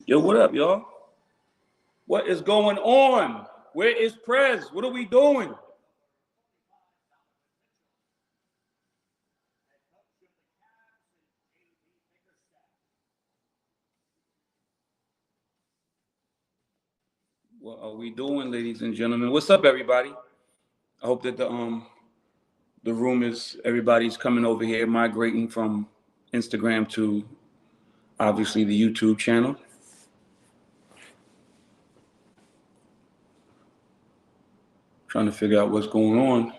Yo, what up, y'all? What is going on? Where is Prez? What are we doing? What are we doing, ladies and gentlemen? What's up, everybody? I hope that the room is, everybody's coming over here, migrating from Instagram to obviously the YouTube channel. Trying to figure out what's going on.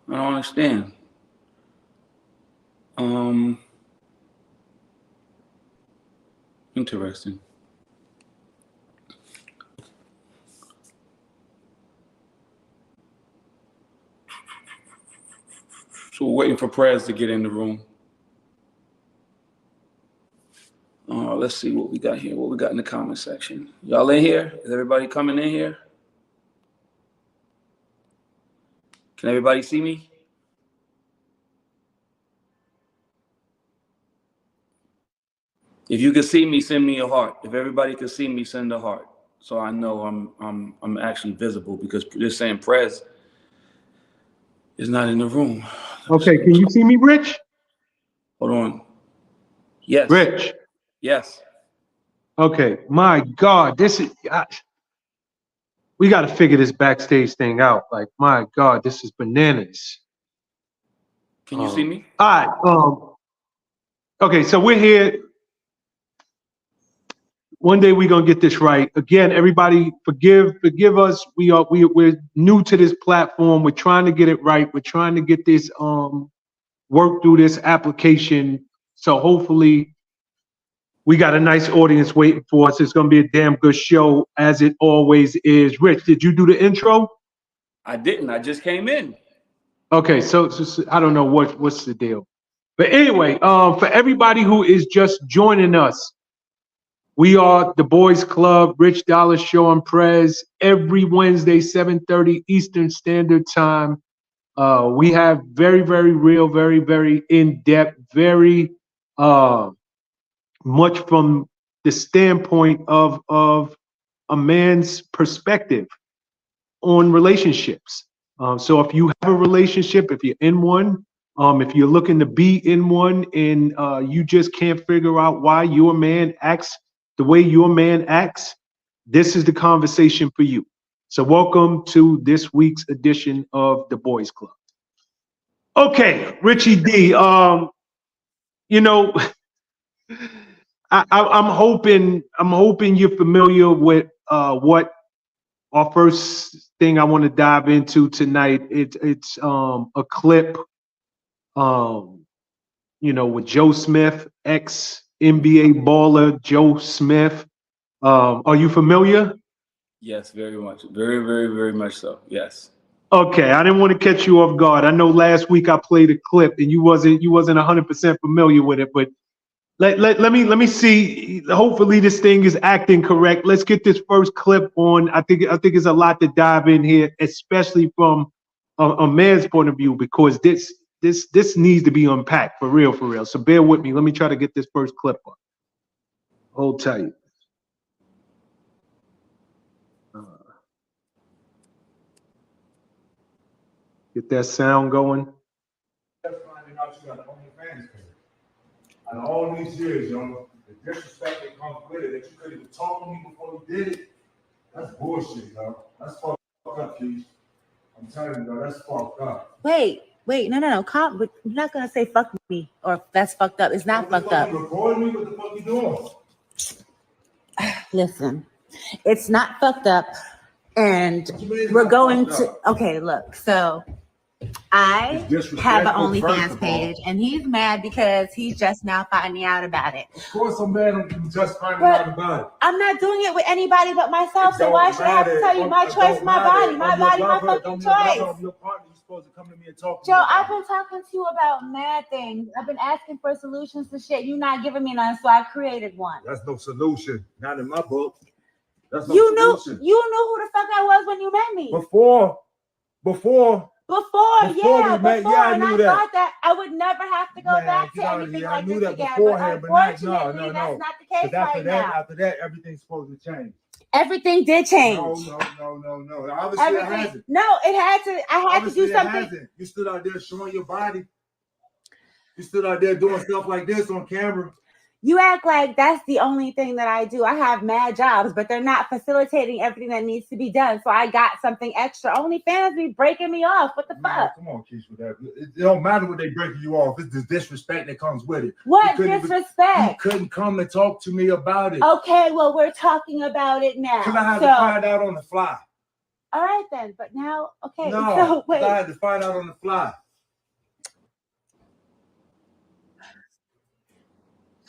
I don't understand. Interesting. So we're waiting for Prez to get in the room. Let's see what we got here. What we got in the comment section. Y'all in here? Is everybody coming in here? Can everybody see me? If you can see me, send me a heart. If everybody can see me, send a heart. So I know I'm actually visible, because they're saying Prez is not in the room. Okay, can you see me, Rich? Hold on. Yes. Rich. Yes. Okay, my God, this is. We got to figure this backstage thing out. Like, my God, this is bananas. Can you see me? All right. Okay, so we're here. One day we're gonna get this right. Again, everybody, forgive us. We're new to this platform. We're trying to get it right. We're trying to get this work through this application. So hopefully we got a nice audience waiting for us. It's gonna be a damn good show, as it always is. Rich, did you do the intro? I didn't. I just came in. Okay, so I don't know what's the deal. But anyway, for everybody who is just joining us, we are the Boys Club, Rich Dollar Show and Prez, every Wednesday, 7:30 Eastern Standard Time. We have very, very real, very, very in-depth, very much from the standpoint of a man's perspective on relationships. So if you have a relationship, if you're in one, if you're looking to be in one, and you just can't figure out why your man acts the way your man acts, this is the conversation for you. So welcome to this week's edition of the Boys Club. Okay, Richie D. You know, I'm hoping you're familiar with what our first thing I want to dive into tonight. It's a clip, with Joe Smith, ex NBA baller Joe Smith. Are you familiar? Yes, very much. Very, very, very much so. Yes. Okay, I didn't want to catch you off guard. I know last week I played a clip and you wasn't 100% familiar with it, but let me see. Hopefully this thing is acting correct. Let's get this first clip on. I think it's a lot to dive in here, especially from a man's point of view, because this needs to be unpacked for real. So bear with me. Let me try to get this first clip on. Hold tight. Get that sound going. Finding out you got an OnlyFans page. And all these years, yo, the disrespect that comes with it, that you couldn't even talk to me before you did it, that's bullshit, yo. That's fucked up, Keith. I'm telling you, yo, that's fucked up. Wait, no. You're not gonna say fuck me or that's fucked up. It's not fucked up. You recording me? What the fuck you doing? Listen, it's not fucked up, and we're going to. Okay, look. So I have an OnlyFans page, and he's mad because he's just now finding out about it. Of course, I'm mad. I'm just finding out about it. I'm not doing it with anybody but myself. So why should I have to tell you my choice, my body, my fucking choice? supposed to come to me and talk to Joe, me I've about? been talking to you about mad things. I've been asking for solutions to shit. You're not giving me none, so I created one. That's no solution. Not in my book. That's no You solution. knew who the fuck I was when you met me. Before Before, I and knew I that. thought that I would never have to go back to anything like this again. Beforehand, but but unfortunately, no. that's not the case But after right now. After that, everything's supposed to change. Everything did change. No. Obviously, it hasn't. No, it had to. I had Obviously, to do something. Hasn't. You stood out there showing your body. You stood out there doing stuff like this on camera. You act like that's the only thing that I do. I have mad jobs, but they're not facilitating everything that needs to be done. So I got something extra. OnlyFans be breaking me off. What the fuck? Come on, Keisha, with that. It don't matter what they breaking you off. It's the disrespect that comes with it. What disrespect? You couldn't come and talk to me about it. Okay, well, we're talking about it now. Because I had to find out on the fly. All right, then. But now, okay. No, so wait. I had to find out on the fly.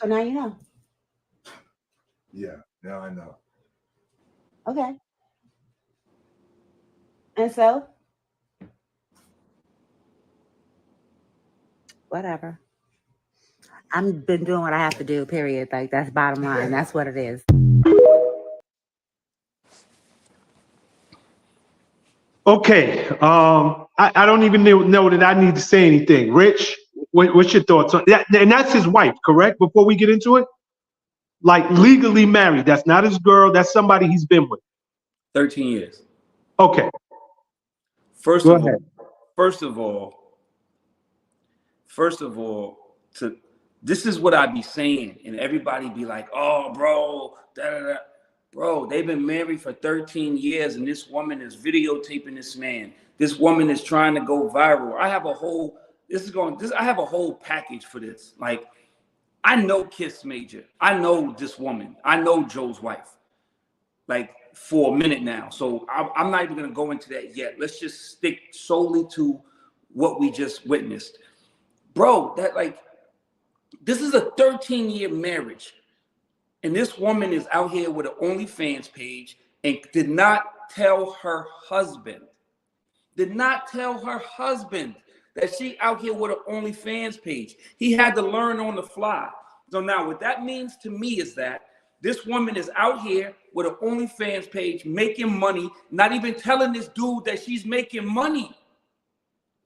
So now you know. Yeah, now I know. Okay. And so? Whatever. I've been doing what I have to do, period. Like, that's bottom line. That's what it is. Okay. I don't even know that I need to say anything. Rich, what's your thoughts on that? And that's his wife, correct? Before we get into it? Like legally married. That's not his girl. That's somebody he's been with. 13 years. Okay. First of all, this is what I be saying, and everybody be like, "Oh, bro, bro, they've been married for 13 years, and this woman is videotaping this man. This woman is trying to go viral." I have a whole package for this. Like, I know Kiss Major. I know this woman. I know Joe's wife. Like, for a minute now. So I'm not even going to go into that yet. Let's just stick solely to what we just witnessed. Bro, this is a 13-year marriage. And this woman is out here with an OnlyFans page and did not tell her husband that she out here with an OnlyFans page. He had to learn on the fly. So now what that means to me is that this woman is out here with an OnlyFans page making money, not even telling this dude that she's making money.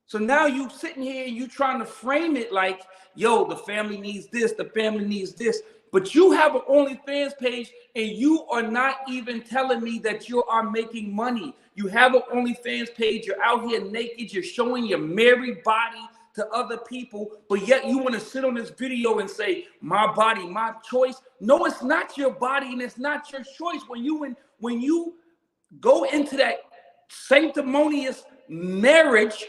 So now you sitting here and you trying to frame it like, yo, the family needs this, the family needs this. But you have an OnlyFans page and you are not even telling me that you are making money. You have an OnlyFans page, you're out here naked, you're showing your married body to other people, but yet you want to sit on this video and say, my body, my choice. No, it's not your body and it's not your choice. When you go into that sanctimonious marriage,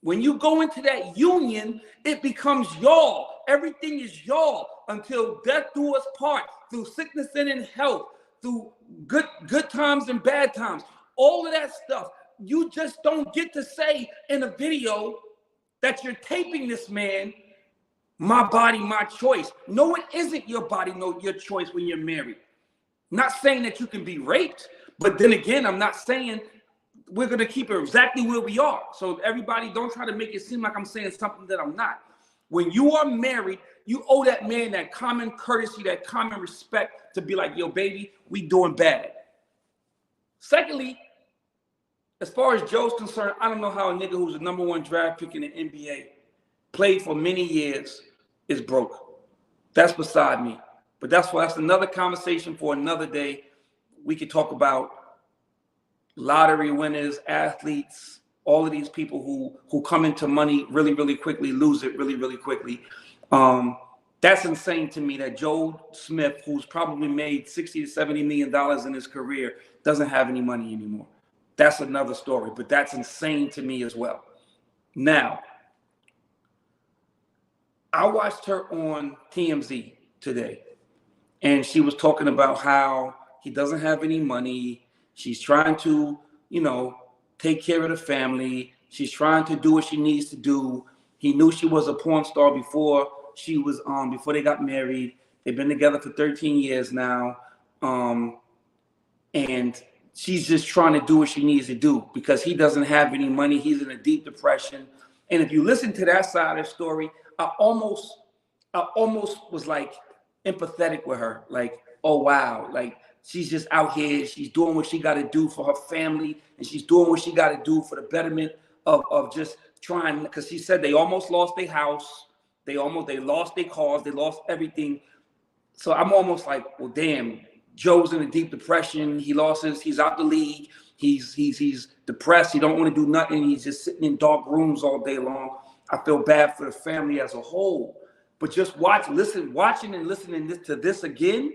when you go into that union, it becomes y'all. Everything is y'all until death do us part, through sickness and in health, through good times and bad times. All of that stuff, you just don't get to say in a video that you're taping this man, my body, my choice. No, it isn't your body, no, your choice when you're married. I'm not saying that you can be raped, but then again, I'm not saying we're going to keep it exactly where we are. So everybody, don't try to make it seem like I'm saying something that I'm not. When you are married, you owe that man that common courtesy, that common respect to be like, yo, baby, we doing bad. Secondly, as far as Joe's concerned, I don't know how a nigga who's the #1 draft pick in the NBA, played for many years, is broke. That's beside me. But that's another conversation for another day. We could talk about lottery winners, athletes, all of these people who come into money really, really quickly, lose it really, really quickly. That's insane to me that Joe Smith, who's probably made $60 to $70 million in his career, doesn't have any money anymore. That's another story, but that's insane to me as well. Now, I watched her on TMZ today, and she was talking about how he doesn't have any money. She's trying to, take care of the family. She's trying to do what she needs to do. He knew she was a porn star before they got married. They've been together for 13 years now. And she's just trying to do what she needs to do because he doesn't have any money. He's in a deep depression. And if you listen to that side of the story, I almost was like empathetic with her. Like, oh, wow. Like, she's just out here. She's doing what she got to do for her family. And she's doing what she got to do for the betterment of just trying. Because she said they almost lost their house. They lost their cars. They lost everything. So I'm almost like, well, damn, Joe's in a deep depression. He's out the league. He's depressed. He don't want to do nothing. He's just sitting in dark rooms all day long. I feel bad for the family as a whole. But just watching and listening to this again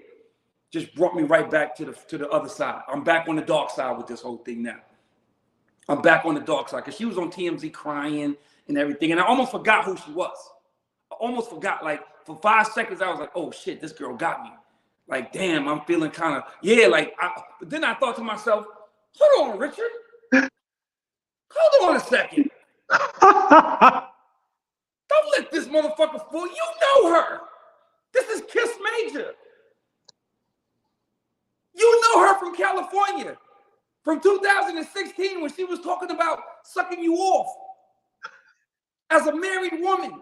just brought me right back to the other side. I'm back on the dark side with this whole thing now. I'm back on the dark side because she was on TMZ crying and everything. And I almost forgot who she was. I almost forgot. Like, for 5 seconds, I was like, oh, shit, this girl got me. Like, damn, I'm feeling kind of, yeah, like, but then I thought to myself, hold on, Richard. Hold on a second. Don't let this motherfucker fool you. You know her. This is Kiss Major. You know her from California, from 2016 when she was talking about sucking you off as a married woman.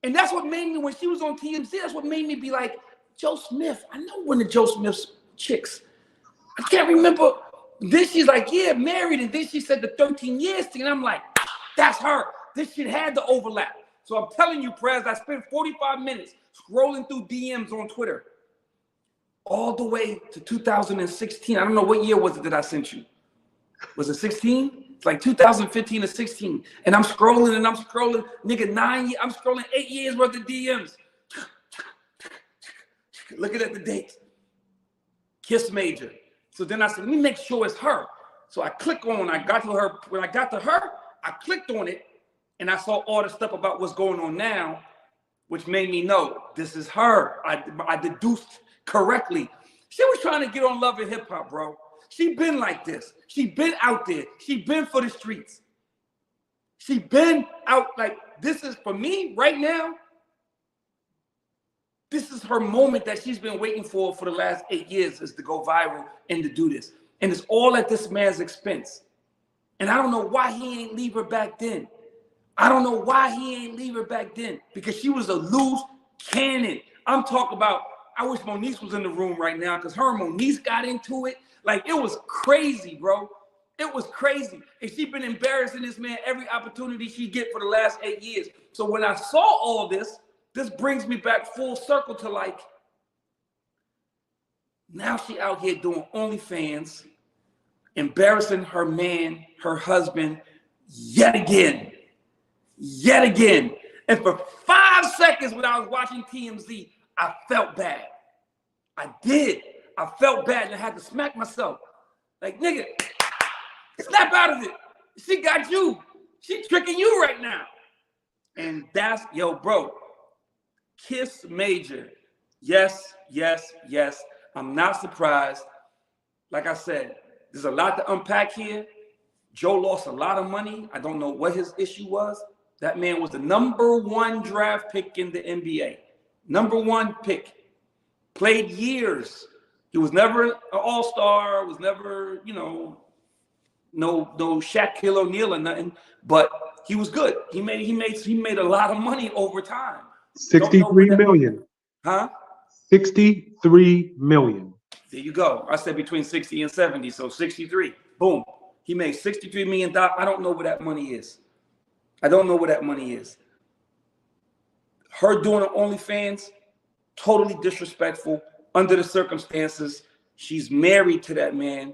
And that's what made me, when she was on TMZ, that's what made me be like, Joe Smith. I know one of Joe Smith's chicks. I can't remember. Then she's like, yeah, married. And then she said the 13 years thing. And I'm like, that's her. This shit had to overlap. So I'm telling you, Prez, I spent 45 minutes scrolling through DMs on Twitter all the way to 2016. I don't know what year was it that I sent you. Was it 16? It's like 2015 or 16. And I'm scrolling, nigga, 9 years. I'm scrolling 8 years worth of DMs. Looking at the dates. Kiss Major. So then I said, let me make sure it's her. So I click on, I got to her. When I got to her, I clicked on it and I saw all the stuff about what's going on now, which made me know this is her. I deduced correctly. She was trying to get on Love and Hip Hop, bro. She been like this. She been out there. She been for the streets. She been out like, this is for me right now. This is her moment that she's been waiting for the last 8 years, is to go viral and to do this. And it's all at this man's expense. And I don't know why he ain't leave her back then. I don't know why he ain't leave her back then, because she was a loose cannon. I'm talking about, I wish Monique was in the room right now, because her and Monique got into it. Like, it was crazy, bro. It was crazy. And she been embarrassing this man every opportunity she get for the last 8 years. So when I saw all this brings me back full circle to, like, now she out here doing OnlyFans, embarrassing her man, her husband, yet again. And for 5 seconds when I was watching TMZ, I felt bad. I did. I felt bad and I had to smack myself. Like, nigga, snap out of it. She got you. She tricking you right now. And that's, yo, bro, Kiss Major. Yes. I'm not surprised. Like I said, there's a lot to unpack here. Joe lost a lot of money. I don't know what his issue was. That man was the #1 draft pick in the NBA. #1 pick. Played years. He was never an all-star, was never, no Shaquille O'Neal or nothing, but he was good. He made a lot of money over time. 63 million. Huh? 63 million. There you go. I said between 60 and 70, so 63. Boom. He made $63 million. I don't know where that money is. Her doing OnlyFans, totally disrespectful under the circumstances. She's married to that man.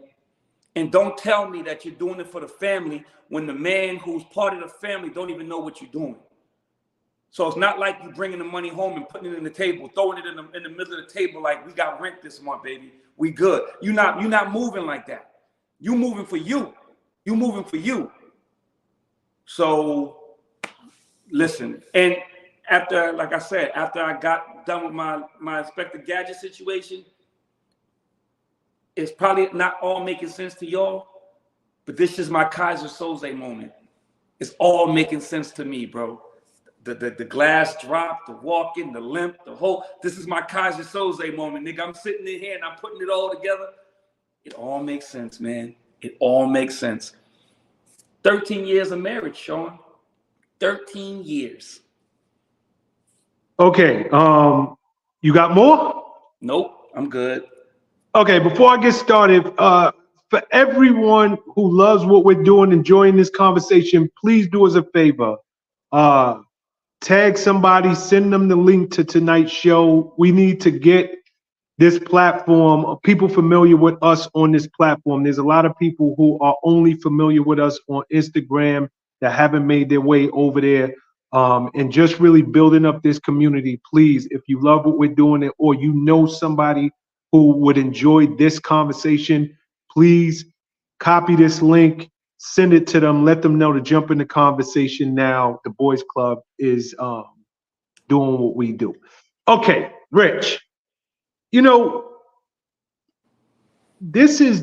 And don't tell me that you're doing it for the family when the man who's part of the family don't even know what you're doing. So it's not like you bringing the money home and putting it in the table, throwing it in the middle of the table like, we got rent this month, baby. We good. You're not moving like that. You moving for you. You moving for you. So listen, and after, like I said, after I got done with my Inspector Gadget situation, it's probably not all making sense to y'all, but this is my Kaiser Soze moment. It's all making sense to me, bro. The glass drop, the walking, the limp, the whole, this is my Kaiser Soze moment, nigga. I'm sitting in here and I'm putting it all together. It all makes sense, man. It all makes sense. 13 years of marriage, Sean. 13 years. Okay. You got more? Nope, I'm good. Okay, before I get started, for everyone who loves what we're doing, enjoying this conversation, please do us a favor. Tag somebody, send them the link to tonight's show. We need to get this platform, people familiar with us on this platform. There's a lot of people who are only familiar with us on Instagram that haven't made their way over there. And just really building up this community. Please, if you love what we're doing, or you know somebody who would enjoy this conversation, please copy this link, send it to them, let them know to jump in the conversation now. The Boys Club is doing what we do. Okay, Rich, you know, this is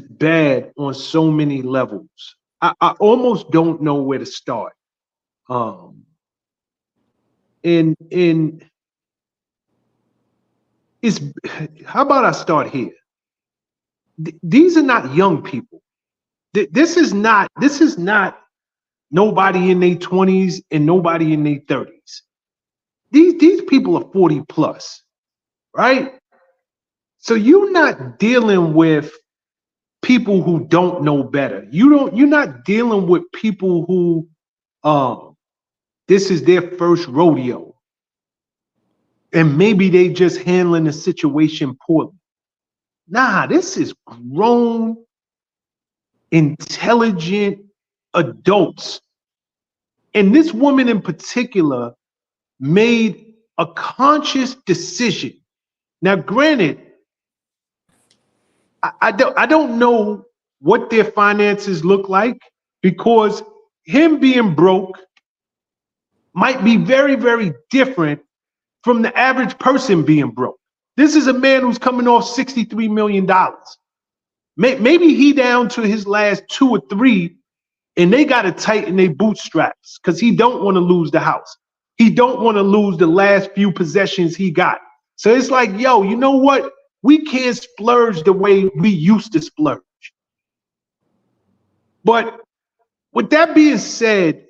bad on so many levels. I almost don't know where to start. And it's, how about I start here? These are not young people. This is not nobody in their 20s and nobody in their 30s. These people are 40 plus, right? So you're not dealing with people who don't know better. You're not dealing with people who this is their first rodeo. And maybe they just handling the situation poorly. Nah, this is grown, intelligent adults. And this woman in particular made a conscious decision. Now, granted, I don't know what their finances look like, because him being broke might be very, very different from the average person being broke. This is a man who's coming off $63 million. Maybe he down to his last 2 or 3, and they got to tighten their bootstraps because he don't want to lose the house. He don't want to lose the last few possessions he got. So it's like, yo, you know what? We can't splurge the way we used to splurge. But with that being said,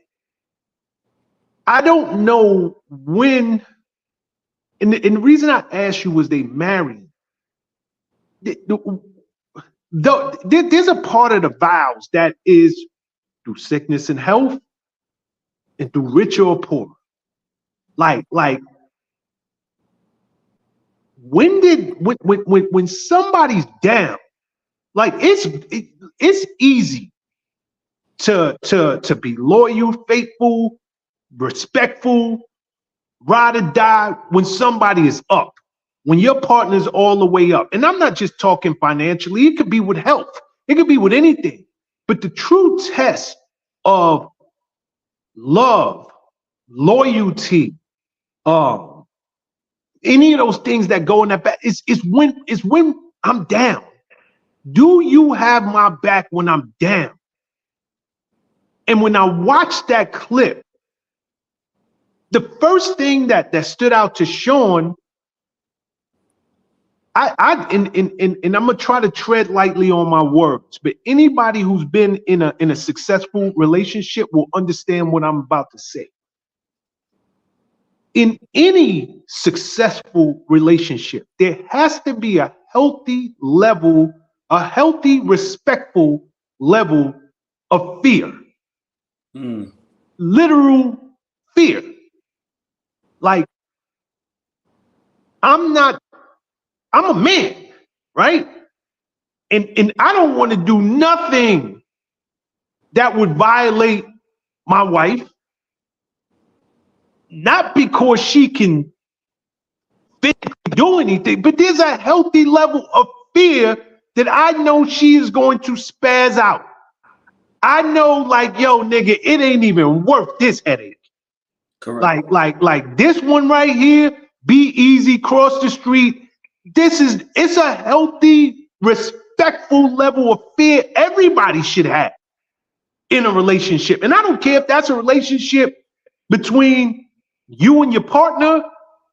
I don't know when, and the reason I asked you was they married. There's a part of the vows that is through sickness and health and through rich or poor. Like when somebody's down, like it's easy to be loyal, faithful, respectful, ride or die when somebody is up, when your partner's all the way up. And I'm not just talking financially, it could be with health, it could be with anything. But the true test of love, loyalty, any of those things that go in that back is when I'm down. Do you have my back when I'm down? And when I watched that clip, the first thing that stood out to Sean, and I'm gonna try to tread lightly on my words, but anybody who's been in a successful relationship will understand what I'm about to say. In any successful relationship, there has to be a healthy level, a healthy, respectful level of fear. Literal fear. Like, I'm a man, right? And I don't want to do nothing that would violate my wife. Not because she can physically do anything, but there's a healthy level of fear that I know she is going to spaz out. I know, like, yo, nigga, it ain't even worth this headache. Correct. Like this one right here, be easy, cross the street. It's a healthy, respectful level of fear everybody should have in a relationship. And I don't care if that's a relationship between you and your partner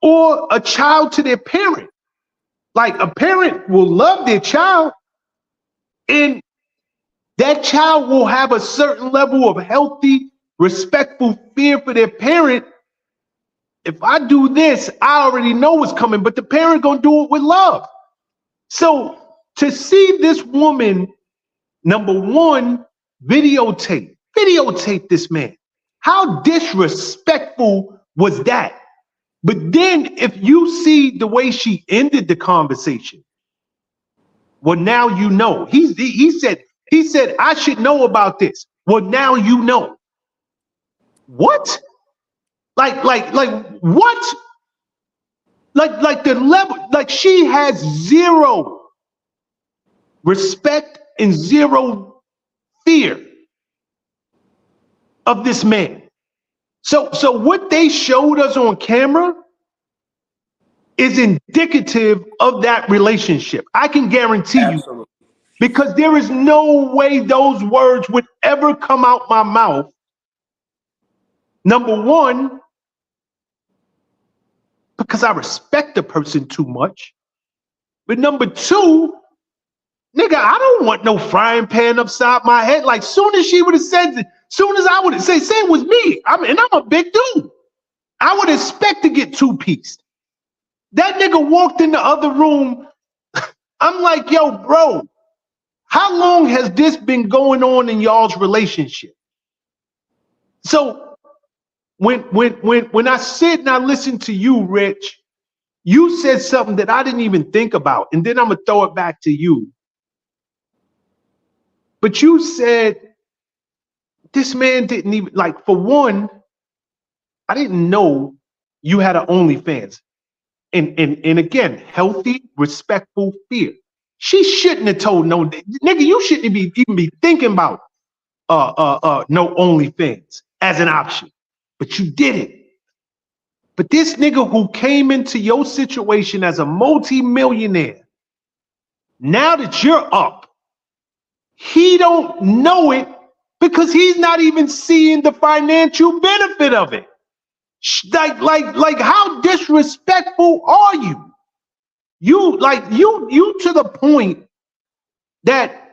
or a child to their parent. Like a parent will love their child, and that child will have a certain level of healthy, respectful fear for their parent. If I do this, I already know what's coming, but the parent gonna do it with love. So to see this woman, number one, videotape this man. How disrespectful was that? But then if you see the way she ended the conversation, well, now you know. He said, I should know about this. Well, now you know. What? Like what? Like the level, like she has zero respect and zero fear of this man. So what they showed us on camera is indicative of that relationship. I can guarantee you, Absolutely. because there is no way those words would ever come out my mouth. Number one, because I respect the person too much. But number two, nigga, I don't want no frying pan upside my head. Like soon as she would have said, soon as I would have said, say it was me. And I'm a big dude. I would expect to get two-pieced. That nigga walked in the other room. I'm like, yo, bro, how long has this been going on in y'all's relationship? So when I sit and I listen to you, Rich, you said something that I didn't even think about, and then I'm gonna throw it back to you. But you said this man didn't even, like, for one, I didn't know you had an OnlyFans. And again, healthy, respectful fear. She shouldn't have told no nigga. You shouldn't even be thinking about no OnlyFans as an option, but you did it. But this nigga who came into your situation as a multi-millionaire, now that you're up, he don't know it because he's not even seeing the financial benefit of it. Like how disrespectful are you? You to the point that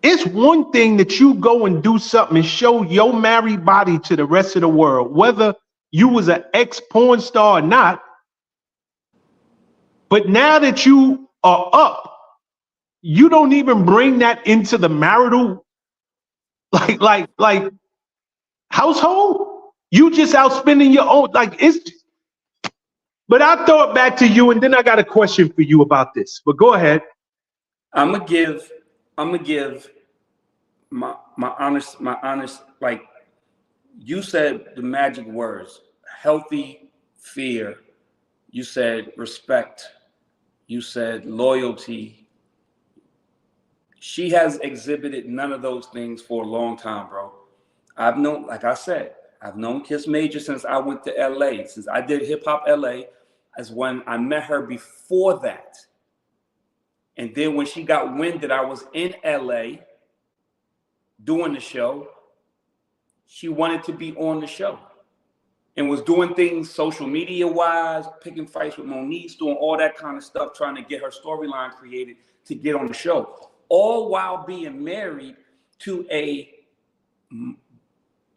it's one thing that you go and do something and show your married body to the rest of the world, whether you was an ex-porn star or not. But now that you are up, you don't even bring that into the marital like household. You just out spending your own, like it's. But I throw it back to you, and then I got a question for you about this. But go ahead. I'm gonna give my honest, like you said the magic words: healthy fear. You said respect. You said loyalty. She has exhibited none of those things for a long time, bro. I've known, like I said, I've known Kiss Major since I went to LA, since I did hip hop LA, as when I met her before that. And then when she got wind that I was in LA doing the show, she wanted to be on the show and was doing things social media wise, picking fights with Monique, doing all that kind of stuff, trying to get her storyline created to get on the show, all while being married to a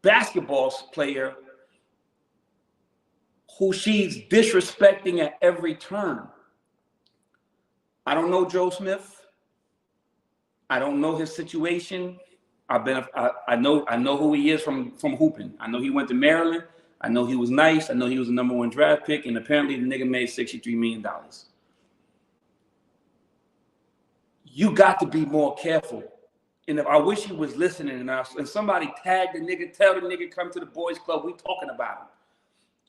basketball player who she's disrespecting at every turn. I don't know Joe Smith. I don't know his situation. I know who he is from hooping. I know he went to Maryland. I know he was nice. I know he was the #1 draft pick, and apparently the nigga made $63 million. You got to be more careful. And if I wish he was listening, and somebody tagged the nigga, tell the nigga come to the boys club, we talking about him.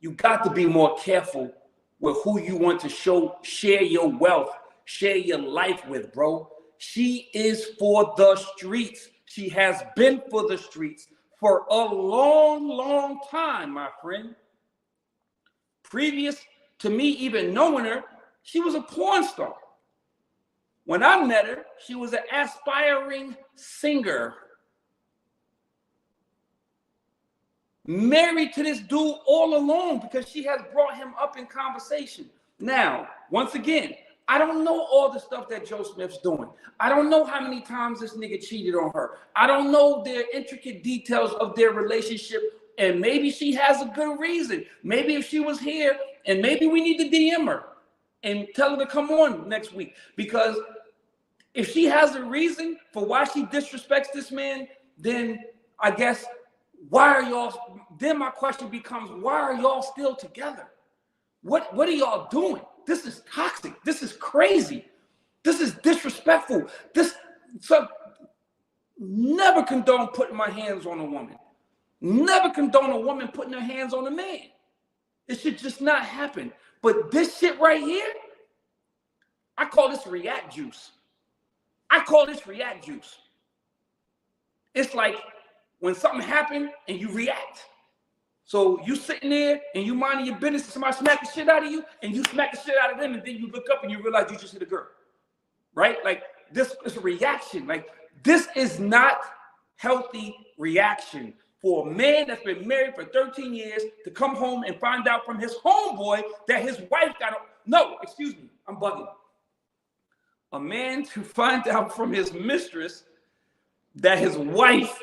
You got to be more careful with who you want to share your wealth, share your life with, bro. She is for the streets. She has been for the streets for a long, long time, my friend. Previous to me even knowing her, she was a porn star. When I met her, she was an aspiring singer. married to this dude all along because she has brought him up in conversation. Now, once again, I don't know all the stuff that Joe Smith's doing. I don't know how many times this nigga cheated on her. I don't know their intricate details of their relationship, and maybe she has a good reason. Maybe if she was here, and maybe we need to DM her and tell her to come on next week, because if she has a reason for why she disrespects this man, then I guess why are y'all, then my question becomes, why are y'all still together? What are y'all doing? This is toxic. This is crazy. This is disrespectful. So never condone putting my hands on a woman. Never condone a woman putting her hands on a man. It should just not happen. But this shit right here, I call this react juice. I call this react juice. It's like when something happened and you react. So you sitting there and you minding your business and somebody smack the shit out of you and you smack the shit out of them, and then you look up and you realize you just hit a girl, right? Like this is a reaction. Like this is not healthy reaction for a man that's been married for 13 years to come home and find out from his homeboy that his wife got I'm bugging. A man to find out from his mistress that his wife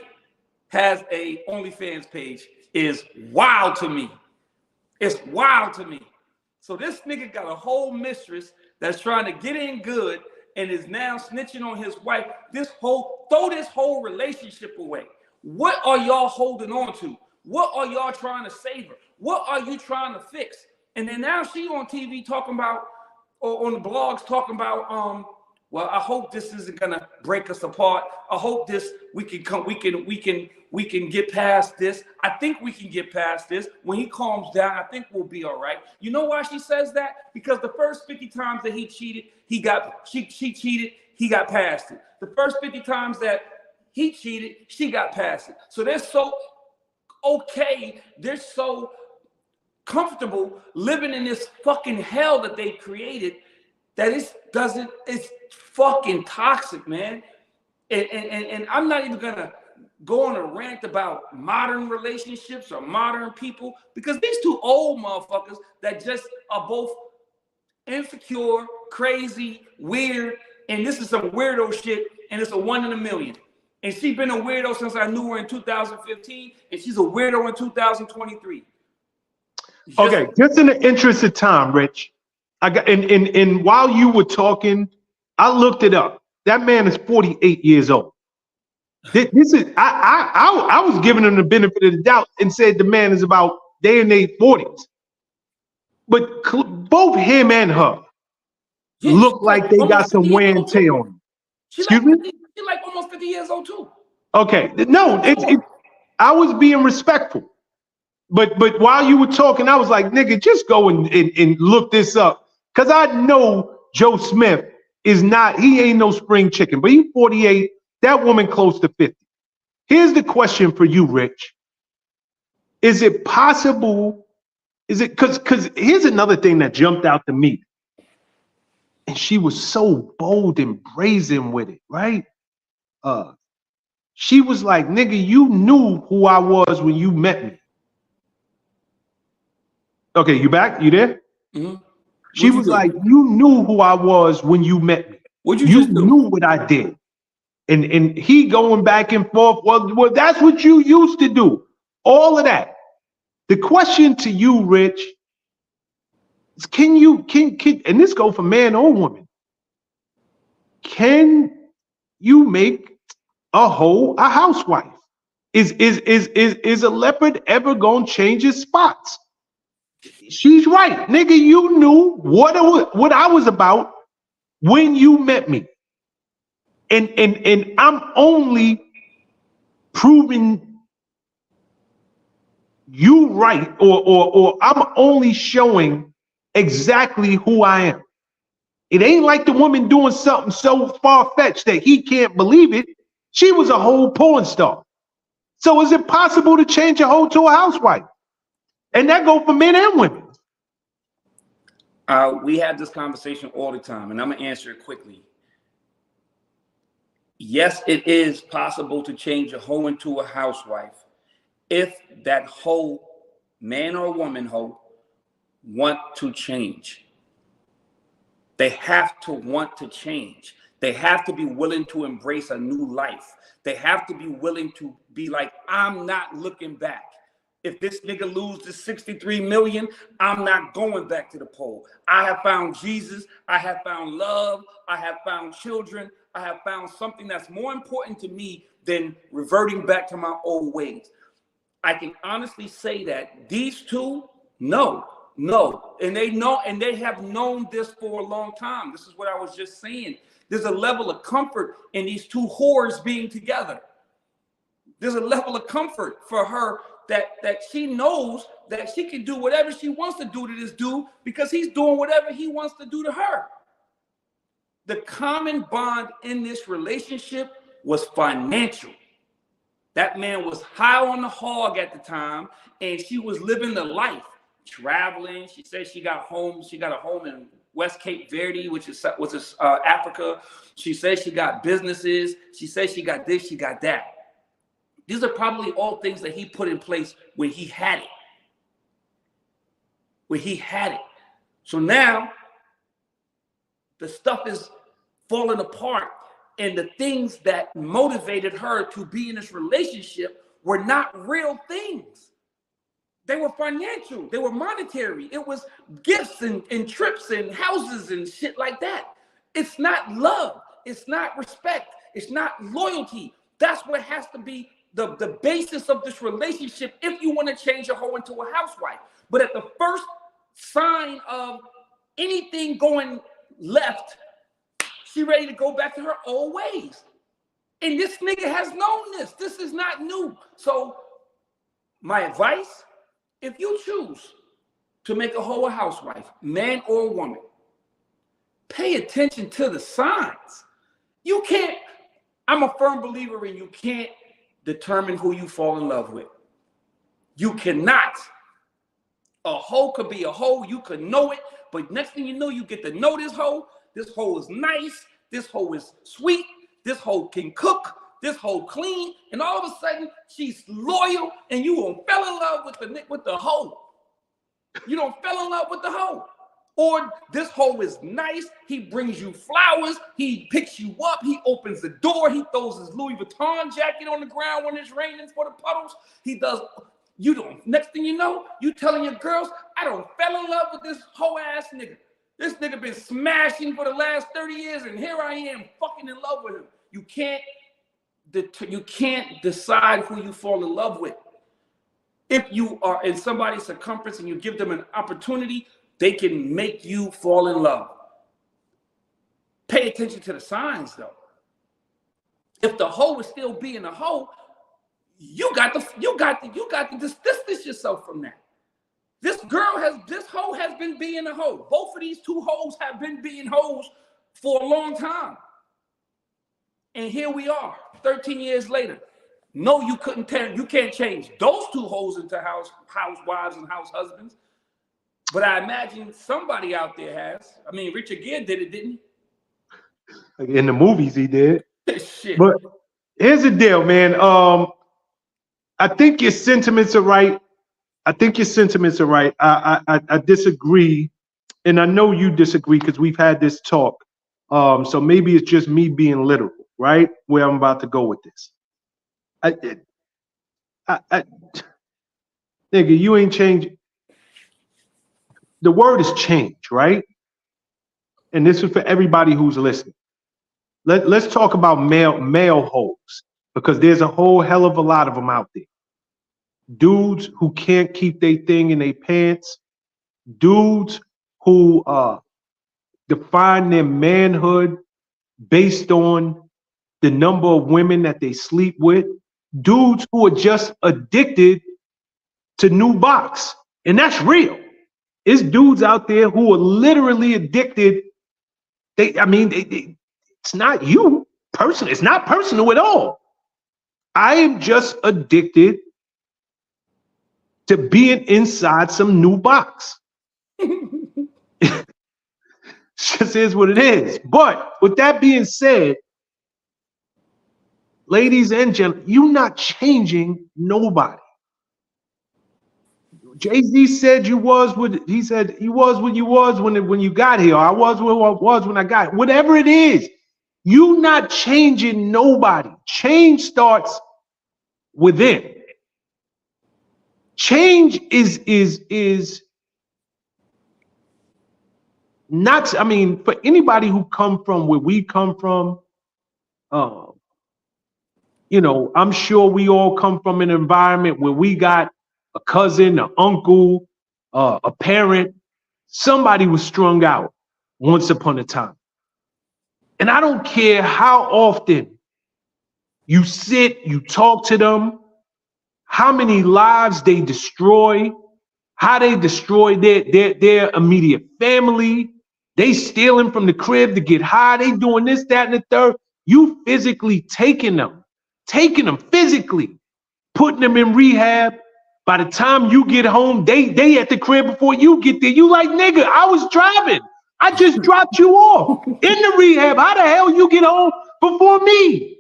has a OnlyFans page is wild to me. It's wild to me. So this nigga got a whole mistress that's trying to get in good and is now snitching on his wife. Throw this whole relationship away. What are y'all holding on to? What are y'all trying to savor? What are you trying to fix? And then now she on TV talking about, or on the blogs talking about, well, I hope this isn't gonna break us apart. I hope we can get past this. I think we can get past this. When he calms down, I think we'll be all right. You know why she says that? Because the first 50 times that he cheated, she cheated, he got past it. The first 50 times that he cheated, she got past it. So they're so okay, they're so comfortable living in this fucking hell that they created that it's fucking toxic, man. And I'm not even gonna go on a rant about modern relationships or modern people, because these two old motherfuckers that just are both insecure, crazy, weird, and this is some weirdo shit, and it's a 1 in a million. And she's been a weirdo since I knew her in 2015, and she's a weirdo in 2023. Okay, just in the interest of time, Rich, I got and while you were talking, I looked it up. That man is 48 years old. This is I was giving him the benefit of the doubt and said the man is about they in their 40s. But both him and her look like they got some wear and tear on them. Excuse me? She's like almost 50 years old too. Okay, no, I was being respectful. But while you were talking, I was like, nigga, just go and look this up. Because I know Joe Smith he ain't no spring chicken, but he's 48, that woman close to 50. Here's the question for you, Rich. Is it possible, because here's another thing that jumped out to me. And she was so bold and brazen with it, right? She was like, nigga, you knew who I was when you met me. Okay, you back? You there? Mm-hmm. She was like, you knew who I was when you met me. You knew what I did. And he going back and forth. Well, that's what you used to do. All of that. The question to you, Rich, is can and this go for man or woman, can you make a hoe a housewife? Is a leopard ever gonna change his spots? She's right, nigga. You knew what I was about when you met me, and I'm only proving you right, or I'm only showing exactly who I am. It ain't like the woman doing something so far-fetched that he can't believe it. She was a whole porn star. So is it possible to change a hoe to a housewife? And that go for men and women. We have this conversation all the time, and I'm gonna answer it quickly. Yes, it is possible to change a hoe into a housewife if that hoe, man or woman hoe, want to change. They have to want to change. They have to be willing to embrace a new life. They have to be willing to be like, I'm not looking back. If this nigga loses 63 million, I'm not going back to the pole. I have found Jesus. I have found love. I have found children. I have found something that's more important to me than reverting back to my old ways. I can honestly say that these two, no. And they know, and they have known this for a long time. This is what I was just saying. There's a level of comfort in these two whores being together. There's a level of comfort for her that she knows that she can do whatever she wants to do to this dude because he's doing whatever he wants to do to her. The common bond in this relationship was financial. That man was high on the hog at the time, and she was living the life, traveling. She said she got home. She got a home in West Cape Verde, which is Africa. She said she got businesses. She said she got this, she got that. These are probably all things that he put in place when he had it. So now the stuff is falling apart, and the things that motivated her to be in this relationship were not real things. They were financial. They were monetary. It was gifts and trips and houses and shit like that. It's not love. It's not respect. It's not loyalty. That's what has to be the basis of this relationship if you want to change a hoe into a housewife. But at the first sign of anything going left, she ready to go back to her old ways. And this nigga has known this. This is not new. So my advice, if you choose to make a hoe a housewife, man or woman, pay attention to the signs. You can't, I'm a firm believer in you can't determine who you fall in love with. You cannot. A hoe could be a hoe, you could know it, but next thing you know, you get to know this hoe. This hoe is nice, this hoe is sweet, this hoe can cook, this hoe clean, and all of a sudden she's loyal, and you don't fell in love with the hoe. You don't fell in love with the hoe. Or this hoe is nice, he brings you flowers, he picks you up, he opens the door, he throws his Louis Vuitton jacket on the ground when it's raining for the puddles. He does, you don't, next thing you know, you telling your girls, I don't fell in love with this hoe ass nigga. This nigga been smashing for the last 30 years, and here I am fucking in love with him. You can't decide who you fall in love with. If you are in somebody's circumference and you give them an opportunity, they can make you fall in love. Pay attention to the signs, though. If the hoe is still being a hoe, you got to distance yourself from that. This hoe has been being a hoe. Both of these two hoes have been being hoes for a long time. And here we are, 13 years later. No, you can't change those two hoes into housewives and house husbands. But I imagine somebody out there has. I mean, Richard Gere did it, didn't he? In the movies, he did. Shit. But here's the deal, man. I think your sentiments are right. I disagree, and I know you disagree because we've had this talk. So maybe it's just me being literal, right? Where I'm about to go with this. Nigga, you ain't changed. The word is change, right? And this is for everybody who's listening. Let's talk about male hoes, because there's a whole hell of a lot of them out there. Dudes who can't keep their thing in their pants. Dudes who define their manhood based on the number of women that they sleep with. Dudes who are just addicted to new box. And that's real. It's dudes out there who are literally addicted. It's not you personally. It's not personal at all. I am just addicted to being inside some new box. Just is what it is. But with that being said, ladies and gentlemen, you're not changing nobody. Jay-Z said you was what he said. You was what you was when you got here. I was what I was when I got. Whatever it is, you not changing nobody. Change starts within. Change is not. I mean, for anybody who come from where we come from, you know, I'm sure we all come from an environment where we got a cousin, an uncle, a parent. Somebody was strung out once upon a time. And I don't care how often you sit, you talk to them, how many lives they destroy, how they destroy their immediate family. They stealing from the crib to get high. They doing this, that, and the third. You physically taking them physically, putting them in rehab. By the time you get home, they at the crib before you get there. You like, nigga, I was driving. I just dropped you off in the rehab. How the hell you get home before me?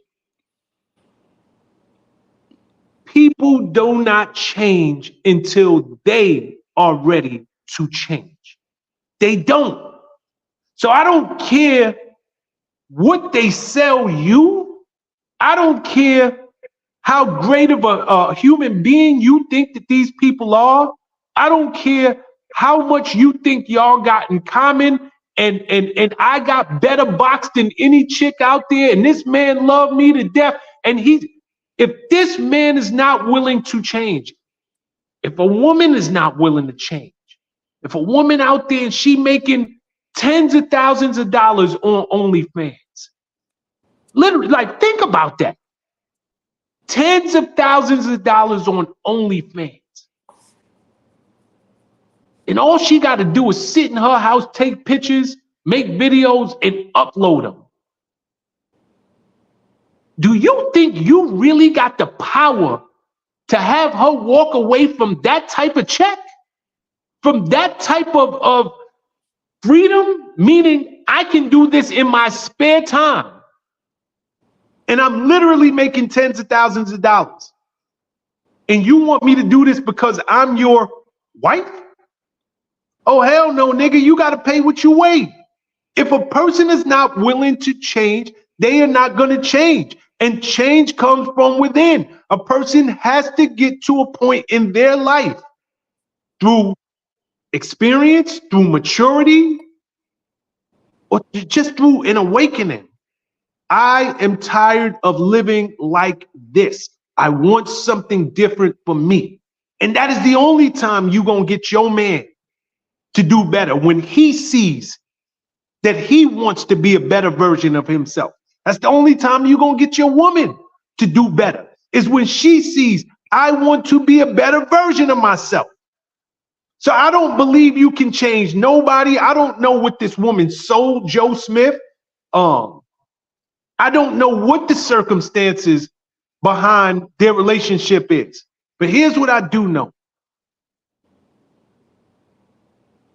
People do not change until they are ready to change. They don't. So I don't care what they sell you. I don't care how great of a human being you think that these people are. I don't care how much you think y'all got in common, and I got better box than any chick out there, and this man loved me to death. And if this man is not willing to change, if a woman is not willing to change, if a woman out there and she making tens of thousands of dollars on OnlyFans, literally, like, think about that. Tens of thousands of dollars on OnlyFans. And all she got to do is sit in her house, take pictures, make videos, and upload them. Do you think you really got the power to have her walk away from that type of check? From that type of freedom? Meaning I can do this in my spare time. And I'm literally making tens of thousands of dollars. And you want me to do this because I'm your wife? Oh, hell no, nigga, you got to pay what you weigh. If a person is not willing to change, they are not going to change. And change comes from within. A person has to get to a point in their life through experience, through maturity, or just through an awakening. I am tired of living like this. I want something different for me. And that is the only time you're going to get your man to do better, when he sees that he wants to be a better version of himself. That's the only time you're going to get your woman to do better, is when she sees, I want to be a better version of myself. So I don't believe you can change nobody. I don't know what this woman sold Joe Smith. I don't know what the circumstances behind their relationship is. But here's what I do know.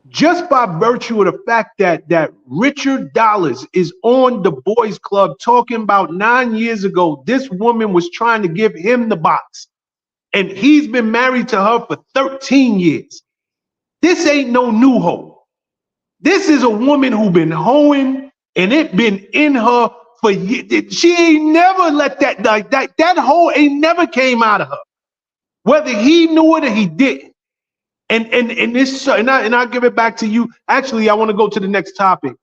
Just by virtue of the fact that Richard Dollars is on the boys club talking about 9 years ago, this woman was trying to give him the box. And he's been married to her for 13 years. This ain't no new hoe. This is a woman who been hoeing, and it been in her for years. She ain't never let that hoe ain't never came out of her, whether he knew it or he didn't. And this, and I'll give it back to you. Actually, I want to go to the next topic,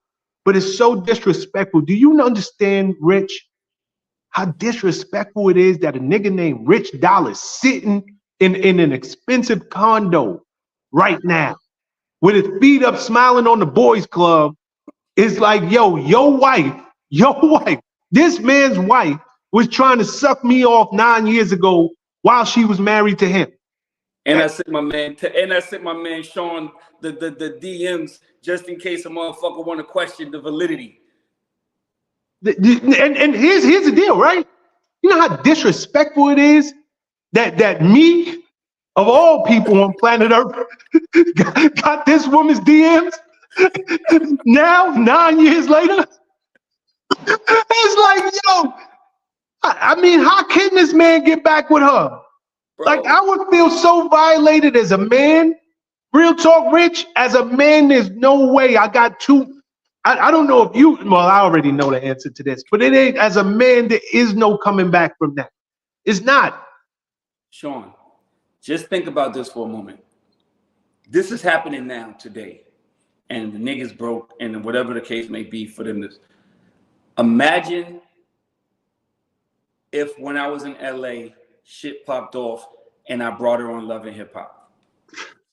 but it's so disrespectful. Do you understand, Rich, how disrespectful it is that a nigga named Rich Dollars sitting in an expensive condo right now with his feet up smiling on the boys club is like, yo, your wife, this man's wife was trying to suck me off 9 years ago while she was married to him. And I sent my man, Sean the DMs just in case a motherfucker want to question the validity. And here's the deal, right? You know how disrespectful it is that me, of all people on planet Earth, got this woman's DMs now, 9 years later? It's like, yo, I mean, how can this man get back with her? bro. Like, I would feel so violated as a man. Real talk, Rich. As a man, there's no way. I got two. I don't know if you. Well, I already know the answer to this, but it ain't. As a man, there is no coming back from that. It's not. Sean, just think about this for a moment. This is happening now, today. And the niggas broke, and whatever the case may be for them. Imagine if when I was in LA, shit popped off, and I brought her on Love and Hip Hop.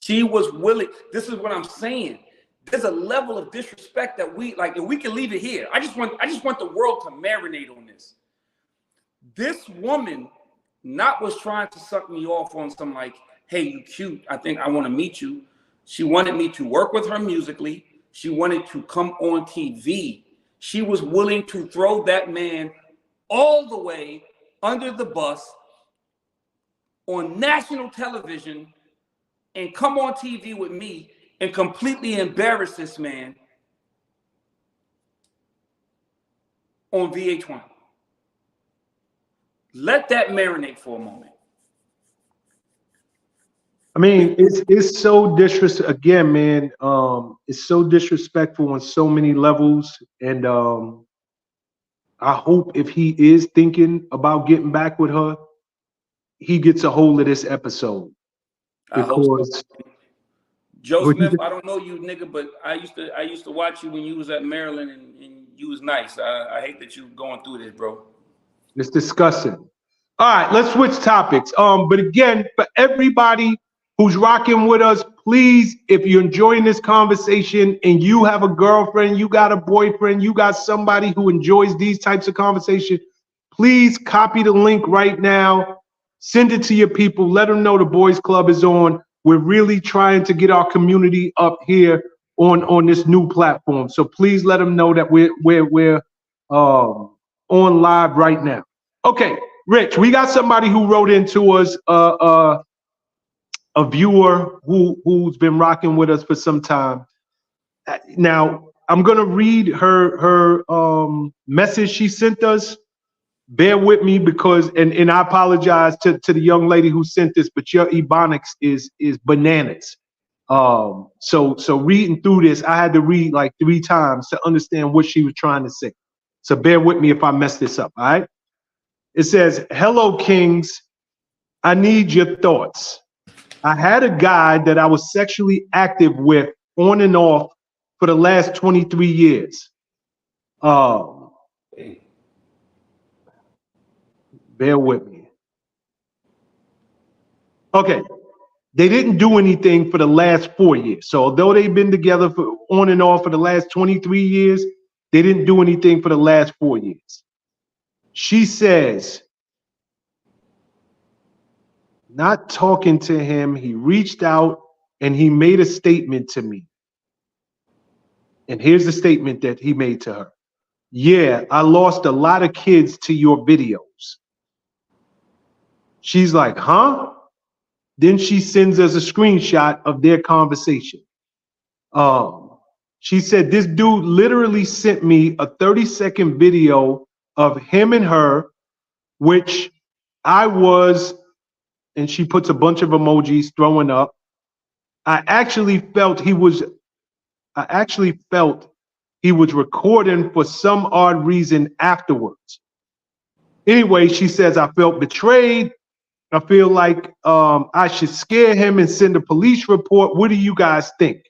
She was willing. This is what I'm saying. There's a level of disrespect that we like, and we can leave it here. I just want the world to marinate on this. This woman not was trying to suck me off on some like, hey, you cute. I think I want to meet you. She wanted me to work with her musically. She wanted to come on TV. She was willing to throw that man all the way under the bus on national television and come on TV with me and completely embarrass this man on VH1. Let that marinate for a moment. I mean, it's so disrespectful. Again, man, it's so disrespectful on so many levels. And I hope if he is thinking about getting back with her, he gets a hold of this episode. Because Joe Smith, I don't know you, nigga, but I used to watch you when you was at Maryland, and you was nice. I hate that you going through this, bro. It's disgusting. All right, let's switch topics. But again, for everybody who's rocking with us, please, if you're enjoying this conversation and you have a girlfriend, you got a boyfriend, you got somebody who enjoys these types of conversation, please copy the link right now, send it to your people, let them know the Boys Club is on. We're really trying to get our community up here on this new platform. So please let them know that we're on live right now. Okay, Rich, we got somebody who wrote into us, a viewer who's been rocking with us for some time. Now, I'm gonna read her message she sent us. Bear with me because, and I apologize to the young lady who sent this, but your ebonics is bananas. So reading through this, I had to read like 3 times to understand what she was trying to say. So bear with me if I mess this up, all right? It says, "Hello, Kings. I need your thoughts. I had a guy that I was sexually active with on and off for the last 23 years. Bear with me. Okay. They didn't do anything for the last 4 years. So although they've been together for on and off for the last 23 years, they didn't do anything for the last 4 years. She says, not talking to him, he reached out and he made a statement to me. And here's the statement that he made to her. Yeah, I lost a lot of kids to your videos. She's like, huh? Then she sends us a screenshot of their conversation. She said, this dude literally sent me a 30-second video of him and her, which I was, and she puts a bunch of emojis throwing up. I actually felt he was recording for some odd reason afterwards. Anyway, she says, I felt betrayed. I feel like I should scare him and send a police report. What do you guys think?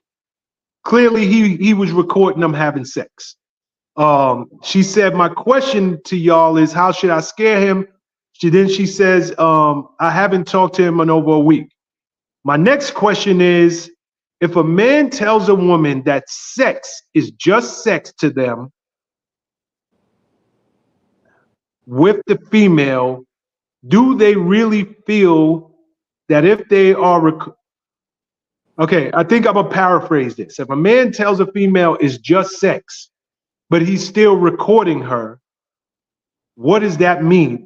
Clearly, he was recording them having sex. She said, my question to y'all is, how should I scare him? She says, I haven't talked to him in over a week. My next question is, if a man tells a woman that sex is just sex to them with the female, do they really feel that if they are, okay, I think I'm gonna paraphrase this. If a man tells a female it's just sex, but he's still recording her, what does that mean?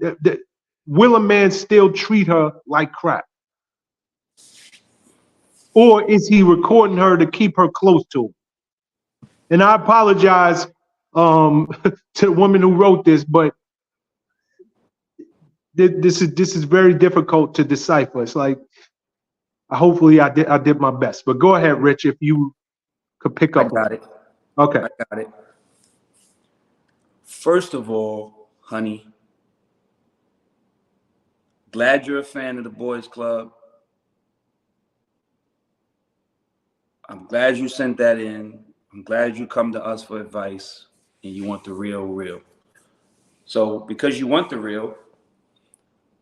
Will a man still treat her like crap? Or is he recording her to keep her close to him? And I apologize to the woman who wrote this, but this is very difficult to decipher. It's like, hopefully I did my best. But go ahead, Rich, if you could pick I up. got it. Okay. I got it. First of all, honey, glad you're a fan of the boys club. I'm glad you sent that in. I'm glad you come to us for advice and you want the real. So because you want the real,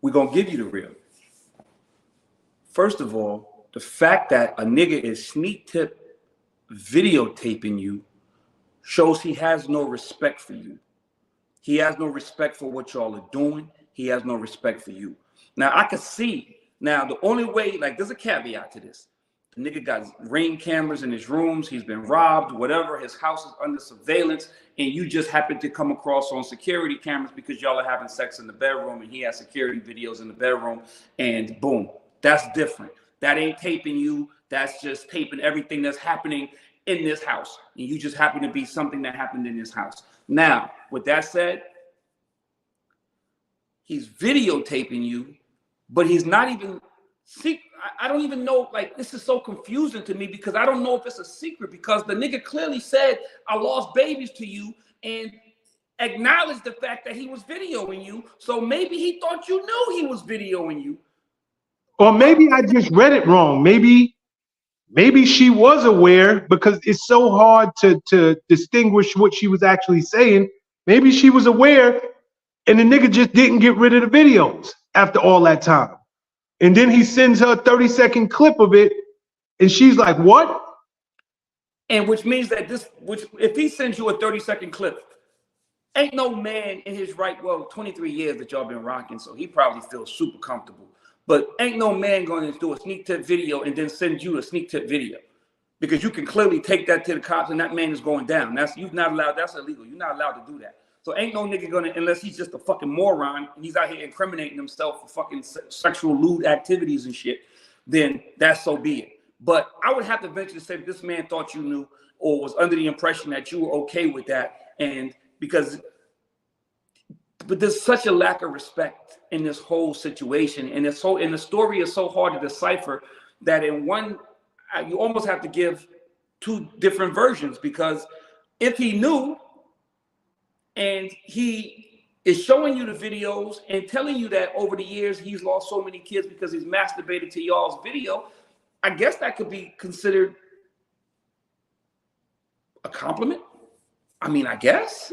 we're going to give you the real. First of all, the fact that a nigga is sneak tip videotaping you shows he has no respect for you. He has no respect for what y'all are doing. He has no respect for you. Now, I can see. Now, the only way, like, there's a caveat to this. The nigga got Ring cameras in his rooms. He's been robbed, whatever. His house is under surveillance. And you just happen to come across on security cameras because y'all are having sex in the bedroom and he has security videos in the bedroom. And boom, that's different. That ain't taping you. That's just taping everything that's happening in this house. And you just happen to be something that happened in this house. Now, with that said, he's videotaping you, but he's not even I don't even know, like, this is so confusing to me because I don't know if it's a secret because the nigga clearly said, I lost babies to you and acknowledged the fact that he was videoing you. So maybe he thought you knew he was videoing you. Or maybe I just read it wrong. Maybe she was aware because it's so hard to distinguish what she was actually saying. Maybe she was aware and the nigga just didn't get rid of the videos after all that time. And then he sends her a 30-second clip of it and she's like, what? And which means that if he sends you a 30-second clip, ain't no man in his right, well, 23 years that y'all been rocking, so he probably feels super comfortable. But ain't no man going to do a sneak tip video and then send you a sneak tip video. Because you can clearly take that to the cops and that man is going down. You're not allowed, that's illegal. You're not allowed to do that. So ain't no nigga gonna, unless he's just a fucking moron and he's out here incriminating himself for fucking sexual lewd activities and shit, then that's so be it. But I would have to venture to say that this man thought you knew or was under the impression that you were okay with that. And but there's such a lack of respect in this whole situation. And the story is so hard to decipher that in one, you almost have to give two different versions, because if he knew and he is showing you the videos and telling you that over the years he's lost so many kids because he's masturbated to y'all's video, I guess that could be considered a compliment. I mean, I guess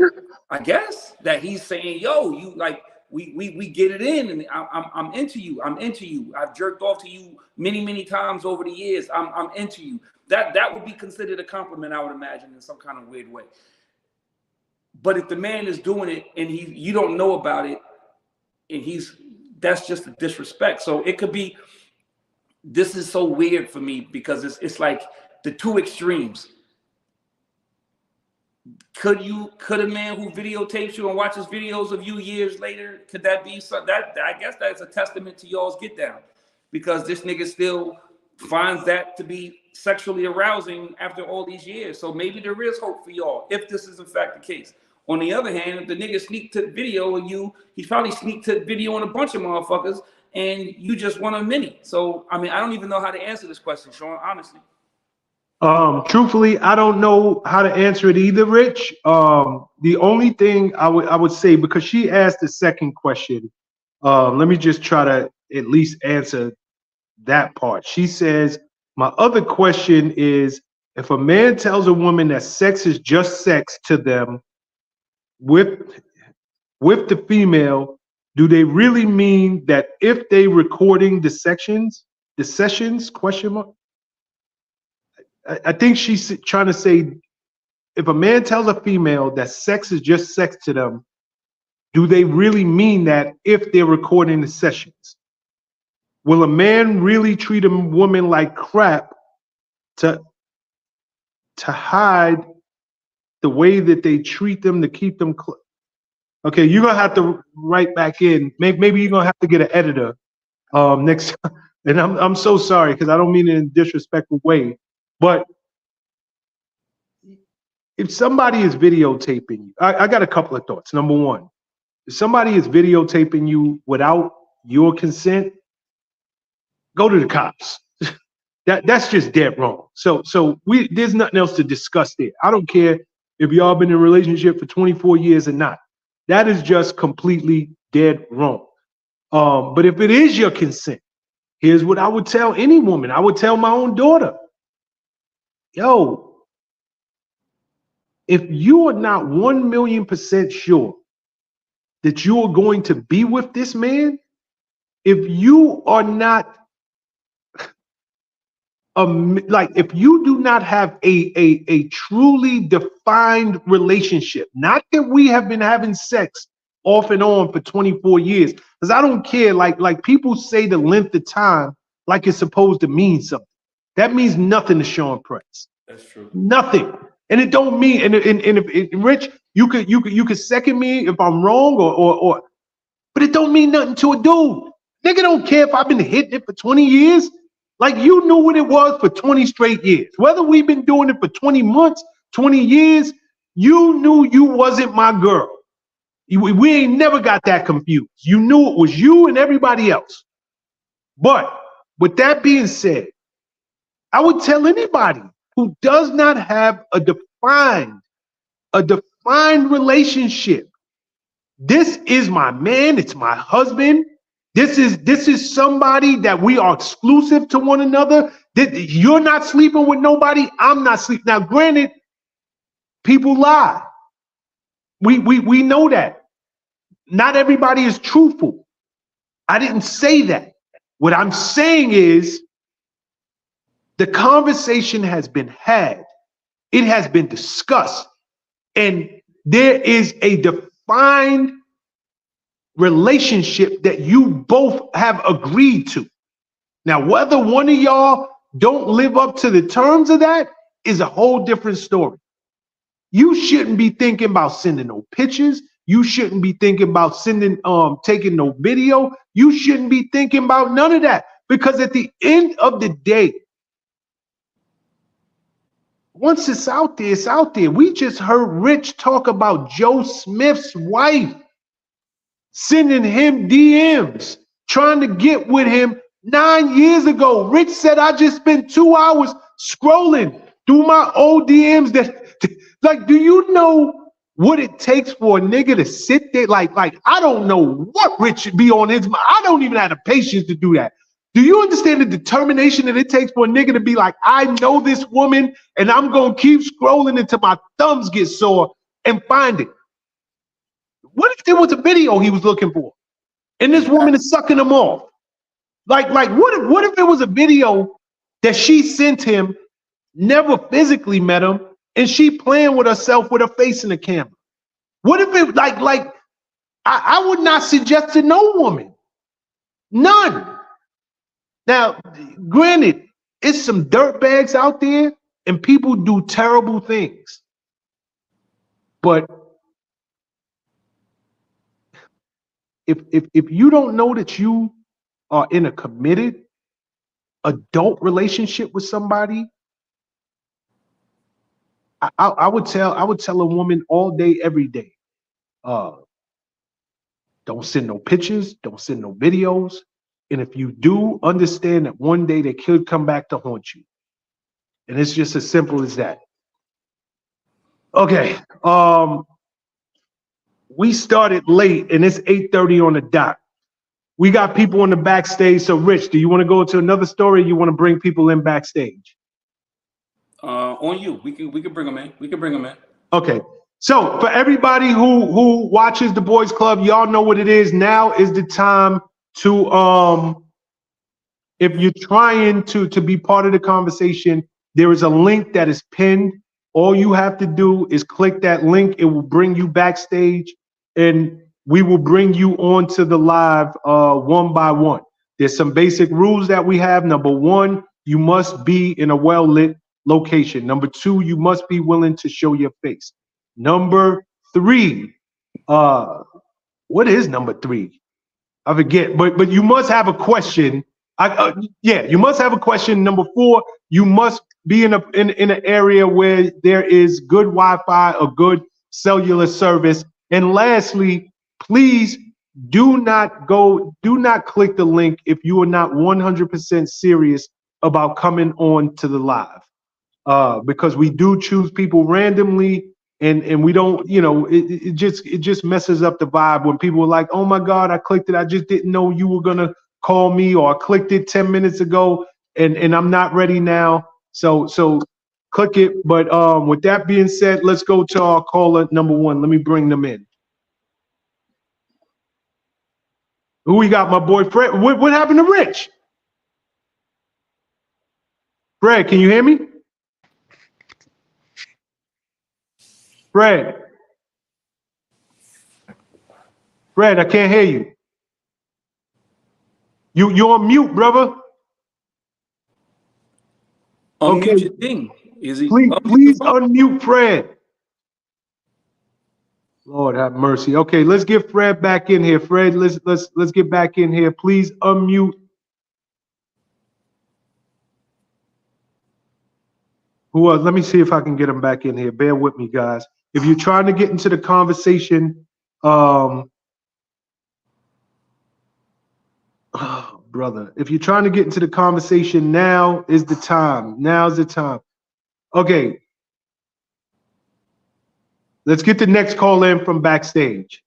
that he's saying, yo, you like, we get it in, and I'm into you. I've jerked off to you many times over the years. I'm into you. That would be considered a compliment, I would imagine, in some kind of weird way. But if the man is doing it and you don't know about it, and that's just a disrespect. So it could be, this is so weird for me because it's like the two extremes. Could a man who videotapes you and watches videos of you years later, could that be something that, I guess that's a testament to y'all's get down, because this nigga still finds that to be sexually arousing after all these years. So maybe there is hope for y'all if this is in fact the case. On the other hand, if the nigga sneak tip video of you, he's probably sneak tip video on a bunch of motherfuckers and you just want a mini. So, I mean, I don't even know how to answer this question, Sean, honestly. Truthfully, I don't know how to answer it either, Rich. The only thing I would say, because she asked the second question, let me just try to at least answer that part. She says, my other question is, if a man tells a woman that sex is just sex to them with the female, do they really mean that if they recording the sessions, question mark? I think she's trying to say, if a man tells a female that sex is just sex to them, do they really mean that if they're recording the sessions? Will a man really treat a woman like crap to hide the way that they treat them, to keep them okay, you're gonna have to write back in. Maybe you're gonna have to get an editor next time. And I'm so sorry, because I don't mean it in a disrespectful way. But if somebody is videotaping you, I got a couple of thoughts. Number one, If somebody is videotaping you without your consent, go to the cops. That's just dead wrong. So there's nothing else to discuss there. I don't care if y'all been in a relationship for 24 years or not. That is just completely dead wrong. But if it is your consent, here's what I would tell any woman. I would tell my own daughter, yo, if you are not 1,000,000% sure that you are going to be with this man, if you are not like, if you do not have a truly defined relationship, not that we have been having sex off and on for 24 years, because I don't care, like people say the length of time like it's supposed to mean something. That means nothing to Sean Prince. That's true. Nothing. And it don't mean, and if Rich, you could second me if I'm wrong, or but it don't mean nothing to a dude. Nigga don't care if I've been hitting it for 20 years. Like, you knew what it was for 20 straight years. Whether we've been doing it for 20 months, 20 years, you knew you wasn't my girl. We ain't never got that confused. You knew it was you and everybody else. But with that being said, I would tell anybody who does not have a defined relationship, this is my man, it's my husband. This is somebody that we are exclusive to one another. You're not sleeping with nobody. I'm not sleeping. Now, granted, people lie. We know that. Not everybody is truthful. I didn't say that. What I'm saying is the conversation has been had. It has been discussed. And there is a defined relationship that you both have agreed to. Now, whether one of y'all don't live up to the terms of that is a whole different story. You shouldn't be thinking about sending no pictures. You shouldn't be thinking about taking no video. You shouldn't be thinking about none of that, because at the end of the day, once it's out there, it's out there. We just heard Rich talk about Joe Smith's wife sending him DMs, trying to get with him 9 years ago. Rich said, I just spent 2 hours scrolling through my old DMs. Like, do you know what it takes for a nigga to sit there? Like, I don't know what Rich should be on his mind. I don't even have the patience to do that. Do you understand the determination that it takes for a nigga to be like, I know this woman and I'm going to keep scrolling until my thumbs get sore and find it? What if there was a video he was looking for and this woman is sucking him off? Like what if it was a video that she sent him, never physically met him, and she playing with herself with her face in the camera? What if it I would not suggest to no woman. None. Now, granted, it's some dirtbags out there and people do terrible things. But if you don't know that you are in a committed adult relationship with somebody, I would tell a woman all day, every day, don't send no pictures, don't send no videos. And if you do, understand that one day they could come back to haunt you. And it's just as simple as that. Okay. We started late and it's 8:30 on the dot. We got people on the backstage. So Rich, do you want to go to another story? Or you want to bring people in backstage? On you. We can bring them in. We can bring them in. Okay. So for everybody who watches the Boys Club, y'all know what it is. Now is the time to if you're trying to be part of the conversation, there is a link that is pinned. All you have to do is click that link. It will bring you backstage, and we will bring you onto the live one by one. There's some basic rules that we have. Number one, you must be in a well-lit location. Number two, you must be willing to show your face. Number three, what is number three? I forget, but you must have a question. You must have a question. Number four, you must be in an area where there is good Wi-Fi or good cellular service. And lastly, please do not click the link if you are not 100% serious about coming on to the live. Because we do choose people randomly, and we don't, it just messes up the vibe when people are like, oh my God, I clicked it. I just didn't know you were gonna call me, or I clicked it 10 minutes ago and I'm not ready now. So click it. But with that being said, let's go to our caller number 1. Let me bring them in. Who we got, my boy Fred? What happened to Rich? Fred, can you hear me? Fred, I can't hear you. You're on mute, brother. Unmute your thing. Is he? Please unmute Fred. Lord have mercy. Okay, let's get Fred back in here. Fred, let's get back in here. Please unmute. Who else? Let me see if I can get him back in here. Bear with me, guys. If you're trying to get into the conversation, brother, if you're trying to get into the conversation, now is the time. Now's the time. Okay. Let's get the next call in from backstage.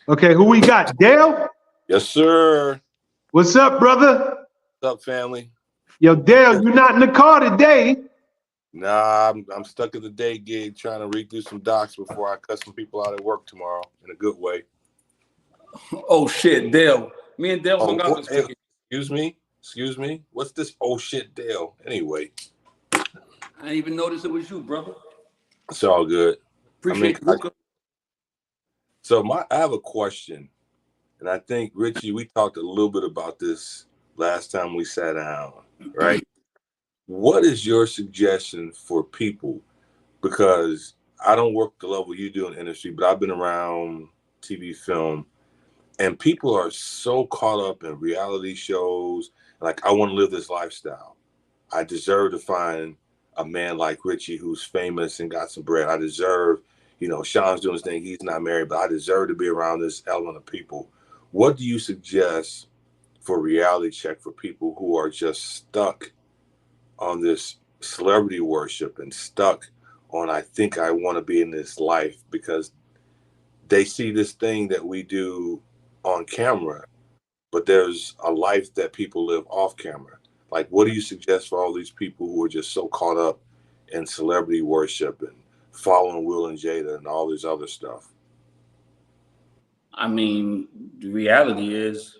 Okay, who we got? Dale? Yes, sir. What's up, brother? What's up, family? Yo, Dale, you're not in the car today. Nah, I'm stuck at the day gig trying to read through some docs before I cut some people out at work tomorrow in a good way. Oh shit, Dale. Me and Dale hung out this weekend. Excuse me. What's this? Oh shit, Dale. Anyway, I didn't even notice it was you, brother. it's all good. Appreciate the I have a question, and I think Richie, we talked a little bit about this last time we sat down, right? What is your suggestion for people? Because I don't work the level you do in the industry, but I've been around TV, film, and people are so caught up in reality shows. Like, I want to live this lifestyle. I deserve to find a man like Richie who's famous and got some bread. I deserve, Sean's doing his thing. He's not married, but I deserve to be around this element of people. What do you suggest for reality check for people who are just stuck on this celebrity worship and stuck on, I think I want to be in this life, because they see this thing that we do on camera, but there's a life that people live off camera. Like, what do you suggest for all these people who are just so caught up in celebrity worship and following Will and Jada and all this other stuff? I mean, the reality is,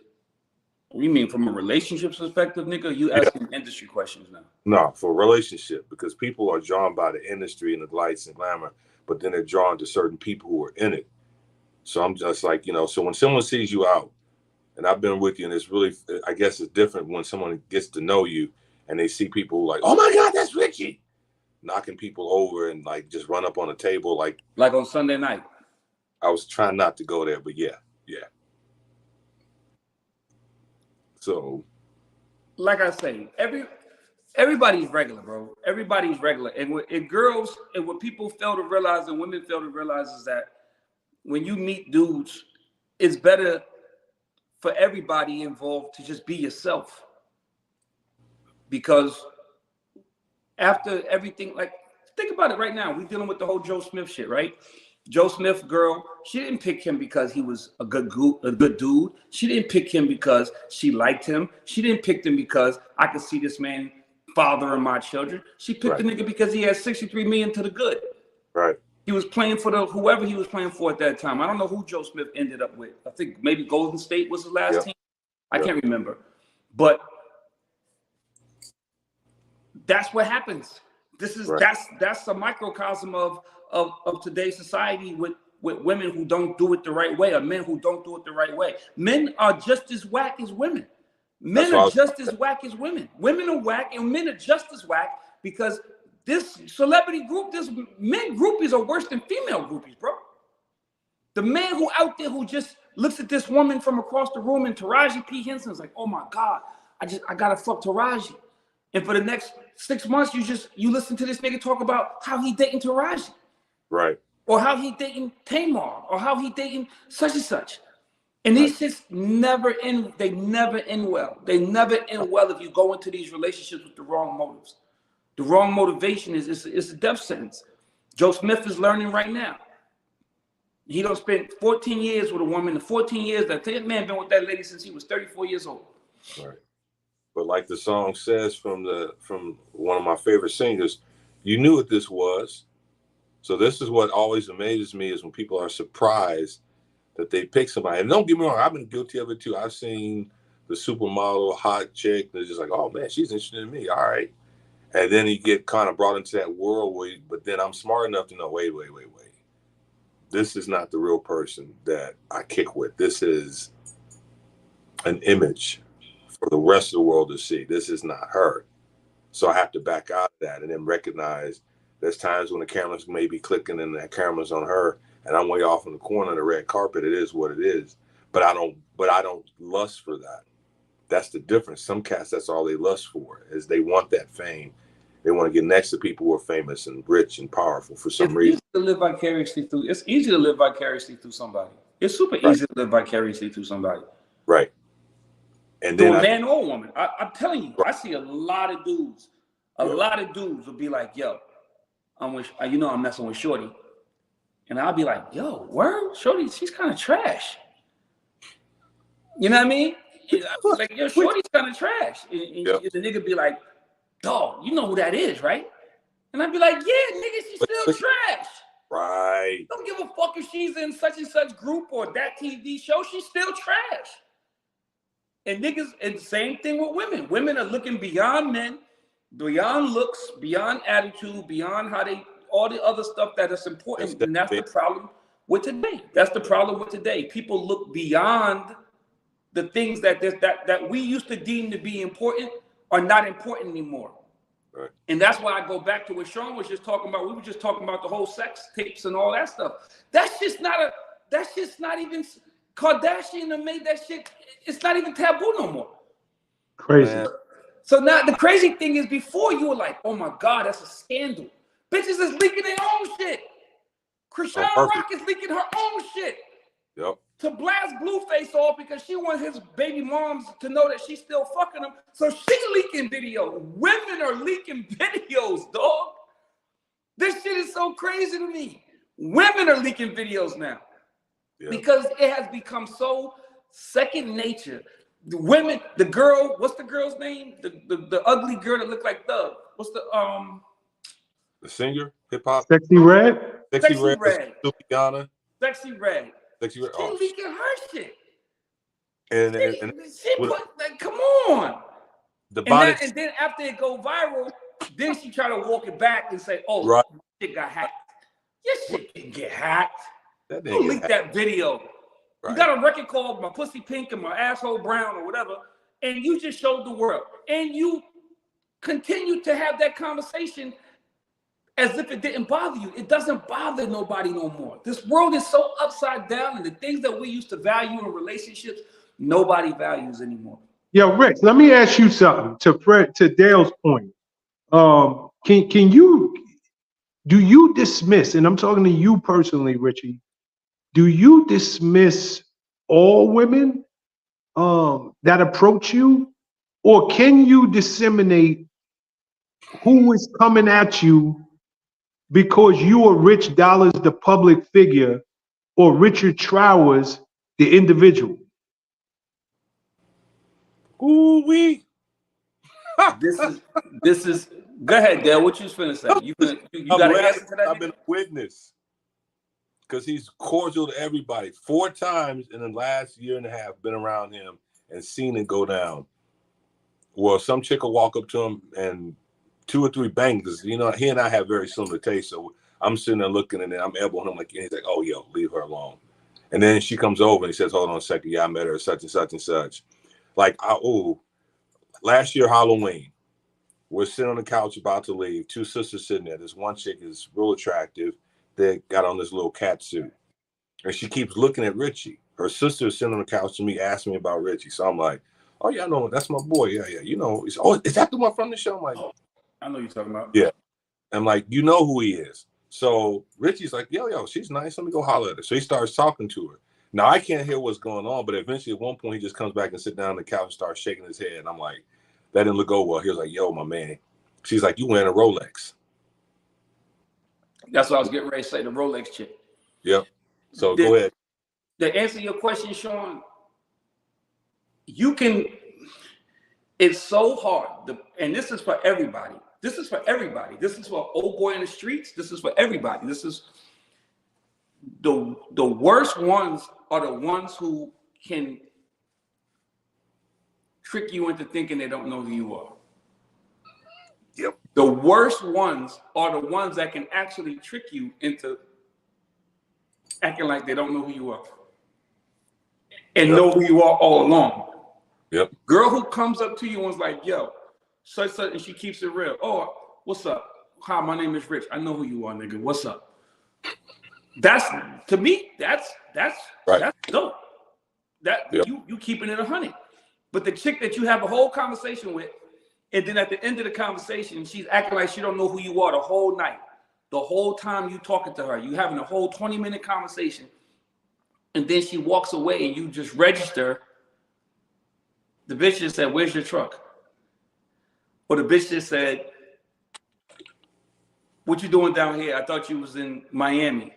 what do you mean from a relationship perspective, nigga? You asking industry questions now. No, for a relationship, because people are drawn by the industry and the lights and glamour, but then they're drawn to certain people who are in it. So I'm just like, so when someone sees you out, and I've been with you, and it's really, I guess it's different when someone gets to know you and they see people like, oh my God, that's Richie, knocking people over and like just run up on a table. Like on Sunday night. I was trying not to go there, but yeah. So, like I say, everybody's regular, bro. Everybody's regular. And what people fail to realize and women fail to realize is that when you meet dudes, it's better for everybody involved to just be yourself. Because after everything, like, think about it right now. We're dealing with the whole Joe Smith shit, right? Joe Smith girl, she didn't pick him because he was a good dude. She didn't pick him because she liked him. She didn't pick him because I could see this man fathering my children. She picked the nigga because he had $63 million to the good. Right. He was playing for whoever he was playing for at that time. I don't know who Joe Smith ended up with. I think maybe Golden State was his last team. I can't remember. But that's what happens. This is that's a microcosm of today's society with women who don't do it the right way, or men who don't do it the right way. Men are just as whack as women. Men are just as whack as women. Women are whack and men are just as whack, because this celebrity group, this men groupies are worse than female groupies, bro. The man who out there who just looks at this woman from across the room and Taraji P. Henson's like, oh my God, I gotta fuck Taraji. And for the next 6 months, you listen to this nigga talk about how he dating Taraji. Right. Or how he dating Tamar, or how he dating such and such. And these shits never end, they never end well. They never end well if you go into these relationships with the wrong motives. The wrong motivation is a death sentence. Joe Smith is learning right now. He don't spend 14 years with a woman. The 14 years that man been with that lady since he was 34 years old. Right. But like the song says from one of my favorite singers, you knew what this was. So this is what always amazes me is when people are surprised that they pick somebody. And don't get me wrong, I've been guilty of it too. I've seen the supermodel hot chick that's just like, oh man, she's interested in me. All right. And then you get kind of brought into that world but then I'm smart enough to know, wait. This is not the real person that I kick with. This is an image for the rest of the world to see. This is not her. So I have to back out of that and then recognize there's times when the cameras may be clicking and the camera's on her and I'm way off in the corner of the red carpet. It is what it is. But I don't lust for that. That's the difference. Some cats, that's all they lust for, is they want that fame. They want to get next to people who are famous and rich and powerful for some reason. It's easy to live vicariously through somebody. It's super easy to live vicariously through somebody. Right. And through then a man or a woman. I'm telling you, I see a lot of dudes. A lot of dudes will be like, yo, I'm messing with Shorty. And I'll be like, yo, word? Shorty, she's kind of trash. You know what I mean? Like, yo, Shorty's kind of trash. And the nigga be like, dog, you know who that is, right? And I'd be like, yeah, nigga, she's still trash. Right. Don't give a fuck if she's in such and such group or that TV show. She's still trash. And niggas, and the same thing with women. Women are looking beyond men, beyond looks, beyond attitude, beyond how they, all the other stuff that is important. And that's the problem with today. That's the problem with today. People look beyond the things that we used to deem to be important are not important anymore. Right. And that's why I go back to what Sean was just talking about. We were just talking about the whole sex tapes and all that stuff. That's just not even Kardashian made that shit. It's not even taboo no more. Crazy. Man. So now the crazy thing is, before you were like, oh my God, that's a scandal. Bitches is leaking their own shit. Krishan Rock is leaking her own shit. Yep. To blast Blueface off because she wants his baby moms to know that she's still fucking him. So she's leaking video. Women are leaking videos, dog. This shit is so crazy to me. Women are leaking videos now. Yep. Because it has become so second nature. The women, the girl, what's the girl's name? The ugly girl that looked like Thug. What's the singer, hip hop? Sexy Red? Sexy Red. Sexy Red. She leaking her shit. And she put like, come on. And then after it go viral, then she try to walk it back and say, "Oh, right. Shit got hacked." Your shit didn't get hacked. Don't leak that video. Right. You got a record called "My Pussy Pink and My Asshole Brown" or whatever, and you just showed the world, and you continue to have that conversation as if it didn't bother you. It doesn't bother nobody no more. This world is so upside down, and the things that we used to value in relationships, nobody values anymore. Yo, Rick, let me ask you something. To Dale's point, do you dismiss? And I'm talking to you personally, Richie. Do you dismiss all women that approach you, or can you disseminate who is coming at you? Because you are Rich Dollars, the public figure, or Richard Trowers, the individual. Ooh-wee. This is. Go ahead, Dale. What you was finna say? You got an answer to that? I've been a witness because he's cordial to everybody. 4 times in the last year and a half, been around him and seen it go down. Well, some chick will walk up to him and 2 or 3 bangers. You know, he and I have very similar tastes. So I'm sitting there looking, and then I'm elbowing him like, he's like, "Oh, yo, leave her alone." And then she comes over and he says, "Hold on a second. Yeah, I met her such and such and such." Like, last year Halloween, we're sitting on the couch about to leave. 2 sisters sitting there. This one chick is real attractive. They got on this little cat suit, and she keeps looking at Richie. Her sister is sitting on the couch to me, asking me about Richie. So I'm like, Oh yeah, I know. That's my boy. Yeah. You know, is that the one from the show? I'm like, I know you're talking about. Yeah. I'm like, you know who he is. So Richie's like, yo, she's nice. Let me go holler at her. So he starts talking to her. Now I can't hear what's going on, but eventually at one point he just comes back and sit down on the couch and starts shaking his head. And I'm like, that didn't look over well. He was like, yo, my man. She's like, you wearing a Rolex. That's what I was getting ready to say, the Rolex chick. Yep. So go ahead. To answer your question, Sean, it's so hard. And this is for everybody. This is for everybody. This is for old boy in the streets. This is for everybody. This is the worst ones are the ones who can trick you into thinking they don't know who you are. Yep. The worst ones are the ones that can actually trick you into acting like they don't know who you are and know who you are all along. Yep. Girl who comes up to you and is like, yo, such, and she keeps it real. Oh, what's up? Hi, my name is Rich. I know who you are, nigga. What's up? That's, to me, that's right. That's dope. You keeping it 100. But the chick that you have a whole conversation with, and then at the end of the conversation, she's acting like she don't know who you are the whole night. The whole time you talking to her, you having a whole 20-minute conversation, and then she walks away and you just register. The bitch just said, where's your truck? Or the bitch just said, what you doing down here? I thought you was in Miami.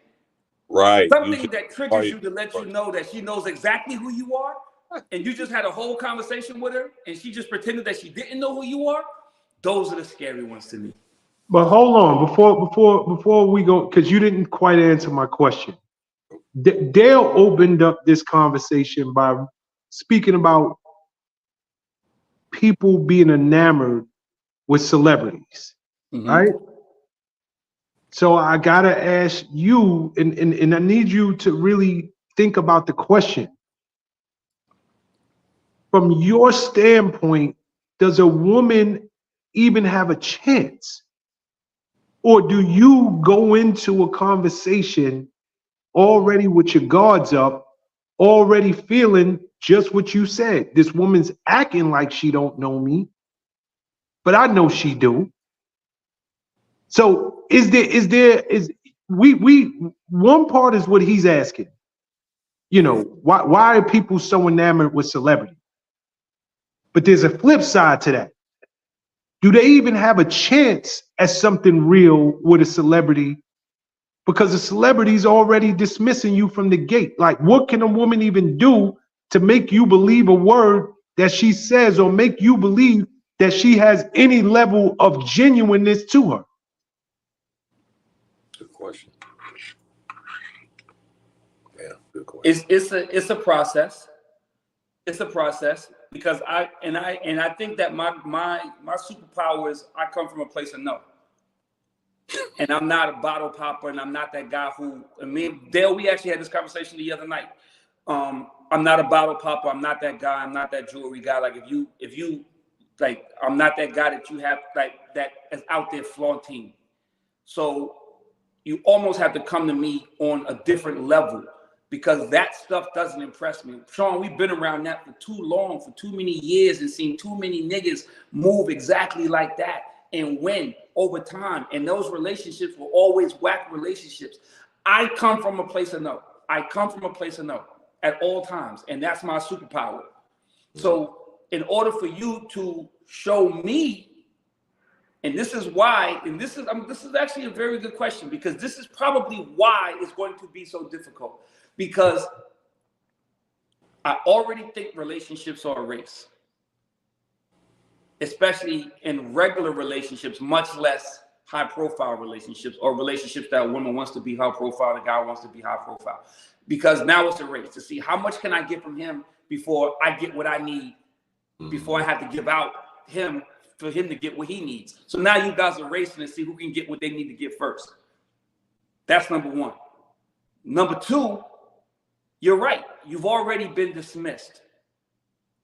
Right. Something that triggers you to let you know that she knows exactly who you are, and you just had a whole conversation with her, and she just pretended that she didn't know who you are. Those are the scary ones to me. But hold on, before we go, because you didn't quite answer my question. Dale opened up this conversation by speaking about people being enamored with celebrities, right? So I gotta ask you, and I need you to really think about the question. From your standpoint, does a woman even have a chance? Or do you go into a conversation already with your guards up, already feeling just what you said? This woman's acting like she don't know me, but I know she do. So is one part is what he's asking. You know, why are people so enamored with celebrity? But there's a flip side to that. Do they even have a chance at something real with a celebrity? Because the celebrity's already dismissing you from the gate. Like, what can a woman even do to make you believe a word that she says, or make you believe that she has any level of genuineness to her? Good question. Yeah, good question. It's a process. It's a process, because I think that my superpower is I come from a place of no. And I'm not a bottle popper, and I'm not that guy who, I mean, Dale, we actually had this conversation the other night. I'm not a bottle popper. I'm not that guy. I'm not that jewelry guy. Like if you like, I'm not that guy that you have like that is out there flaunting. So you almost have to come to me on a different level, because that stuff doesn't impress me. Sean, we've been around that for too long, for too many years, and seen too many niggas move exactly like that and win over time. And those relationships were always whack relationships. I come from a place of no. I come from a place of no at all times, and that's my superpower. So in order for you to show me, and this is why, and this is actually a very good question, because this is probably why it's going to be so difficult. Because I already think relationships are a race, especially in regular relationships, much less high profile relationships, or relationships that a woman wants to be high profile, the guy wants to be high profile. Because now it's a race to see how much can I get from him before I get what I need, before I have to give out him for him to get what he needs. So now you guys are racing to see who can get what they need to get first. That's number one. Number two, you're right. You've already been dismissed.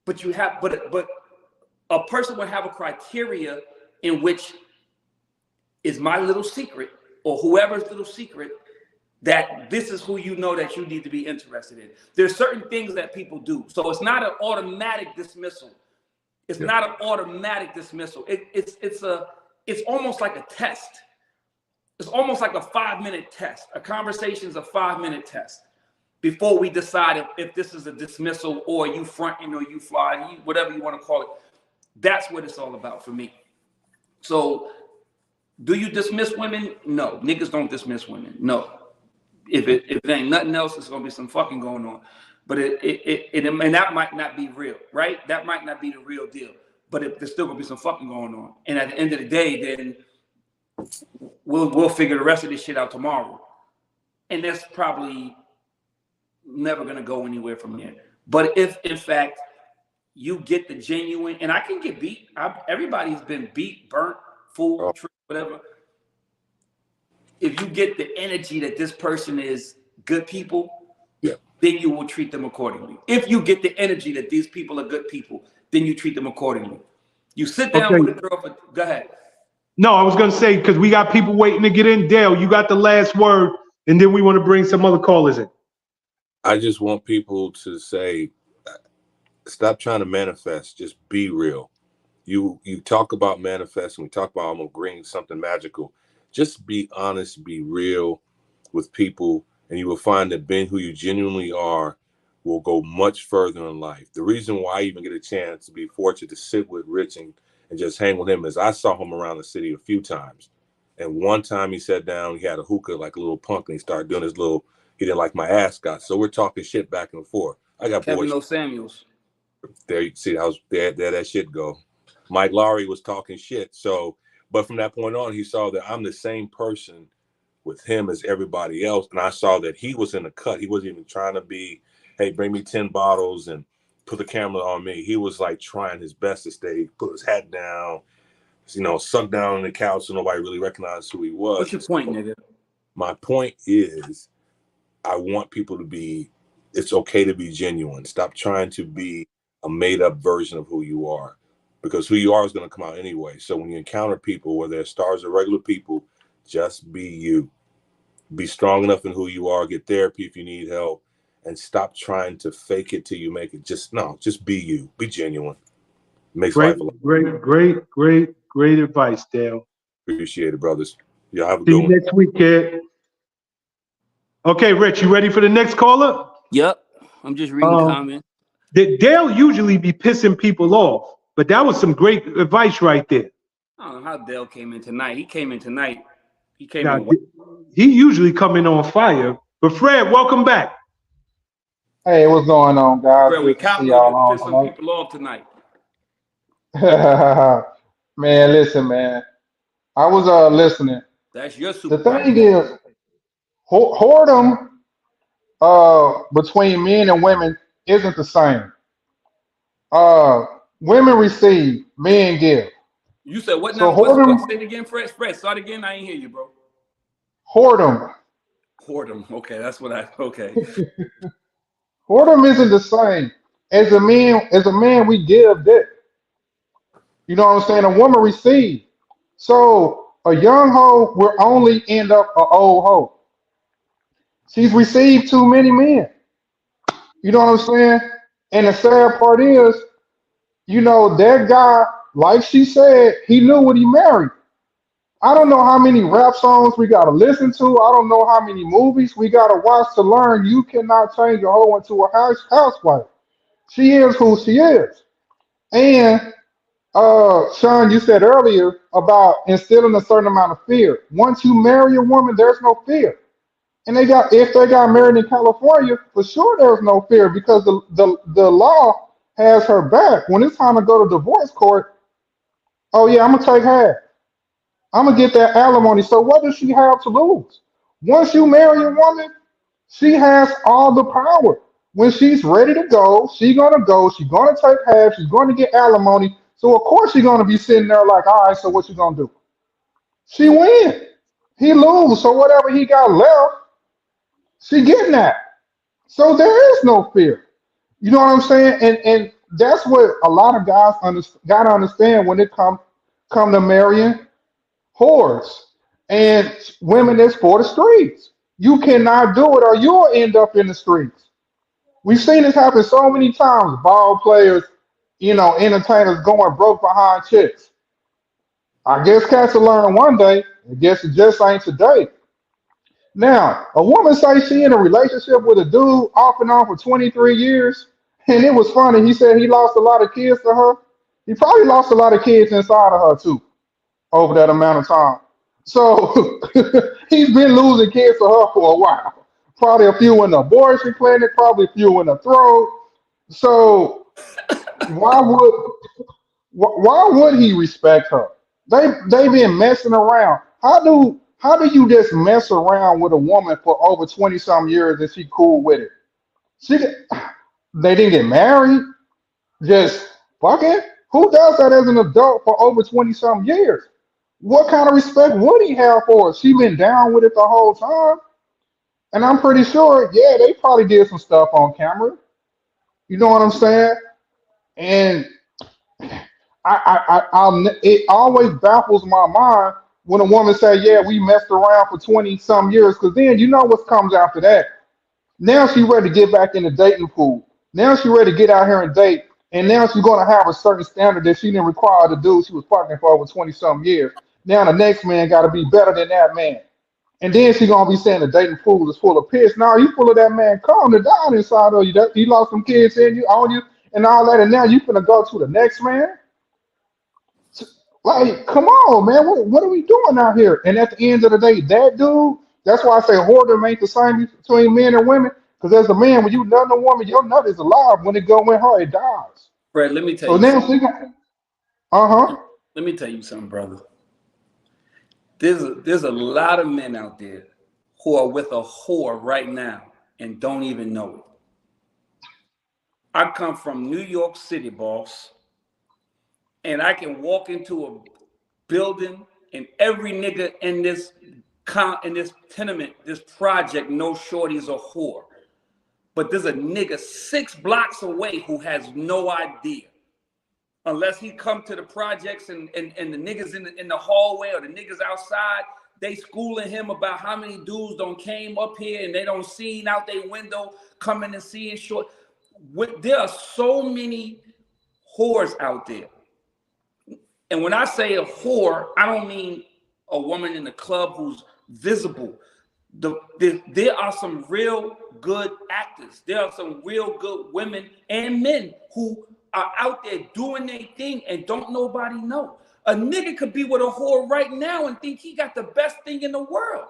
But you have, but a person would have a criteria in which is my little secret, or whoever's little secret, that this is who you know that you need to be interested in. There's certain things that people do. So it's not an automatic dismissal It's not an automatic dismissal. It's almost like a test. It's almost like a 5-minute test. A conversation is a 5-minute test before we decide if this is a dismissal or you fronting or you flying, whatever you want to call it. That's what it's all about for me. So, do you dismiss women? No, niggas don't dismiss women. No, if it ain't nothing else, it's gonna be some fucking going on. But and that might not be real, right? That might not be the real deal. But there's still gonna be some fucking going on. And at the end of the day, then we'll figure the rest of this shit out tomorrow. And that's probably never gonna go anywhere from there. But if in fact you get the genuine, and I can get beat. Everybody's been beat, burnt, fooled, tricked, whatever. If you get the energy that this person is good people, then you will treat them accordingly. If you get the energy that these people are good people, then you treat them accordingly. You sit down with a girl for, go ahead. No, I was going to say, because we got people waiting to get in. Dale, you got the last word, and then we want to bring some other callers in. I just want people to say, stop trying to manifest. Just be real. You talk about manifesting. We talk about I'm agreeing something magical. Just be honest, be real with people, and you will find that being who you genuinely are will go much further in life. The reason why I even get a chance to be fortunate to sit with Rich and just hang with him is I saw him around the city a few times. And one time he sat down, he had a hookah like a little punk, and he started doing his little, he didn't like my ascot. So we're talking shit back and forth. I got Kevin boys. Samuels. There you see, I was there that shit go. Mike Lowry was talking shit. So, but from that point on, he saw that I'm the same person with him as everybody else. And I saw that he was in the cut. He wasn't even trying to be, hey, bring me 10 bottles and put the camera on me. He was like trying his best to stay, put his hat down, suck down on the couch so nobody really recognized who he was. What's your point, nigga? My point is, I want people to be, it's okay to be genuine. Stop trying to be a made up version of who you are, because who you are is going to come out anyway. So when you encounter people, whether they're stars or regular people, just be you. Be strong enough in who you are. Get therapy if you need help, and stop trying to fake it till you make it. Just be you. Be genuine. Makes life a lot. Great advice, Dale. Appreciate it, brothers. Y'all have a See good you one. next week, kid. Okay, Rich, you ready for the next caller? Yep. I'm just reading comments. Dale usually be pissing people off, but that was some great advice right there. I don't know how Dale came in tonight. He came in. He usually come in on fire. But Fred, welcome back. Hey, what's going on, guys? Fred, we Good to see counting y'all on you to piss some on people off tonight. tonight. Man, listen, man. I was listening. That's your The superpower. thing is, whoredom between men and women isn't the same. Women receive, men give. You said what So now? whoredom, Say it again, Fred. Fred, start again. I ain't hear you, bro. whoredom, Okay, that's what okay. whoredom isn't the same. As a man, we give that. You know what I'm saying? A woman receives. So a young hoe will only end up an old hoe. She's received too many men. You know what I'm saying? And the sad part is, that guy, like she said, he knew what he married. I don't know how many rap songs we got to listen to. I don't know how many movies we got to watch to learn you cannot change a hoe into a housewife. She is who she is. And Sean, you said earlier about instilling a certain amount of fear. Once you marry a woman, there's no fear. And if they got married in California, for sure there's no fear, because the law has her back. When it's time to go to divorce court, oh yeah, I'm gonna take half. I'm gonna get that alimony. So what does she have to lose? Once you marry a woman, she has all the power. When she's ready to go, she's gonna go. She's gonna take half. She's going to get alimony. So of course she's gonna be sitting there like, all right, so what you gonna do? She win. He lose. So whatever he got left, she getting that. So there is no fear. You know what I'm saying? And that's what a lot of guys gotta understand when it come to marrying whores and women that's for the streets. You cannot do it or you'll end up in the streets. We've seen this happen so many times. Ball players entertainers going broke behind chicks. I guess cats will learn one day. I guess it just ain't today. Now, a woman say she in a relationship with a dude off and on for 23 years, and it was funny. He said he lost a lot of kids to her. He probably lost a lot of kids inside of her too over that amount of time. So he's been losing kids to her for a while. Probably a few in the abortion clinic, probably a few in the throat. So why would why would he respect her? They been messing around. How do you just mess around with a woman for over 20 some years and she cool with it? She they didn't get married, just fucking. Who does that as an adult for over 20 some years? What kind of respect would he have for her? She been down with it the whole time. And I'm pretty sure, yeah, they probably did some stuff on camera. You know what I'm saying? And it always baffles my mind when a woman say, "Yeah, we messed around for 20 some years," because then you know what comes after that. Now she's ready to get back in the dating pool. Now she's ready to get out here and date, and now she's gonna have a certain standard that she didn't require the dude she was fucking for over 20 some years. Now the next man got to be better than that man, and then she's gonna be saying the dating pool is full of piss. Now you full of that man, calm it down inside of you. That he lost some kids in you, on you, and all that, and now you finna go to the next man. Like, come on, man. What are we doing out here? And at the end of the day, that dude, that's why I say whoredom ain't the same between men and women. Because as a man, when you nut a woman, your nut is alive. When it go in her, it dies. Fred, let me tell So you now something. she got, uh-huh. Let me tell you something, brother. There's a lot of men out there who are with a whore right now and don't even know it. I come from New York City, boss, and I can walk into a building and every nigga in this tenement, this project, knows shorty's a whore. But there's a nigga 6 blocks away who has no idea. Unless he come to the projects and the niggas in the hallway or the niggas outside, they schooling him about how many dudes don't came up here and they don't seen out their window coming and seeing short. There are so many whores out there. And when I say a whore, I don't mean a woman in the club who's visible. There are some real good actors. There are some real good women and men who are out there doing their thing and don't nobody know. A nigga could be with a whore right now and think he got the best thing in the world.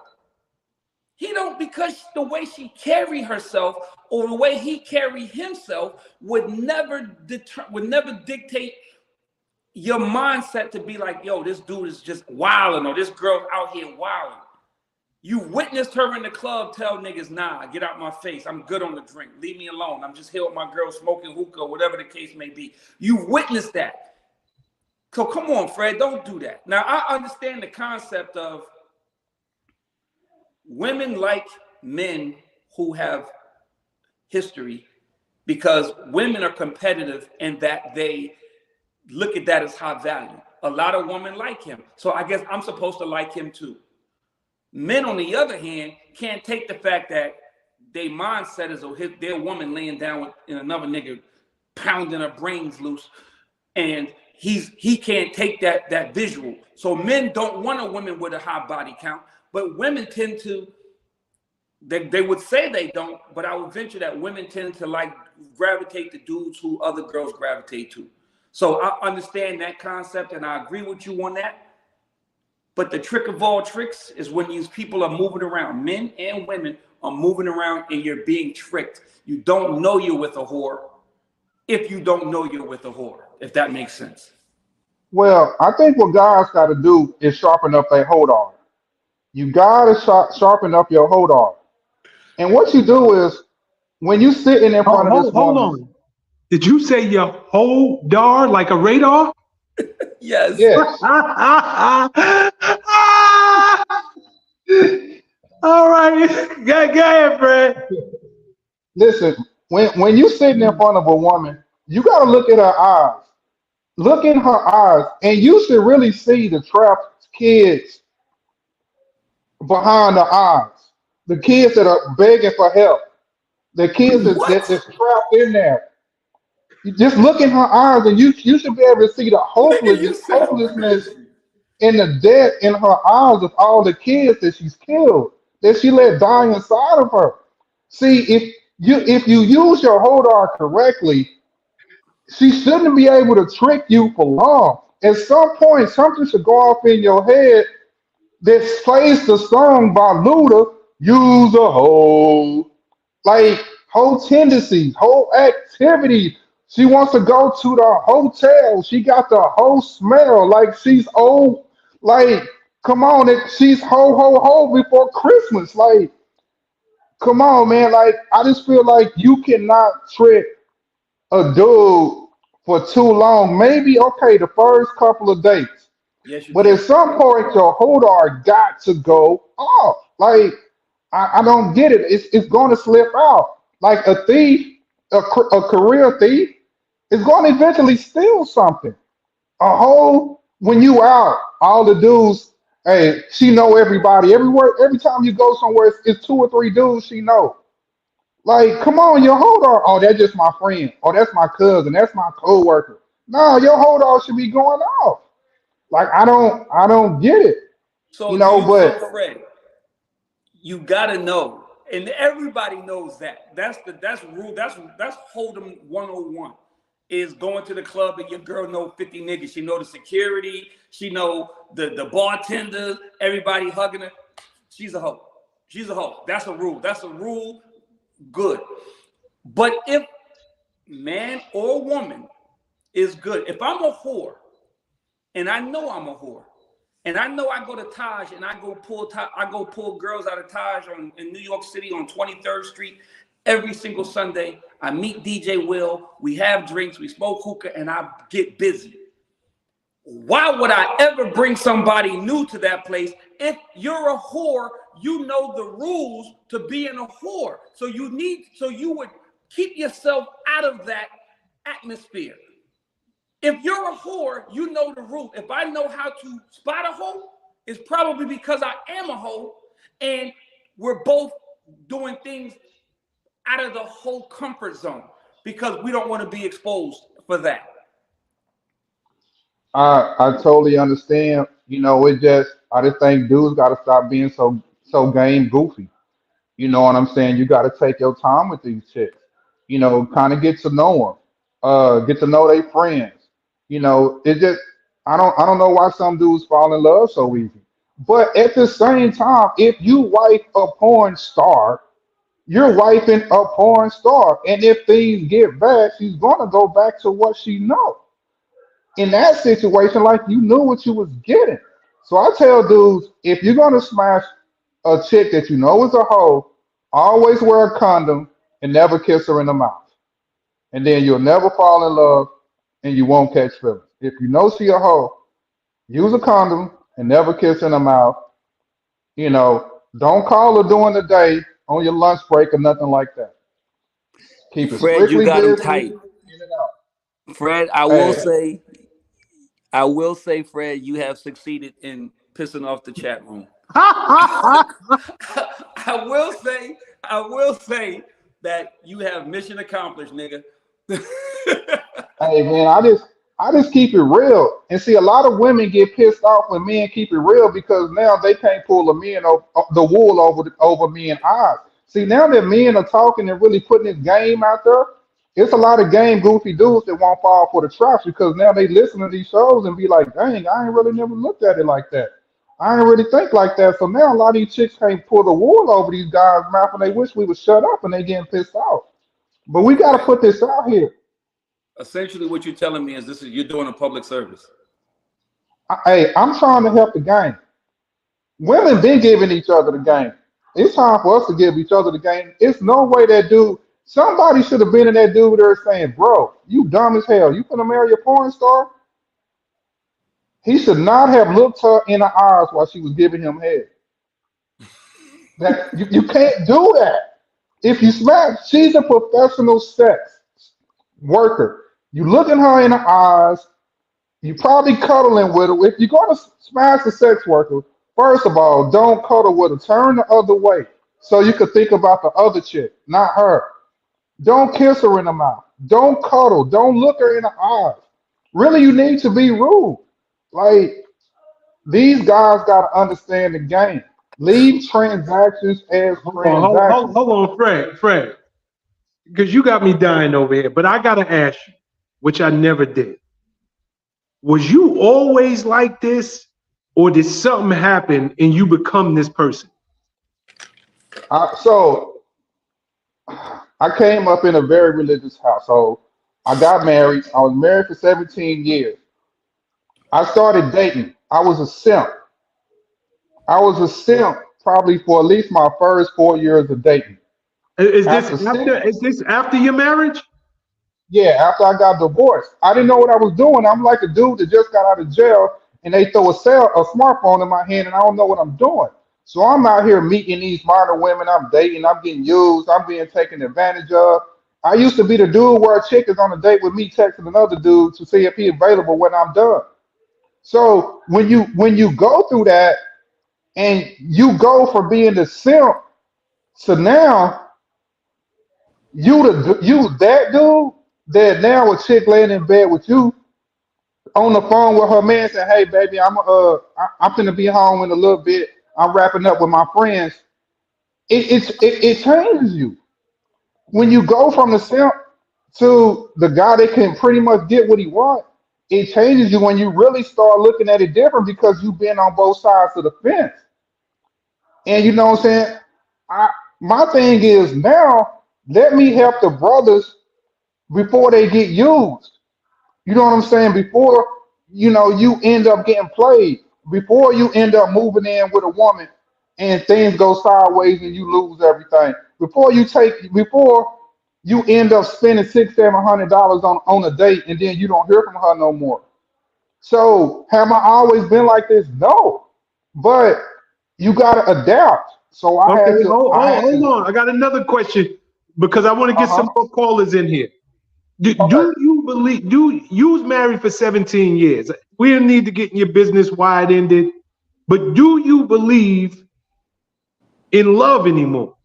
He don't, because the way she carry herself or the way he carry himself would never dictate your mindset to be like, yo, this dude is just wilding or this girl's out here wilding. You witnessed her in the club tell niggas, nah, get out my face. I'm good on the drink. Leave me alone. I'm just here with my girl smoking hookah, whatever the case may be. You witnessed that. So come on, Fred, don't do that. Now, I understand the concept of women like men who have history because women are competitive and that they look at that as high value. A lot of women like him. So I guess I'm supposed to like him too. Men, on the other hand, can't take the fact that their mindset is their woman laying down with another nigga pounding her brains loose, and he can't take that visual. So men don't want a woman with a high body count, but women tend to. They would say they don't, but I would venture that women tend to like gravitate to dudes who other girls gravitate to. So I understand that concept, and I agree with you on that. But the trick of all tricks is when these people are moving around, men and women are moving around and you're being tricked. You don't know you're with a whore if you don't know you're with a whore, if that makes sense. Well, I think what guys got to do is sharpen up their hold on. You got to sharpen up your hold on. And what you do is when you sitting in front of this Hold woman. on. Did you say your whole dar like a radar? Yes. Yes. All right. Go ahead, Fred. Listen, when you sitting in front of a woman, you got to look at her eyes. Look in her eyes, and you should really see the trapped kids behind the eyes. The kids that are begging for help. The kids that's trapped in there. You just look in her eyes, and you should be able to see the Nigga, you sound hopelessness crazy. and the death in her eyes of all the kids that she's killed, that she let die inside of her. See, if you use your hold on correctly, she shouldn't be able to trick you for long. At some point, something should go off in your head that plays the song by Luda, use a hoe. Like whole tendencies, whole activities. She wants to go to the hotel. She got the whole smell. Like she's old. Like, come on, she's ho ho ho before Christmas. Like, come on, man. Like, I just feel like you cannot trick a dude for too long. Maybe okay, the first couple of dates. Yes, you But at can. some point, your hold on got to go off. Like, I don't get it. It's going to slip out. Like a thief, a career thief, is going to eventually steal something. A whole, when you out, all the dudes, hey, she know everybody. Everywhere, every time you go somewhere, it's two or three dudes she know. Like, come on, your hold on. Oh, that's just my friend. Oh, that's my cousin. That's my coworker. No, your hold on should be going off. Like, I don't get it. So But Fred, you gotta know, and everybody knows that. That's rule. That's Hold'em 101. Is going to the club and your girl know 50 niggas. She know the security. She know the bartenders. Everybody hugging her. She's a hoe. She's a hoe. That's a rule. That's a rule. Good. But if man or woman is good, if I'm a whore and I know I'm a whore, and I know I go to Taj and I go pull girls out of Taj in New York City on 23rd Street every single Sunday. I meet DJ Will, we have drinks, we smoke hookah, and I get busy. Why would I ever bring somebody new to that place? If you're a whore, you know the rules to being a whore. So you would keep yourself out of that atmosphere. If you're a whore, you know the rule. If I know how to spot a hoe, it's probably because I am a hoe, and we're both doing things out of the whole comfort zone because we don't want to be exposed for that. I totally understand. I just think dudes got to stop being so game goofy. You know what I'm saying? You got to take your time with these chicks. Kind of get to know them, get to know their friends. It just I don't know why some dudes fall in love so easy. But at the same time, if you wife a porn star, you're wifing a porn star, and if things get bad, she's gonna go back to what she knows. In that situation, like you knew what you was getting. So I tell dudes, if you're gonna smash a chick that you know is a hoe, always wear a condom and never kiss her in the mouth. And then you'll never fall in love and you won't catch feelings. If you know she a hoe, use a condom and never kiss in the mouth. Don't call her during the day on your lunch break or nothing like that. Keep it Fred, you strictly got him business. tight. In and out. Fred, Hey, I will say, Fred, you have succeeded in pissing off the chat room. I will say that you have mission accomplished, nigga. hey, man, I just keep it real. And see, a lot of women get pissed off when men keep it real because now they can't pull the wool over men's eyes. See, now that men are talking and really putting this game out there, it's a lot of game goofy dudes that won't fall for the traps because now they listen to these shows and be like, dang, I ain't really never looked at it like that. I ain't really think like that. So now a lot of these chicks can't pull the wool over these guys' mouth and they wish we would shut up and they getting pissed off. But we got to put this out here. Essentially, what you're telling me is you're doing a public service. Hey, I'm trying to help the game. Women been giving each other the game. It's time for us to give each other the game. It's no way that dude, somebody should have been in that dude there saying, bro, you dumb as hell. You gonna marry a porn star? He should not have looked her in the eyes while she was giving him head. That you can't do that. If you smash, she's a professional sex worker. You look in her in the eyes, you probably cuddling with her. If you're gonna smash a sex worker, first of all, don't cuddle with her. Turn the other way so you could think about the other chick, not her. Don't kiss her in the mouth. Don't cuddle. Don't look her in the eyes. Really, you need to be rude. Like, these guys got to understand the game. Leave transactions as transactions. Hold on, Fred, because you got me dying over here. But I gotta ask you, which I never did. Was you always like this, or did something happen and you become this person? So I came up in a very religious household. I got married. I was married for 17 years. I started dating. I was a simp. I was a simp probably for at least my first 4 years of dating. Is After this after your marriage? Yeah, after I got divorced, I didn't know what I was doing. I'm like a dude that just got out of jail, and they throw a smartphone in my hand, and I don't know what I'm doing. So I'm out here meeting these modern women. I'm dating. I'm getting used. I'm being taken advantage of. I used to be the dude where a chick is on a date with me, texting another dude to see if he's available when I'm done. So when you go through that, and you go from being the simp to now you that dude that now a chick laying in bed with you on the phone with her man saying, "Hey baby, I'm gonna be home in a little bit. I'm wrapping up with my friends." It changes you when you go from the simp to the guy that can pretty much get what he wants. It changes you when you really start looking at it different because you've been on both sides of the fence. And you know what I'm saying? My thing is now, let me help the brothers before they get used. You know what I'm saying? Before you end up getting played, before you end up moving in with a woman and things go sideways and you lose everything. Before you end up spending $600-700 on a date and then you don't hear from her no more. So have I always been like this? No, but you gotta adapt. So I had Okay, to. hold on. I got another question because I want to get some more callers in here. Do you believe? You was married for 17 years? We don't need to get in your business why it ended, but do you believe in love anymore,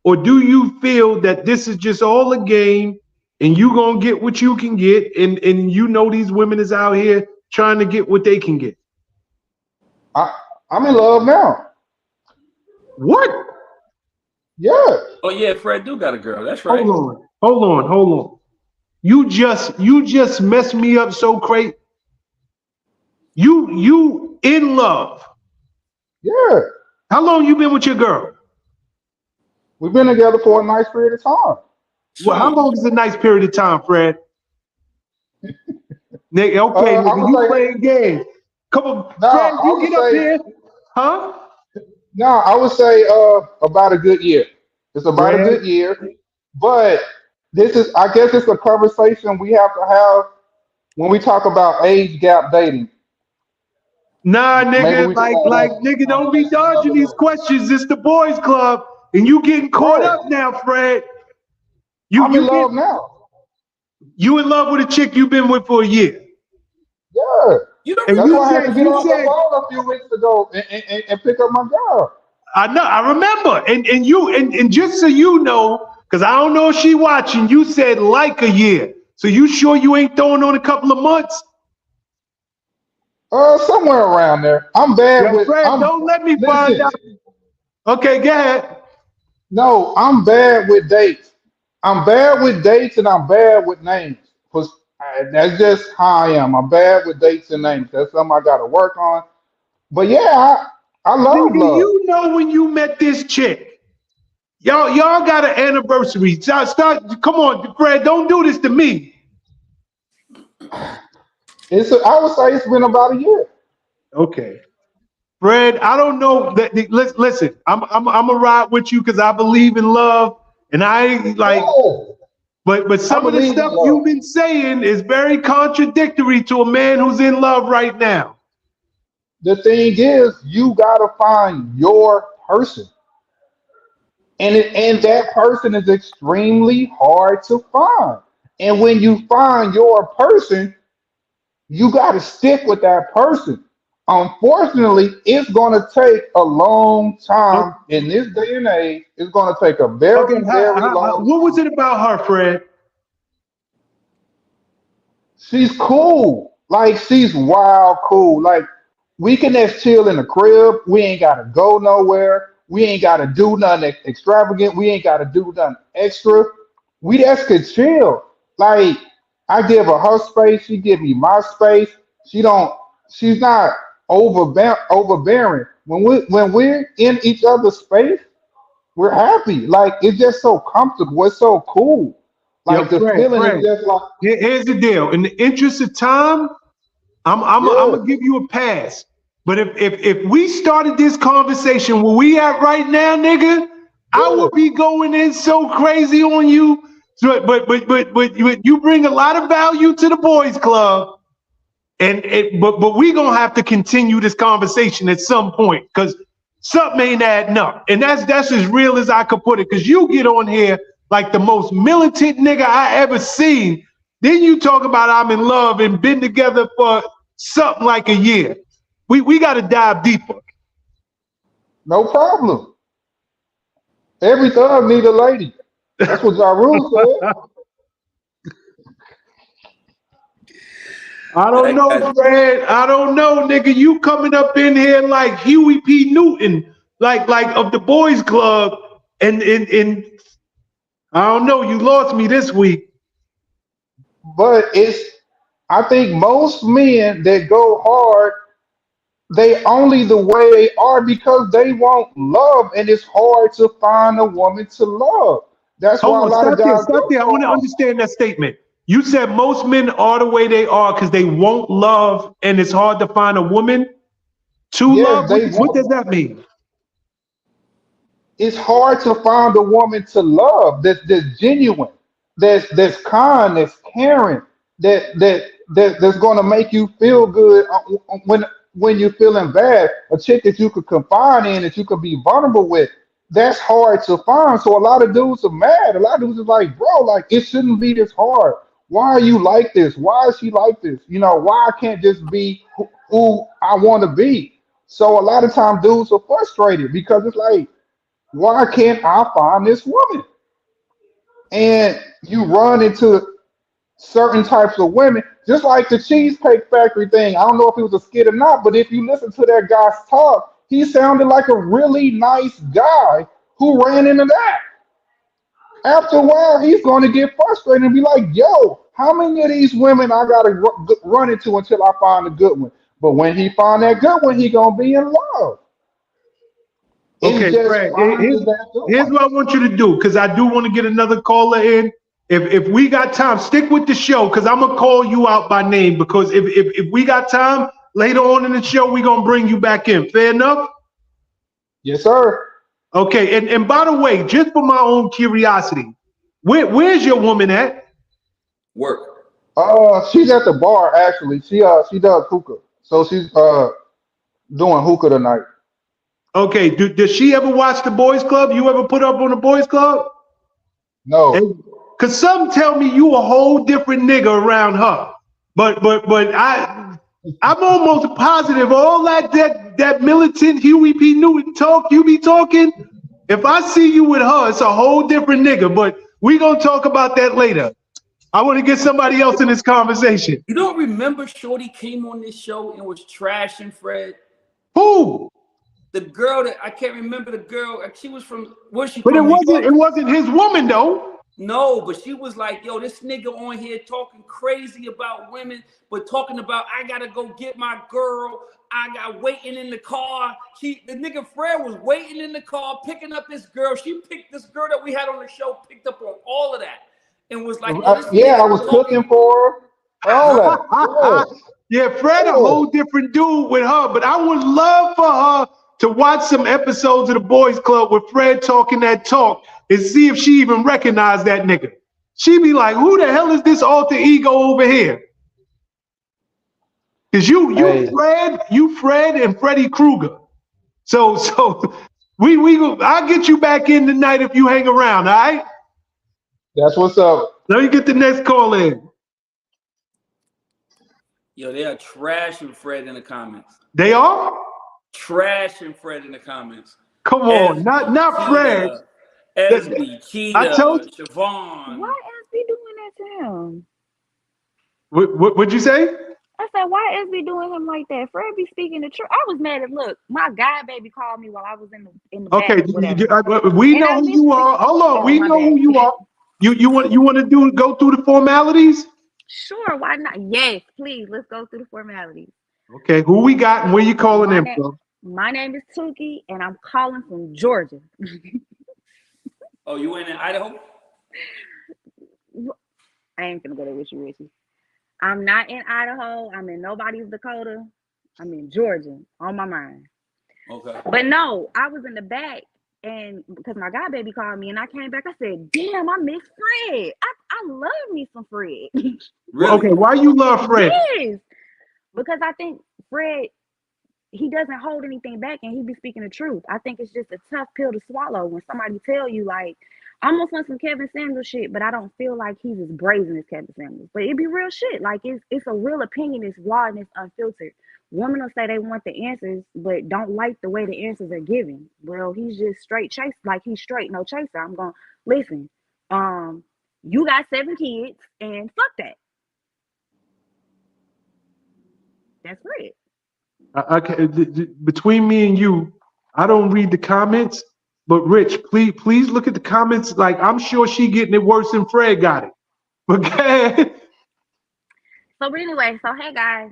or do you feel that this is just all a game and you gonna get what you can get, and you know these women is out here trying to get what they can get? I'm in love now. What? Yeah. Oh yeah, Fred do got a girl. That's right. Hold on. You just messed me up so crazy. You in love? Yeah. How long you been with your girl? We've been together for a nice period of time. Well, how long is a nice period of time, Fred? Nigga, okay, I nigga, would you say, playing games. Come on, no, Fred, I you would get up say, here. Huh? no, I would say about a good year. It's about a Fred? good year, but I guess it's a conversation we have to have when we talk about age gap dating. Nah, Maybe nigga, we should have like, that nigga, don't be conversation dodging another these day. questions. It's the boys' club, and you getting caught Right. up now, Fred. I'm in love now. You in love with a chick you've been with for a year. Yeah. You don't And That's really why I had to get you off the said, phone a few weeks ago and pick up my girl. I know, I remember. And just so you know, because I don't know if she watching, you said like a year. So you sure you ain't throwing on a couple of months? Somewhere around there. I'm bad Yo, with. Fred, don't let me find Listen. out. Okay, go ahead. No, I'm bad with dates. I'm bad with dates and I'm bad with names. 'Cause that's just how I am. I'm bad with dates and names. That's something I got to work on. But yeah, I love Nigga, love. you know when you met this chick. Y'all got an anniversary. Come on, Fred, don't do this to me. I would say it's been about a year. Okay. Fred, I don't know. Listen, I'm gonna ride with you because I believe in love, and I ain't like. Yeah, But I some of the believe in stuff love. you've been saying is very contradictory to a man who's in love right now. The thing is, you gotta find your person, and that person is extremely hard to find. And when you find your person, you got to stick with that person. Unfortunately, it's going to take a long O- time in this day and age. It's going to take a very, Okay, very long what was time. it about her, Fred? she's cool. Like she's wild cool. Like we can just chill in the crib. We ain't gotta go nowhere. We ain't gotta do nothing extravagant. We ain't gotta do nothing extra. We just could chill. Like I give her her space. She give me my space. She don't. She's not overbearing. When we're in each other's space, we're happy. Like it's just so comfortable. It's so cool. Yo, Like the Fred, feeling is Fred. just like Here's the deal. In the interest of time, I'm yeah. gonna give you a pass. But if we started this conversation where we at right now, nigga, I Yeah. would be going in so crazy on you. So, but you bring a lot of value to the boys club, but we gonna have to continue this conversation at some point because something ain't adding up, and that's as real as I could put it. Because you get on here like the most militant nigga I ever seen. Then you talk about I'm in love and been together for something like a year. We got to dive deeper. No problem. Every thug need a lady. That's what Ja Rule said. I don't know, I, Fred. I don't know, nigga. You coming up in here like Huey P. Newton, like of the boys club, and I don't know. You lost me this week. But I think most men that go hard, they only the way they are because they want love, and it's hard to find a woman to love. That's why Hold a on, lot of stop there, guys stop go there. I so want to hard. understand that statement. You said most men are the way they are because they won't love, and it's hard to find a woman to love. Yes, they What want. does that mean? It's hard to find a woman to love that's genuine, that's kind, that's caring, that's going to make you feel good when you're feeling bad. A chick that you could confide in, that you could be vulnerable with. That's hard to find. So a lot of dudes are mad. A lot of dudes are like, bro, like it shouldn't be this hard. Why are you like this? Why is she like this? You know, why I can't just be who I want to be? So a lot of times dudes are frustrated because it's like, why can't I find this woman? And you run into certain types of women, just like the Cheesecake Factory thing. I don't know if it was a skit or not, but if you listen to that guy's talk, he sounded like a really nice guy who ran into that. After a while, he's going to get frustrated and be like, yo, how many of these women I got to run into until I find a good one? But when he find that good one, he going to be in love. It's Okay, just Fred. finding that good Here's one. what I want you to do because I do want to get another caller in. If we got time, stick with the show because I'm gonna call you out by name because if we got time later on in the show, we're gonna bring you back in. Fair enough? Yes, sir. Okay, and by the way, just for my own curiosity, where's your woman at? work. She's at the bar actually. She does hookah, so she's doing hookah tonight. Okay, does she ever watch the boys club? You ever put up on the boys club? No, And cause some tell me you a whole different nigga around her. But I'm almost positive all that militant Huey P. Newton talk you be talking. If I see you with her, it's a whole different nigga. But we gonna talk about that later. I want to get somebody else in this conversation. You don't remember Shorty came on this show and was trashing Fred? Who? The girl that I can't remember the girl. She was from where's she But from? New York? it wasn't his woman though. No, but she was like, yo, this nigga on here talking crazy about women, but talking about I gotta go get my girl. I got waiting in the car. The nigga Fred was waiting in the car, picking up this girl. She picked this girl that we had on the show, picked up on all of that, and was like, yo, this yeah, I nigga was talking. cooking for her. All that. Yeah, Fred, a Yeah, yeah. whole different dude with her, but I would love for her to watch some episodes of the Boys Club with Fred talking that talk and see if she even recognized that nigga. She'd be like, who the hell is this alter ego over here? Because Hey, you Fred and Freddy Krueger. So I'll get you back in tonight if you hang around, all right? that's what's up. Let me get the next call in. Yo, they are trashing Fred in the comments. They are? Trashing Fred in the comments. Come on, not Fred. Cheetah, Esby, I told Cheetah, Siobhan. Why is he doing that to him? What'd you say? I said, why is we doing him like that? Fred be speaking the truth. I was mad at look. My god baby called me while I was in the back, Okay, whatever. we And I know who you listened. are. Hold on, Oh, we my know who bad. you are. You want to go through the formalities? Sure, why not? Yes, please. Let's go through the formalities. Okay, who we got and where you calling in from? My name is Tuki, and I'm calling from Georgia. Oh, you ain't in Idaho? I ain't gonna go there with you, Richie. I'm not in Idaho. I'm in nobody's Dakota. I'm in Georgia on my mind. Okay. But no, I was in the back, and because my god baby called me, and I came back. I said, "Damn, I miss Fred. I love me some Fred." Really? Okay, why you love Fred? Yes, because I think Fred, he doesn't hold anything back, and he be speaking the truth. I think it's just a tough pill to swallow when somebody tell you like, I almost want some Kevin Samuels shit, but I don't feel like he's as brazen as Kevin Samuels. But it be real shit. Like it's a real opinion. It's raw and it's unfiltered. Women will say they want the answers, but don't like the way the answers are given. Well, he's just straight chase, like he's straight, no chaser. I'm going, listen, you got 7 kids and fuck that. That's it. Okay, between me and you, I don't read the comments, but Rich, please look at the comments. Like I'm sure she getting it worse than Fred got it. Okay. So, but anyway, so hey guys,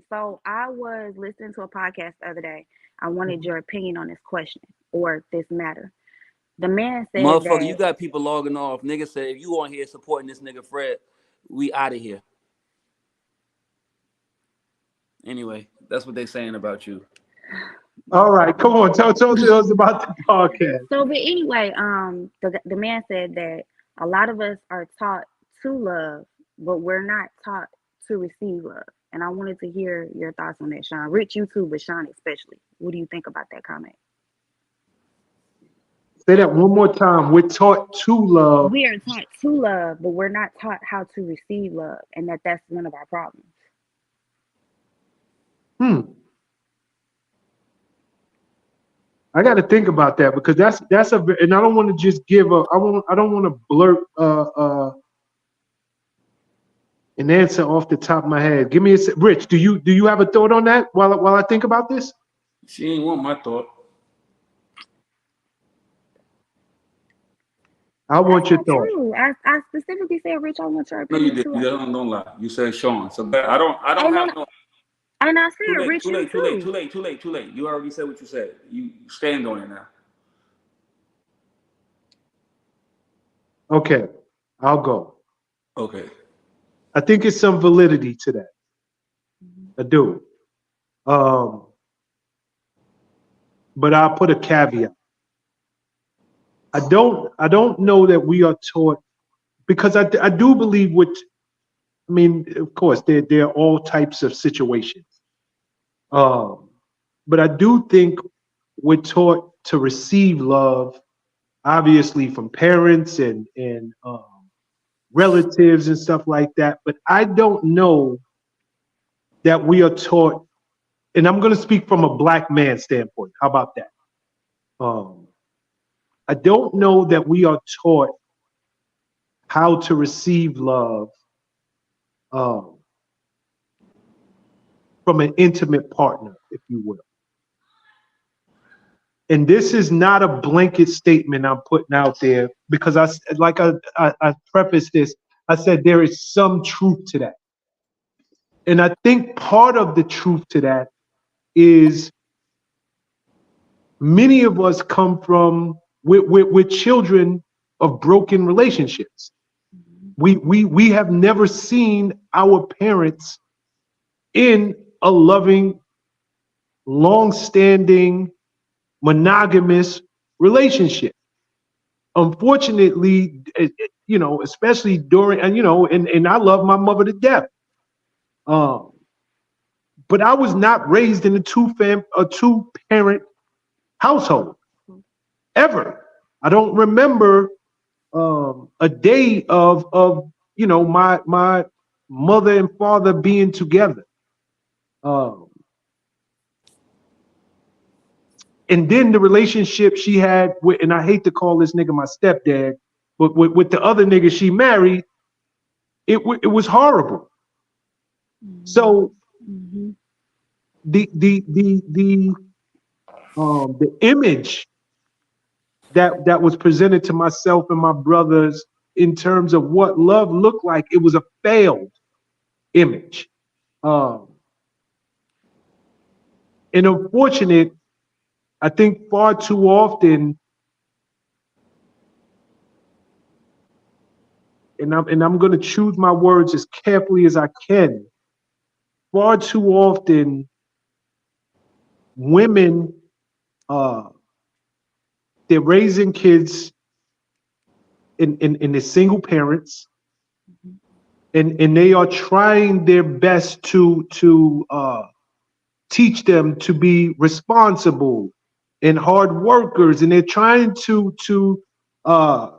so I was listening to a podcast the other day. I wanted your opinion on this question or this matter. The man said Motherfucker, that you got people logging off. Nigga said if you on here supporting this nigga Fred, we out of here. Anyway, that's what they saying about you. All right, come on, tell us about the podcast. So, but anyway, the man said that a lot of us are taught to love, but we're not taught to receive love. And I wanted to hear your thoughts on that, Sean. Rich, you too, but Sean especially. What do you think about that comment? Say that one more time. We're taught to love. We are taught to love, but we're not taught how to receive love, and that's one of our problems. I got to think about that because that's a, and I don't want to just give a, I don't want to blurt an answer off the top of my head. Give me Rich. Do you have a thought on that while I think about this? She ain't want my thought. I want your thought. True. I specifically said, Rich, I want your No, you opinion did. too. You don't lie. You said Sean. So I don't have no. And I said, Too late. Rich, Too late. you Too late. Too late. You already said what you said. You stand on it now. Okay, I'll go. Okay. I think it's some validity to that. I do. But I'll put a caveat. I don't know that we are taught, because I do believe I mean, of course, there are all types of situations. But I do think we're taught to receive love, obviously from parents and relatives and stuff like that. But I don't know that we are taught, and I'm going to speak from a black man standpoint. How about that? I don't know that we are taught how to receive love from an intimate partner, if you will. And this is not a blanket statement I'm putting out there, because I prefaced this. I said there is some truth to that. And I think part of the truth to that is many of us come from, we're children of broken relationships. We have never seen our parents in a loving, long-standing, monogamous relationship. Unfortunately, especially during, and I love my mother to death. But I was not raised in a two-parent household ever. I don't remember a day of my mother and father being together. And then the relationship she had with, and I hate to call this nigga my stepdad, but with the other nigga she married, it was horrible. So Mm-hmm. the image that was presented to myself and my brothers in terms of what love looked like, it was a failed image. Um, and unfortunate, I think far too often, and I'm going to choose my words as carefully as I can. Far too often, women, uh, they're raising kids in the single parents, and they are trying their best to teach them to be responsible and hard workers, and they're trying to uh,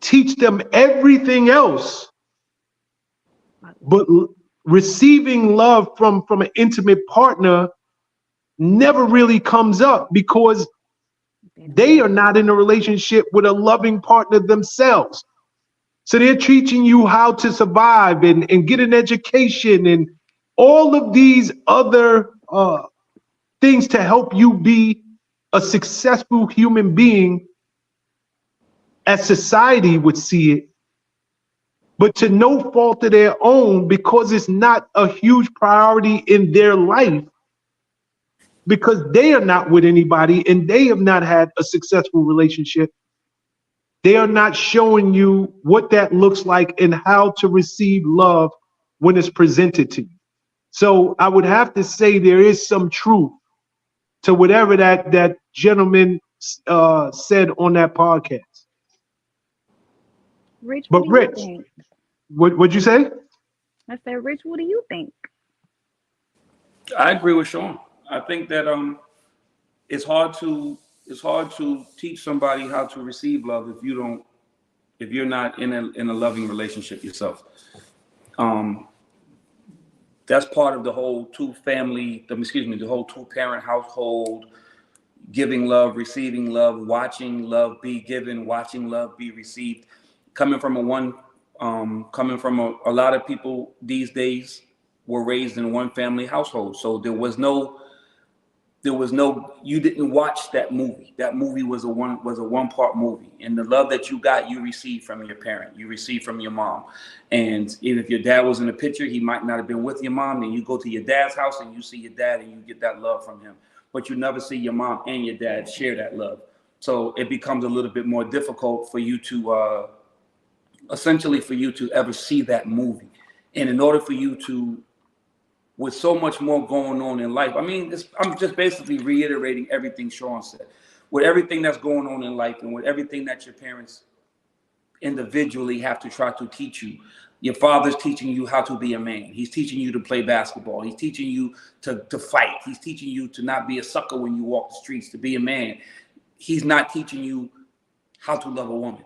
teach them everything else, but receiving love from an intimate partner never really comes up because they are not in a relationship with a loving partner themselves. So they're teaching you how to survive and get an education and all of these other things to help you be a successful human being as society would see it, but to no fault of their own because it's not a huge priority in their life because they are not with anybody and they have not had a successful relationship. They are not showing you what that looks like and how to receive love when it's presented to you. So I would have to say there is some truth to whatever that gentleman said on that podcast. Rich, what But do you Rich, think? what'd you say? I said, Rich, what do you think? I agree with Sean. I think that it's hard to teach somebody how to receive love if you're not in a loving relationship yourself. Um, that's part of the whole the whole two parent household, giving love, receiving love, watching love be given, watching love be received. Coming from a lot of people these days were raised in one family household, so you didn't watch that movie. That movie was a one part movie, and the love that you got, you received from your parent, you received from your mom. And if your dad was in the picture, he might not have been with your mom. Then you go to your dad's house and you see your dad and you get that love from him, but you never see your mom and your dad share that love. So it becomes a little bit more difficult for you to essentially for you to ever see that movie. And in order for you to, with so much more going on in life. I mean, I'm just basically reiterating everything Sean said. With everything that's going on in life and with everything that your parents individually have to try to teach you. Your father's teaching you how to be a man. He's teaching you to play basketball. He's teaching you to fight. He's teaching you to not be a sucker when you walk the streets, to be a man. He's not teaching you how to love a woman.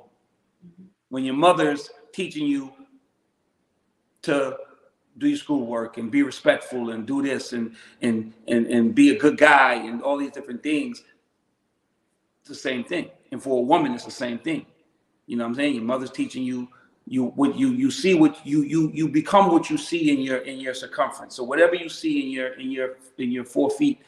When your mother's teaching you to do your schoolwork and be respectful and do this and be a good guy and all these different things, it's the same thing. And for a woman, it's the same thing. You know what I'm saying? Your mother's teaching you you see what you become what you see in your circumference. So whatever you see in your 4 feet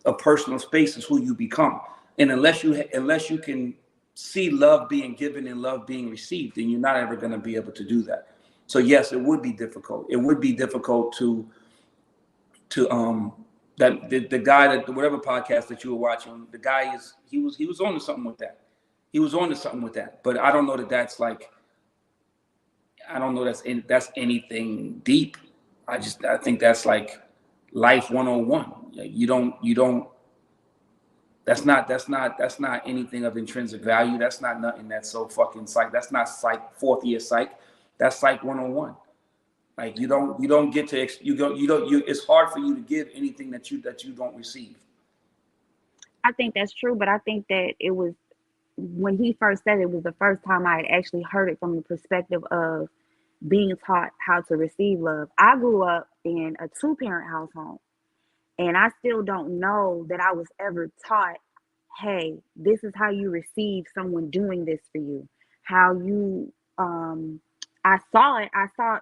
of personal space is who you become. And unless you can see love being given and love being received, then you're not ever going to be able to do that. So yes, it would be difficult. It would be difficult to that the guy that whatever podcast that you were watching, the guy he was on to something with that. He was on to something with that. But I don't know that that's like I don't know that's anything deep. I think that's like life 101. You don't that's not anything of intrinsic value. That's not nothing that's so fucking psych. That's not psych fourth year psych. That's psych 101. Like you don't get to you don't you it's hard for you to give anything that you don't receive. I think that's true, but I think that it was when he first said it was the first time I had actually heard it from the perspective of being taught how to receive love. I grew up in a two-parent household, and I still don't know that I was ever taught, hey, this is how you receive someone doing this for you, how you I saw it.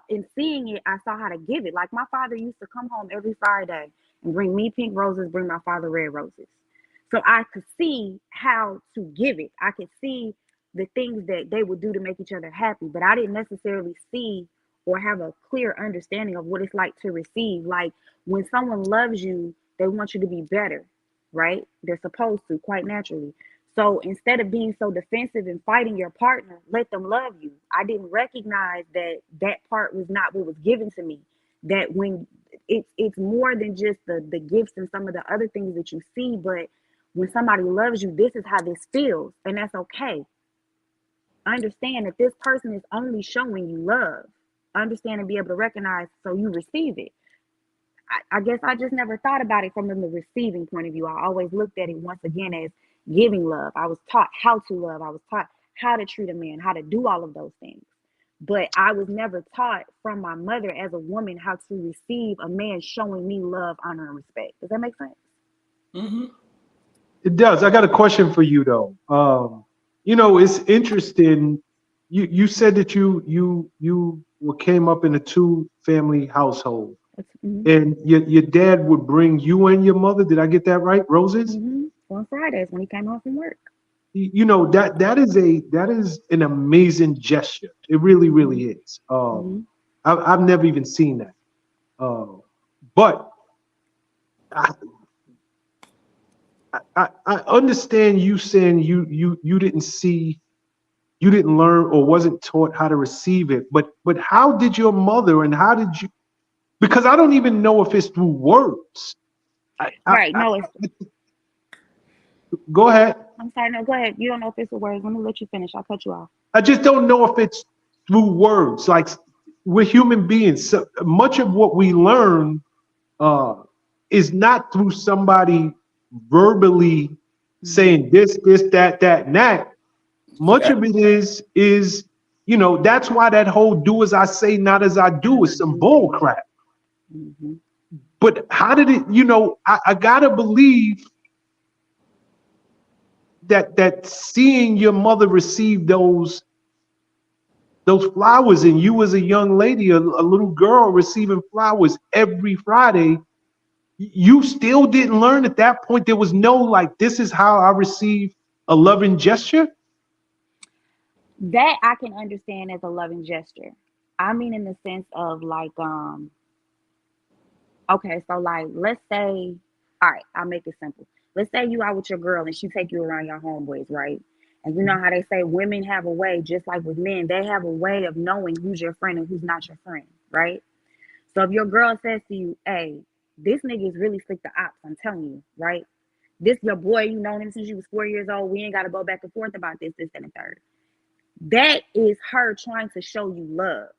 In seeing it, I saw how to give it. Like my father used to come home every Friday and bring me pink roses, bring my father red roses. So I could see how to give it. I could see the things that they would do to make each other happy, but I didn't necessarily see or have a clear understanding of what it's like to receive. Like when someone loves you, they want you to be better, right? They're supposed to, quite naturally. So instead of being so defensive and fighting your partner, let them love you. I didn't recognize that that part was not what was given to me. That when it's more than just the gifts and some of the other things that you see, but when somebody loves you, this is how this feels, and that's okay. Understand that this person is only showing you love. Understand and be able to recognize so you receive it. I guess I just never thought about it from the receiving point of view. I always looked at it once again as giving love. I was taught how to love. I was taught how to treat a man, how to do all of those things. But I was never taught from my mother as a woman how to receive a man showing me love, honor, and respect. Does that make sense? Mm-hmm. It does. I got a question for you though. It's interesting. You said that you came up in a 2-family household, and your dad would bring you and your mother. Did I get that right? Roses. On Fridays when he came home from work. That is an amazing gesture. It really, really is. I've never even seen that. But I understand you saying you didn't see, you didn't learn or wasn't taught how to receive it. But how did your mother and how did you? Because I don't even know if it's through words. Go ahead. I'm sorry. No, go ahead. You don't know if it's the words. Let me let you finish. I'll cut you off. I just don't know if it's through words. Like we're human beings. So much of what we learn is not through somebody verbally saying this, that, and that. Much of it is that's why that whole do as I say, not as I do is some bull crap. But how did it, I gotta believe that seeing your mother receive those flowers and you as a young lady, a little girl receiving flowers every Friday, you still didn't learn at that point. There was no like, this is how I receive a loving gesture. That I can understand as a loving gesture. I mean, in the sense of like, okay, so like, let's say, all right, I'll make it simple. Let's say you out with your girl and she take you around your homeboys, right? And you know how they say women have a way, just like with men, they have a way of knowing who's your friend and who's not your friend, right? So if your girl says to you, hey, this nigga is really slick to ops, I'm telling you, right? This your boy, you known him since you was 4 years old. We ain't got to go back and forth about this, and the third. That is her trying to show you love.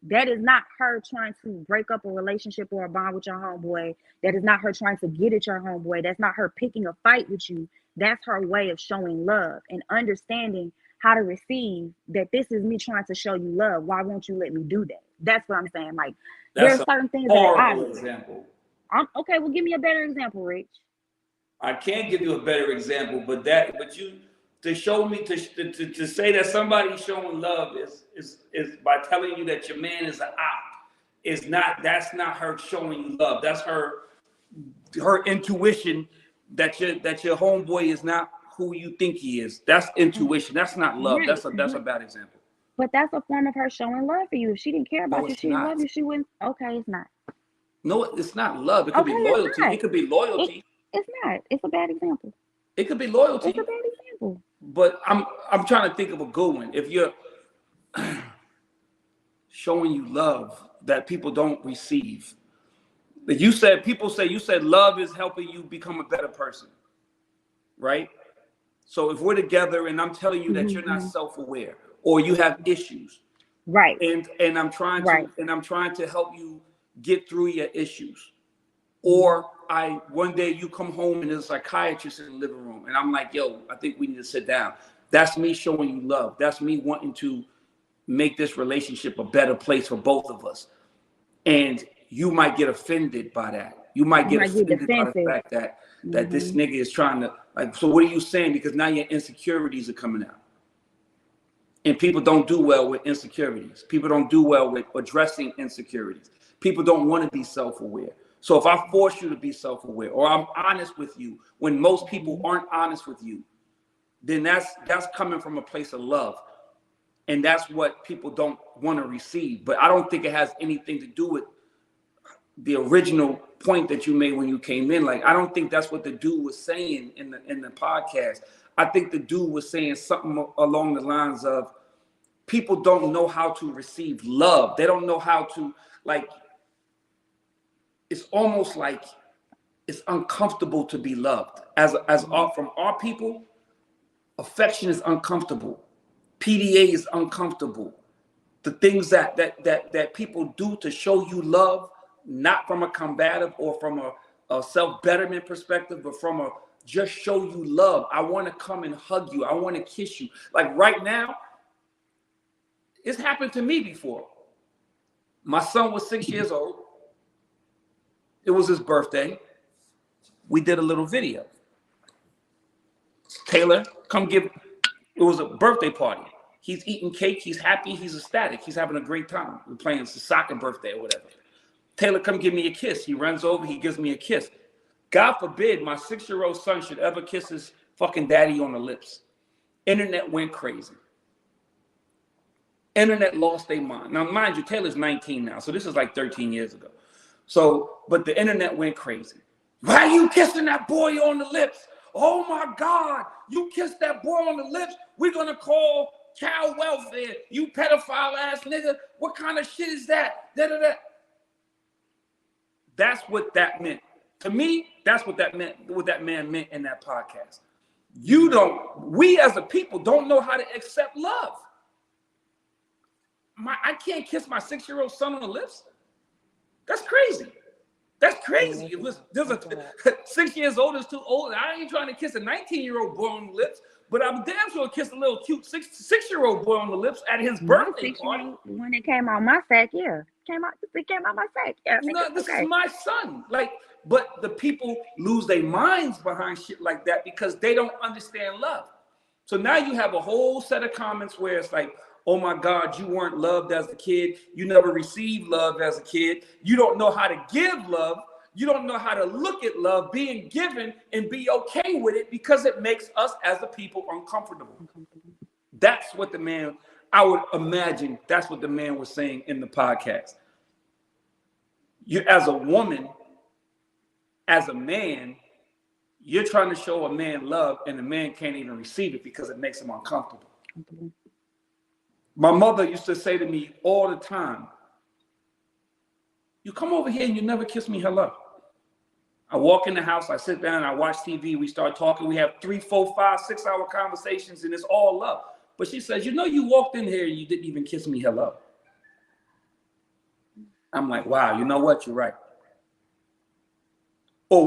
That is not her trying to break up a relationship or a bond with your homeboy. That is not her trying to get at your homeboy. That's not her picking a fight with you. That's her way of showing love and understanding how to receive that this is me trying to show you love. Why won't you let me do that? That's what I'm saying. Like, there are certain things that are obvious. Example. Okay, well, give me a better example, Rich. I can't give you a better example, but you to show me to say that somebody's showing love is by telling you that your man is an op. That's not her showing you love. That's her intuition that your homeboy is not who you think he is. That's intuition. That's not love. That's a bad example. But that's a form of her showing love for you. If she didn't care about you, she didn't love you, she wouldn't. Okay, it's not. No, it's not love. It could be loyalty. It could be loyalty. It's not. It's a bad example. It could be loyalty. It's a bad example. But I'm trying to think of a good one. If you're showing you love that people don't receive, you said love is helping you become a better person, right? So if we're together and I'm telling you that you're not self-aware or you have issues, right? And I'm trying to help you get through your issues, or one day you come home and there's a psychiatrist in the living room and I'm like, yo, I think we need to sit down. That's me showing you love. That's me wanting to make this relationship a better place for both of us. And you might get offended by that. You might get offended by the fact that this nigga is trying to, like, so what are you saying? Because now your insecurities are coming out. And people don't do well with insecurities. People don't do well with addressing insecurities. People don't want to be self-aware. So if I force you to be self-aware, or I'm honest with you when most people aren't honest with you, then that's coming from a place of love. And that's what people don't want to receive. But I don't think it has anything to do with the original point that you made when you came in. Like, I don't think that's what the dude was saying in the podcast. I think the dude was saying something along the lines of, people don't know how to receive love. They don't know how to, like, it's almost like it's uncomfortable to be loved. From our people, affection is uncomfortable. PDA is uncomfortable. The things that people do to show you love, not from a combative or from a self-betterment perspective, but from a just show you love. I want to come and hug you. I want to kiss you. Like right now, it's happened to me before. My son was 6 years old. It was his birthday. We did a little video. Taylor, come give. It was a birthday party. He's eating cake. He's happy. He's ecstatic. He's having a great time. We're playing. It's a soccer birthday or whatever. Taylor, come give me a kiss. He runs over. He gives me a kiss. God forbid my 6-year-old son should ever kiss his fucking daddy on the lips. Internet went crazy. Internet lost their mind. Now, mind you, Taylor's 19 now, so this is like 13 years ago. So, but the internet went crazy. Why are you kissing that boy on the lips? Oh my God, you kissed that boy on the lips? We're gonna call child welfare, you pedophile ass nigga. What kind of shit is that? Da-da-da. That's what that meant. To me, that's what that meant, what that man meant in that podcast. We as a people don't know how to accept love. I can't kiss my 6-year-old son on the lips. That's crazy. That's crazy. There's a 6 years old is too old. I ain't trying to kiss a 19-year-old boy on the lips, but I'm damn sure kiss a little cute 6-year-old boy on the lips at his birthday party. When it came out my sack, yeah. It came out my sack. Yeah, no, this is my son. Like, but the people lose their minds behind shit like that because they don't understand love. So now you have a whole set of comments where it's like, oh my God, you weren't loved as a kid. You never received love as a kid. You don't know how to give love. You don't know how to look at love being given and be okay with it because it makes us as a people uncomfortable. That's what the man, I would imagine, that's what the man was saying in the podcast. You, as a woman, as a man, you're trying to show a man love and the man can't even receive it because it makes him uncomfortable. My mother used to say to me all the time, you come over here and you never kiss me hello. I walk in the house, I sit down, I watch TV, we start talking, we have 3, 4, 5, 6 hour conversations and it's all love. But she says, you know, you walked in here and you didn't even kiss me hello. I'm like, wow, you know what? You're right. Or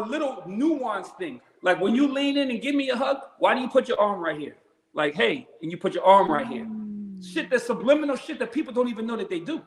little nuanced thing. Like when you lean in and give me a hug, why do you put your arm right here? Like, hey, and you put your arm right here. Shit, that's subliminal shit that people don't even know that they do.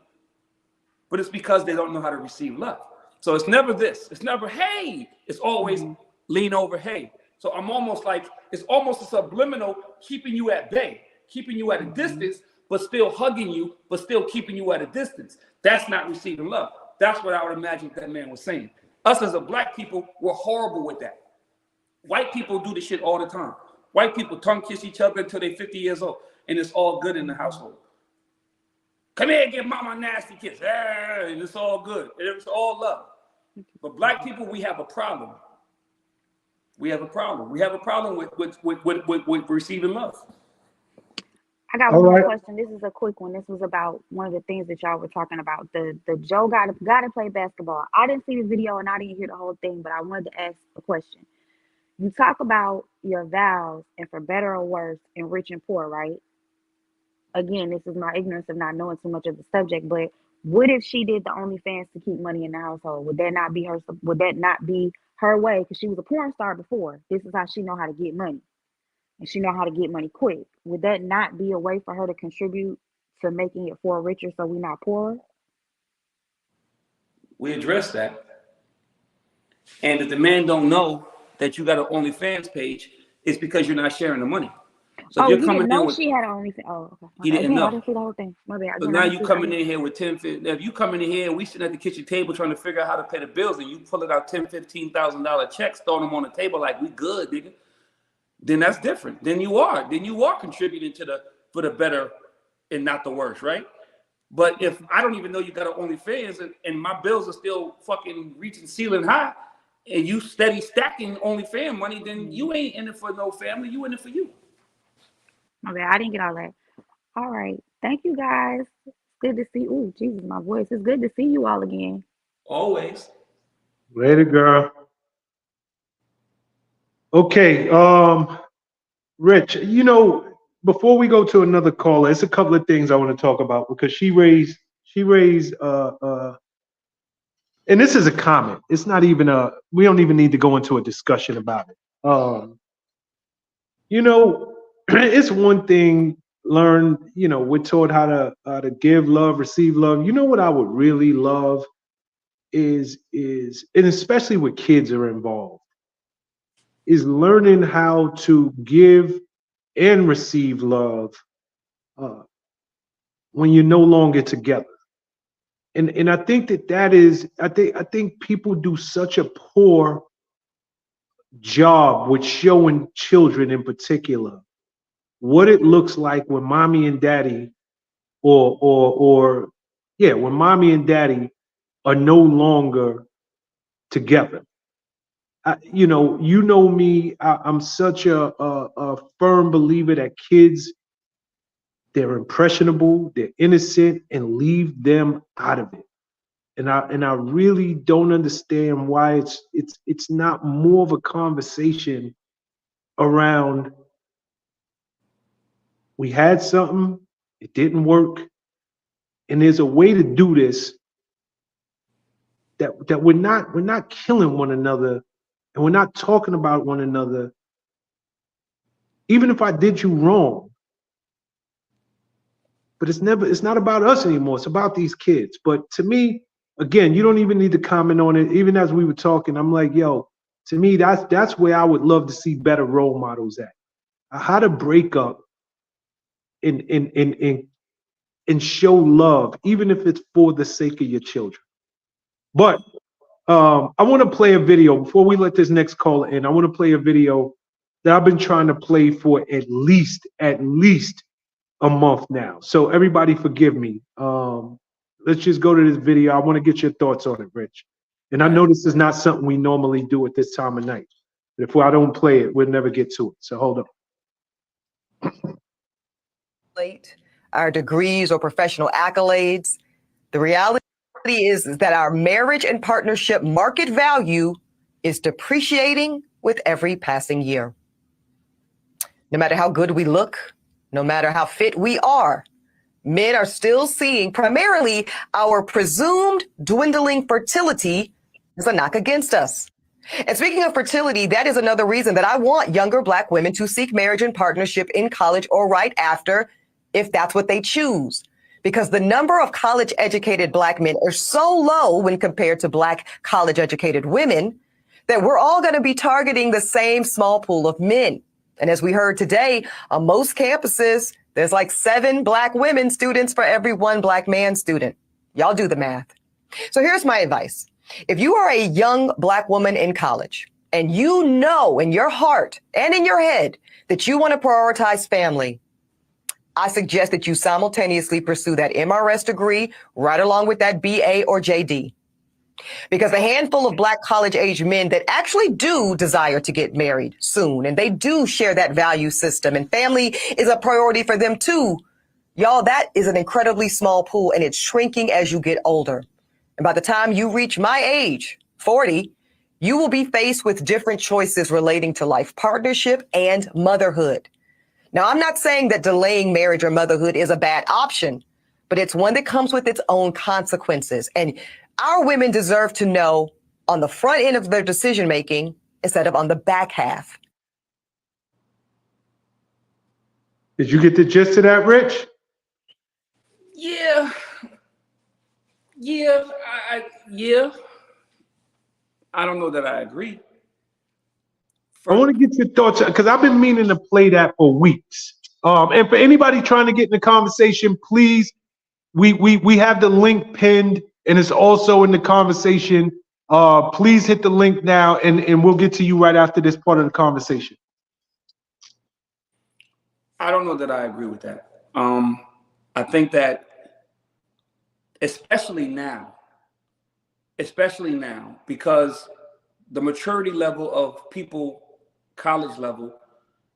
But it's because they don't know how to receive love. So it's never this. It's never, hey. It's always lean over, hey. So I'm almost like, it's almost a subliminal keeping you at bay, keeping you at a distance, but still hugging you, but still keeping you at a distance. That's not receiving love. That's what I would imagine that man was saying. Us as a black people, we're horrible with that. White people do this shit all the time. White people tongue kiss each other until they're 50 years old, and it's all good in the household. Come here and give mama a nasty kiss, and it's all good. It's all love. But black people, we have a problem. We have a problem. We have a problem with receiving love. I got one more question. This is a quick one. This was about one of the things that y'all were talking about. The Joe gotta play basketball. I didn't see the video and I didn't hear the whole thing, but I wanted to ask a question. You talk about your vows and for better or worse and rich and poor, right? Again, this is my ignorance of not knowing too much of the subject, but what if she did the OnlyFans to keep money in the household? Would that not be her? Would that not be her way? Because she was a porn star before. This is how she know how to get money, and she know how to get money quick. Would that not be a way for her to contribute to making it for richer, so we not poorer? We address that, and if the man don't know that you got an OnlyFans page, it's because you're not sharing the money. So if Oh, you're he coming didn't in know with, she had an OnlyFans. Oh, okay. he Okay. didn't Again, I know. didn't see the whole thing. My bad. So Again, now I didn't you see. coming in here with 10, 15, if you coming in here and we sitting at the kitchen table trying to figure out how to pay the bills and you pulling out $10,000, $15,000 checks, throwing them on the table like we good, nigga, then that's different. Then you are contributing for the better and not the worse, right? But if I don't even know you got an OnlyFans and my bills are still fucking reaching ceiling high and you steady stacking OnlyFans money, then you ain't in it for no family, you in it for you. My bad. I didn't get all that. All right. Thank you guys. It's good to see. Oh, Jesus, my voice. It's good to see you all again. Always. Later, girl. Okay, Rich, you know, before we go to another caller, there's a couple of things I want to talk about because she raised and this is a comment. It's not even we don't even need to go into a discussion about it. You know, it's one thing we're taught how to give love, receive love. You know what I would really love is and especially with kids are involved, is learning how to give and receive love when you're no longer together. And I think that is I think people do such a poor job with showing children in particular what it looks like when mommy and daddy or yeah, when mommy and daddy are no longer together. You know me. I'm such a firm believer that kids, they're impressionable, they're innocent, and leave them out of it. And I really don't understand why it's not more of a conversation around we had something, it didn't work, and there's a way to do this that we're not killing one another and we're not talking about one another. Even if I did you wrong, but it's not about us anymore. It's about these kids. But to me, again, you don't even need to comment on it. Even as we were talking, I'm like, yo, to me, that's where I would love to see better role models at. How to break up and show love, even if it's for the sake of your children. But I want to play a video before we let this next caller in. I want to play a video that I've been trying to play for at least a month now. So everybody forgive me. Let's just go to this video. I want to get your thoughts on it, Rich. And I know this is not something we normally do at this time of night. But if I don't play it, we'll never get to it. So hold on. Our degrees or professional accolades. The reality is that our marriage and partnership market value is depreciating with every passing year. No matter how good we look, no matter how fit we are, men are still seeing primarily our presumed dwindling fertility as a knock against us. And speaking of fertility, that is another reason that I want younger Black women to seek marriage and partnership in college or right after, if that's what they choose. Because the number of college-educated Black men are so low when compared to Black college-educated women that we're all going to be targeting the same small pool of men. And as we heard today, on most campuses, there's like 7 Black women students for every 1 Black man student. Y'all do the math. So here's my advice. If you are a young Black woman in college and you know in your heart and in your head that you want to prioritize family, I suggest that you simultaneously pursue that MRS degree right along with that BA or JD. Because a handful of Black college-age men that actually do desire to get married soon, and they do share that value system, and family is a priority for them too, y'all, that is an incredibly small pool, and it's shrinking as you get older. And by the time you reach my age, 40, you will be faced with different choices relating to life partnership and motherhood. Now, I'm not saying that delaying marriage or motherhood is a bad option, but it's one that comes with its own consequences. And our women deserve to know on the front end of their decision making instead of on the back half. Did you get the gist of that, Rich? Yeah. I don't know that I agree. I want to get your thoughts because I've been meaning to play that for weeks. And for anybody trying to get in the conversation, please, we have the link pinned and it's also in the conversation. Please hit the link now and we'll get to you right after this part of the conversation. I don't know that I agree with that. I think that especially now, because the maturity level of people, college level,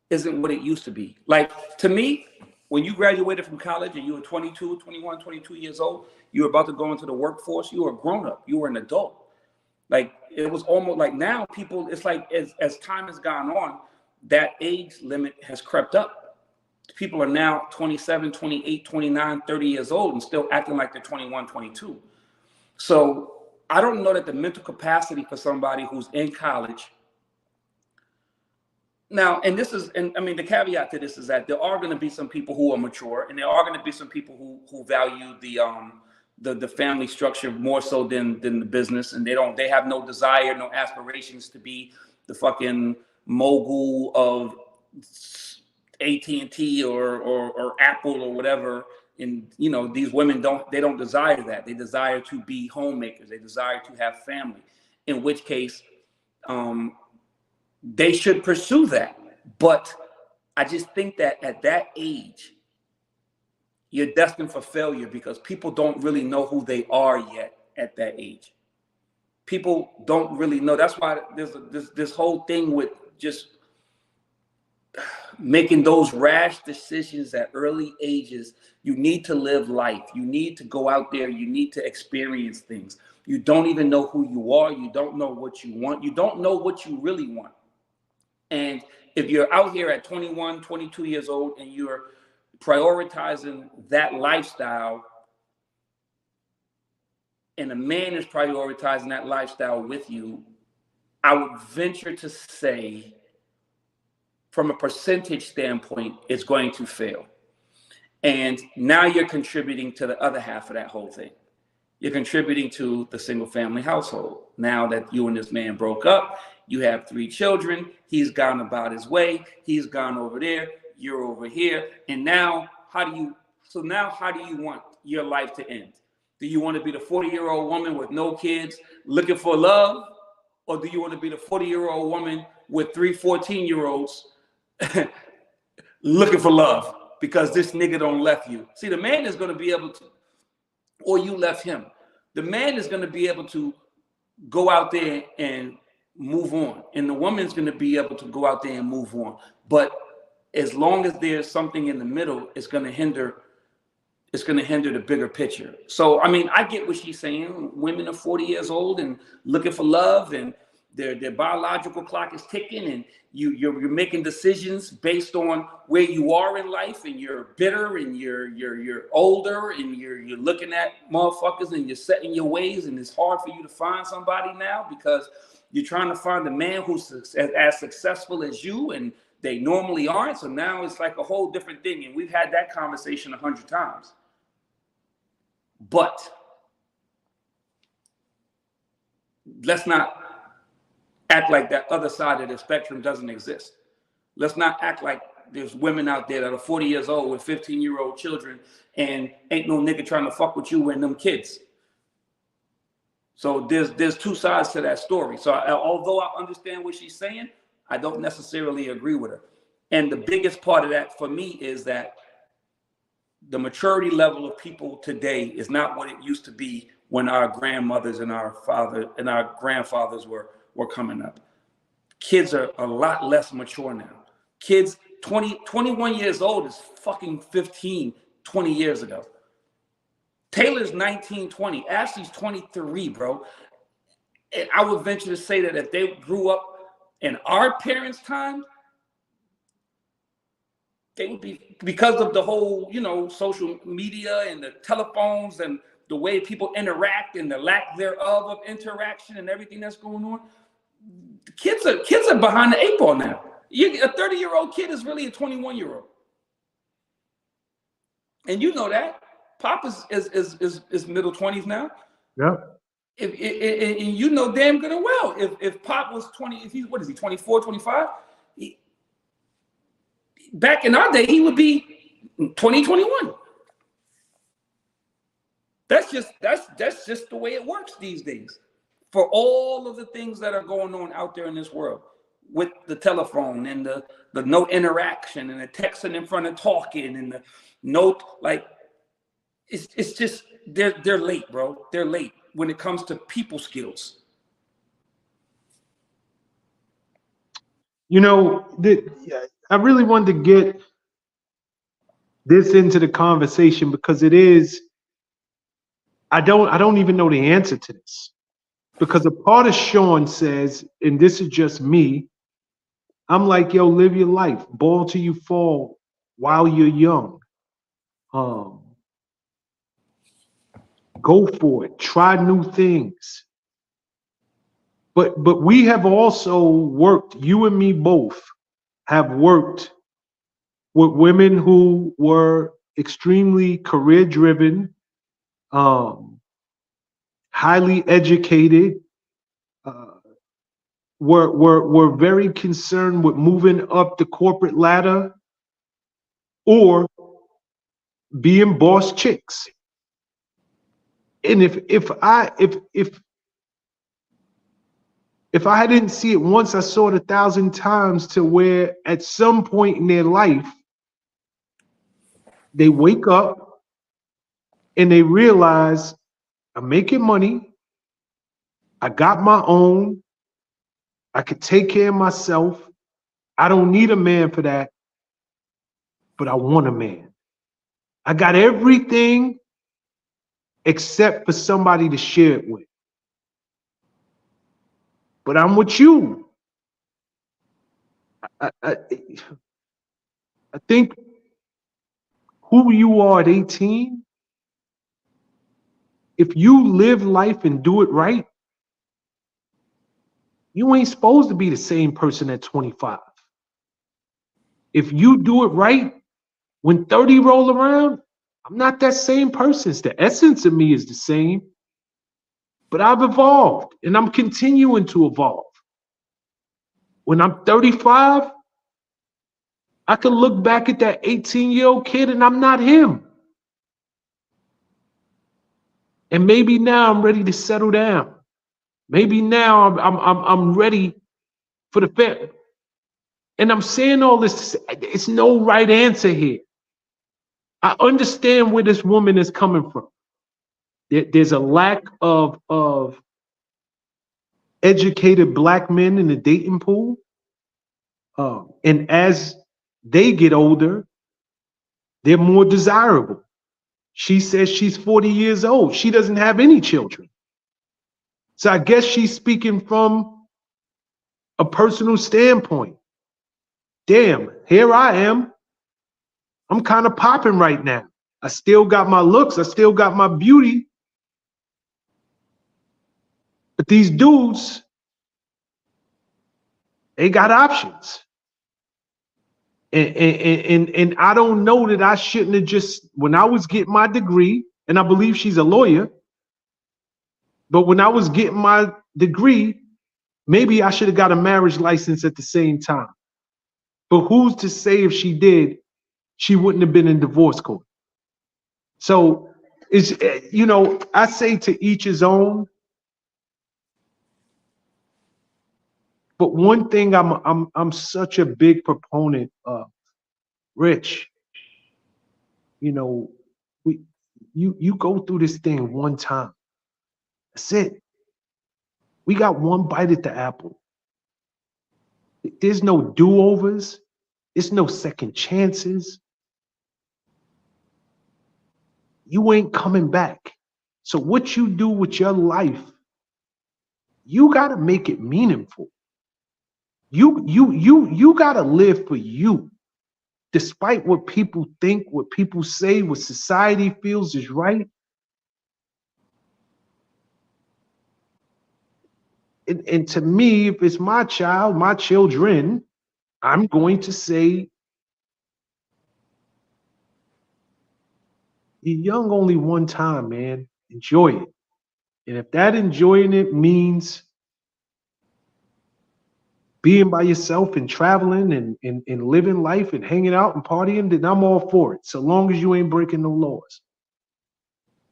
isn't what it used to be. Like, to me, when you graduated from college and you were 22, 21, 22 years old, you were about to go into the workforce, you were a grown-up, you were an adult. Like, it was almost like now people, it's like as time has gone on, that age limit has crept up. People are now 27, 28, 29, 30 years old and still acting like they're 21, 22. So I don't know that the mental capacity for somebody who's in college now, and I mean, the caveat to this is that there are going to be some people who are mature, and there are going to be some people who value the family structure more so than the business, and they have no desire, no aspirations to be the fucking mogul of AT&T or Apple or whatever. And these women don't desire that. They desire to be homemakers. They desire to have family. In which case, they should pursue that. But I just think that at that age, you're destined for failure because people don't really know who they are yet at that age. People don't really know. That's why there's this whole thing with just making those rash decisions at early ages. You need to live life. You need to go out there. You need to experience things. You don't even know who you are. You don't know what you want. You don't know what you really want. And if you're out here at 21, 22 years old and you're prioritizing that lifestyle and a man is prioritizing that lifestyle with you, I would venture to say, from a percentage standpoint, it's going to fail. And now you're contributing to the other half of that whole thing. You're contributing to the single family household. Now that you and this man broke up, you have 3 children. He's gone about his way. He's gone over there. You're over here. And now, how do you want your life to end? Do you want to be the 40-year-old woman with no kids looking for love? Or do you want to be the 40-year-old woman with 3 14-year-olds looking for love because this nigga don't left you? See, the man is going to be able to, or you left him. The man is going to be able to go out there and move on. And the woman's going to be able to go out there and move on. But as long as there's something in the middle, it's going to hinder the bigger picture. So, I mean, I get what she's saying. Women are 40 years old and looking for love, and their biological clock is ticking, and you're making decisions based on where you are in life, and you're bitter, and you're older, and you're looking at motherfuckers, and you're setting your ways, and it's hard for you to find somebody now because you're trying to find a man who's as successful as you, and they normally aren't. So now it's like a whole different thing, and we've had that conversation 100 times. But let's not act like that other side of the spectrum doesn't exist. Let's not act like there's women out there that are 40 years old with 15-year-old children and ain't no nigga trying to fuck with you and them kids. So there's 2 sides to that story. So although I understand what she's saying, I don't necessarily agree with her. And the biggest part of that for me is that the maturity level of people today is not what it used to be when our grandmothers and our grandfathers were coming up. Kids are a lot less mature now. Kids 21 years old is fucking 15, 20 years ago. Taylor's 19, 20. Ashley's 23, bro. And I would venture to say that if they grew up in our parents' time, they would be, because of the whole, social media and the telephones and the way people interact and the lack thereof of interaction and everything that's going on. Kids are behind the 8 ball now. A 30-year-old kid is really a 21-year-old. And you know that. Pop is middle 20s now. Yeah. And you know damn good and well, if Pop was 20, what is he, 24, 25? back in our day, he would be 2021. That's just the way it works these days. For all of the things that are going on out there in this world, with the telephone and the no interaction and the texting in front of talking and the note, like it's just they're late, bro. They're late when it comes to people skills. You know, I really wanted to get this into the conversation because it is. I don't even know the answer to this, because a part of Sean says, and this is just me, I'm like, yo, live your life, ball till you fall while you're young. Go for it, try new things. But we have also worked, you and me both have worked with women who were extremely career driven, highly educated, were very concerned with moving up the corporate ladder or being boss chicks. And if I didn't see it once, I saw it 1,000 times, to where at some point in their life they wake up and they realize, I'm making money, I got my own, I could take care of myself, I don't need a man for that, but I want a man. I got everything except for somebody to share it with. But I'm with you. I think who you are at 18, if you live life and do it right, you ain't supposed to be the same person at 25. If you do it right, when 30 roll around, I'm not that same person. The essence of me is the same, but I've evolved and I'm continuing to evolve. When I'm 35, I can look back at that 18-year-old kid and I'm not him. And maybe now I'm ready to settle down. Maybe now I'm ready for the family. And I'm saying all this to say, it's no right answer here. I understand where this woman is coming from. There's a lack of educated black men in the dating pool. And as they get older, they're more desirable. She says she's 40 years old. She doesn't have any children. So I guess she's speaking from a personal standpoint. Damn, here I am. I'm kind of popping right now. I still got my looks. I still got my beauty. But these dudes, they got options. And I don't know that I shouldn't have just, when I was getting my degree, and I believe she's a lawyer, but when I was getting my degree, maybe I should have got a marriage license at the same time. But who's to say if she did, she wouldn't have been in divorce court? So it's, you know, I say to each his own. But one thing I'm such a big proponent of, Rich, you know, you go through this thing one time. That's it. We got one bite at the apple. There's no do-overs. There's no second chances. You ain't coming back. So what you do with your life, you got to make it meaningful. You got to live for you. Despite what people think, what people say, what society feels is right. And to me, if it's my child, my children, I'm going to say, you're young only one time, man. Enjoy it. And if that enjoying it means being by yourself and traveling and living life and hanging out and partying, then I'm all for it. So long as you ain't breaking no laws.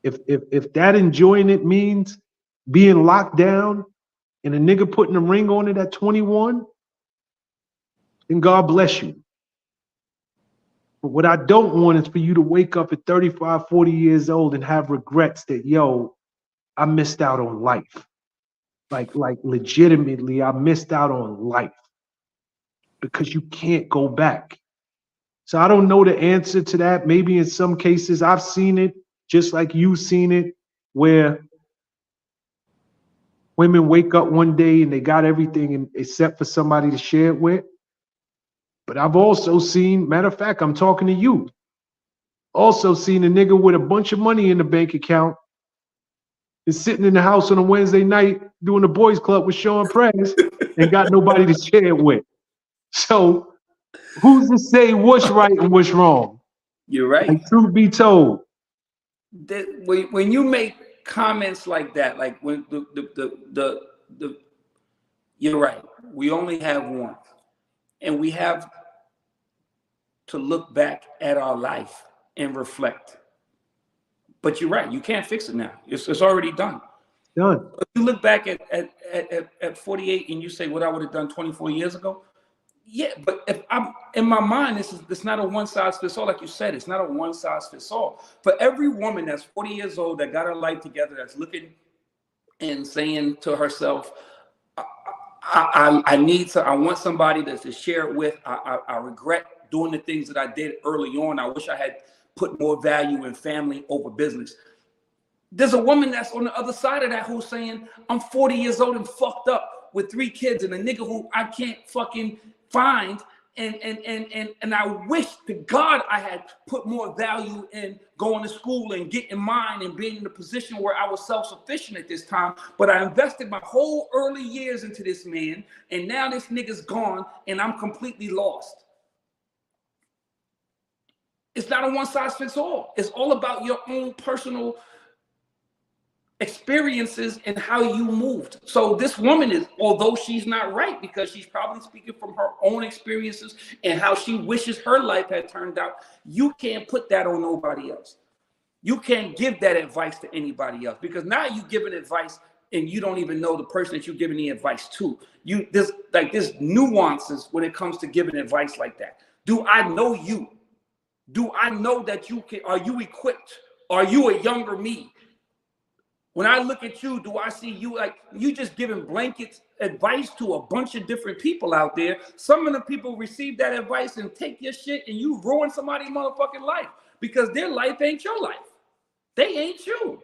If that enjoying it means being locked down and a nigga putting a ring on it at 21, then God bless you. But what I don't want is for you to wake up at 35, 40 years old and have regrets that, yo, I missed out on life. Like legitimately, I missed out on life because you can't go back. So I don't know the answer to that. Maybe in some cases I've seen it, just like you've seen it, where women wake up one day and they got everything except for somebody to share it with. But I've also seen, matter of fact, I'm talking to you, also seen a nigga with a bunch of money in the bank account is sitting in the house on a Wednesday night doing the boys club with Sean Prez and got nobody to share it with. So who's to say what's right and what's wrong? You're right. Like, truth be told. When you make comments like that, like when the you're right. We only have one, and we have to look back at our life and reflect. But you're right. You can't fix it now. It's already done. Done. If you look back at 48 and you say what I would have done 24 years ago, yeah. But if I'm in my mind, it's not a one size fits all. Like you said, it's not a one size fits all. For every woman that's 40 years old that got her life together, that's looking and saying to herself, I want somebody to share it with. I regret doing the things that I did early on. I wish I had put more value in family over business. There's a woman that's on the other side of that who's saying, I'm 40 years old and fucked up with 3 kids and a nigga who I can't fucking find. And I wish to God I had put more value in going to school and getting mine and being in a position where I was self-sufficient at this time. But I invested my whole early years into this man, and now this nigga's gone and I'm completely lost. It's not a one size fits all. It's all about your own personal experiences and how you moved. So this woman is, although she's not right because she's probably speaking from her own experiences and how she wishes her life had turned out, you can't put that on nobody else. You can't give that advice to anybody else because now you're giving advice and you don't even know the person that you're giving the advice to. There's nuances when it comes to giving advice like that. Do I know you? Do I know that you can? Are you equipped? Are you a younger me? When I look at you, do I see you like you just giving blanket advice to a bunch of different people out there? Some of the people receive that advice and take your shit and you ruin somebody's motherfucking life because their life ain't your life. They ain't you.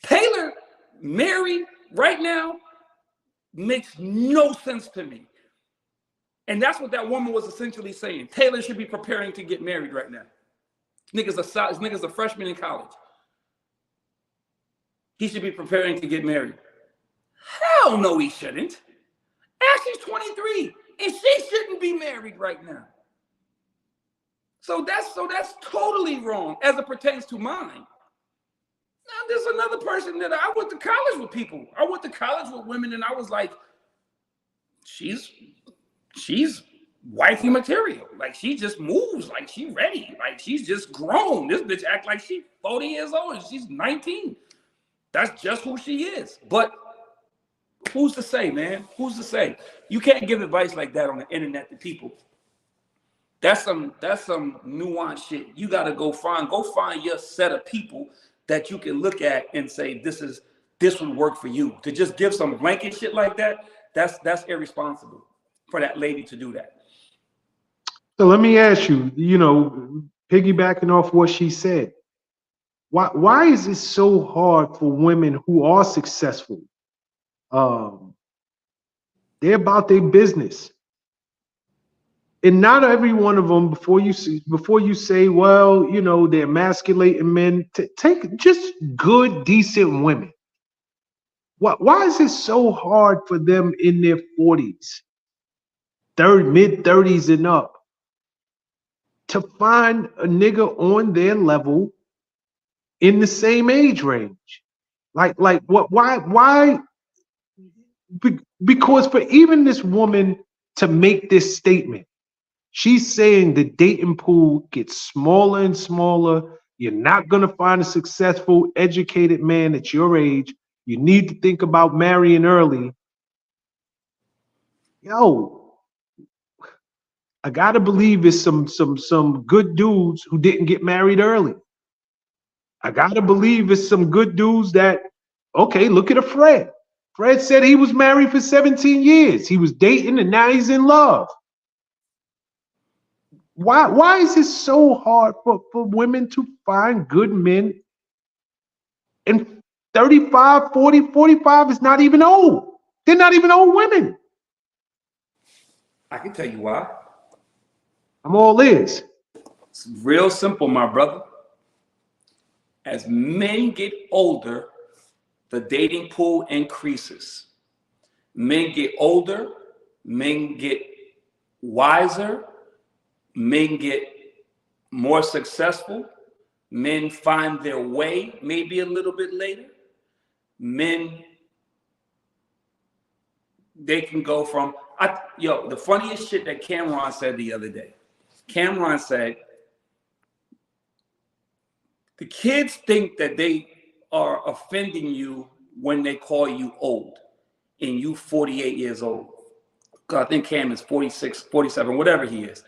Taylor married right now makes no sense to me. And that's what that woman was essentially saying. Taylor should be preparing to get married right now. Nigga's a freshman in college. He should be preparing to get married. Hell no, he shouldn't. Ashley's 23, and she shouldn't be married right now. So that's totally wrong as it pertains to mine. Now there's another person that I went to college with people. I went to college with women, and I was like, she's wifey material. Like she just moves like she ready. Like she's just grown. This bitch act like she's 40 years old and she's 19. That's just who she is. But who's to say, man? Who's to say? You can't give advice like that on the internet to people. That's some nuanced shit. You gotta go find your set of people that you can look at and say this would work for you. To just give some blanket shit like that, that's irresponsible for that lady to do that. So let me ask you, piggybacking off what she said, why is it so hard for women who are successful? They're about their business. And not every one of them, before you say, well, they're emasculating men, take just good, decent women. Why is it so hard for them in their 40s, mid-30s and up, to find a nigga on their level in the same age range? Like what? Why? Because for even this woman to make this statement, she's saying the dating pool gets smaller and smaller. You're not going to find a successful, educated man at your age. You need to think about marrying early. Yo, I gotta believe it's some good dudes who didn't get married early. I gotta believe it's some good dudes that, okay, look at a Fred. Fred said he was married for 17 years. He was dating and now he's in love. Why is it so hard for women to find good men? And 35, 40, 45 is not even old. They're not even old women. I can tell you why. I'm all ears. It's real simple, my brother. As men get older, the dating pool increases. Men get older, men get wiser, men get more successful, men find their way maybe a little bit later. Men, they can go from, the funniest shit that Cameron said the other day. Cameron said, the kids think that they are offending you when they call you old and you 48 years old. I think Cam is 46, 47, whatever he is.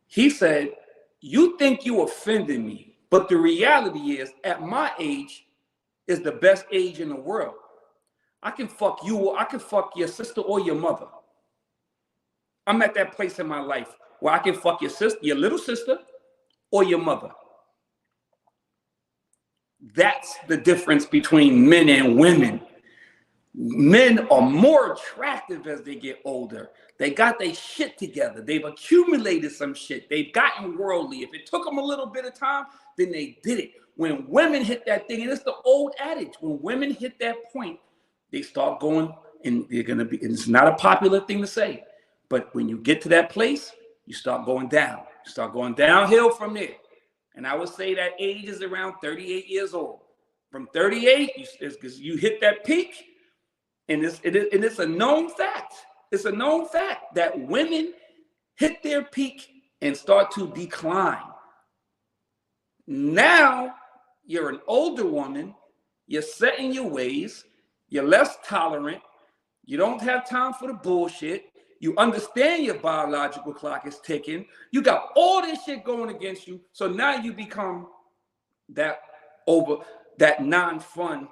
He said, you think you offended me, but the reality is at my age is the best age in the world. I can fuck you, or I can fuck your sister or your mother. I'm at that place in my life where I can fuck your sister, your little sister, or your mother. That's the difference between men and women. Men are more attractive as they get older. They got their shit together. They've accumulated some shit. They've gotten worldly. If it took them a little bit of time, then they did it. When women hit that thing, and it's the old adage, when women hit that point, they start going, and they're going to be, and it's not a popular thing to say, but when you get to that place, you start going down. You start going downhill from there. And I would say that age is around 38 years old. From 38, you hit that peak, and it's a known fact. It's a known fact that women hit their peak and start to decline. Now, you're an older woman, you're set in your ways, you're less tolerant, you don't have time for the bullshit, you understand your biological clock is ticking, you got all this shit going against you, so now you become that non-fun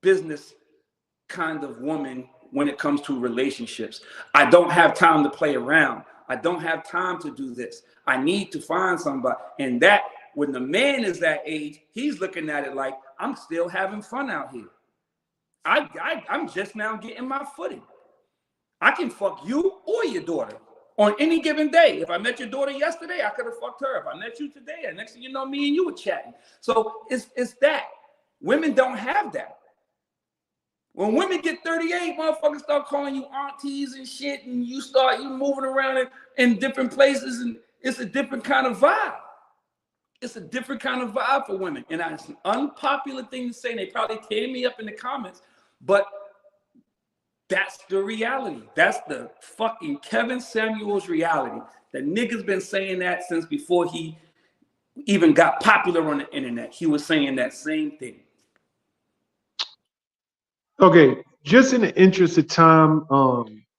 business kind of woman when it comes to relationships. I don't have time to play around. I don't have time to do this. I need to find somebody. And that, when the man is that age, he's looking at it like, I'm still having fun out here. I'm just now getting my footing. I can fuck you or your daughter on any given day. If I met your daughter yesterday, I could have fucked her. If I met you today, and next thing you know, me and you were chatting. So it's that. Women don't have that. When women get 38, motherfuckers start calling you aunties and shit, and you moving around in different places, and it's a different kind of vibe. It's a different kind of vibe for women. And it's an unpopular thing to say, and they probably tear me up in the comments, but that's the reality. That's the fucking Kevin Samuels reality. The nigga's been saying that since before he even got popular on the internet. He was saying that same thing. Okay, just in the interest of time,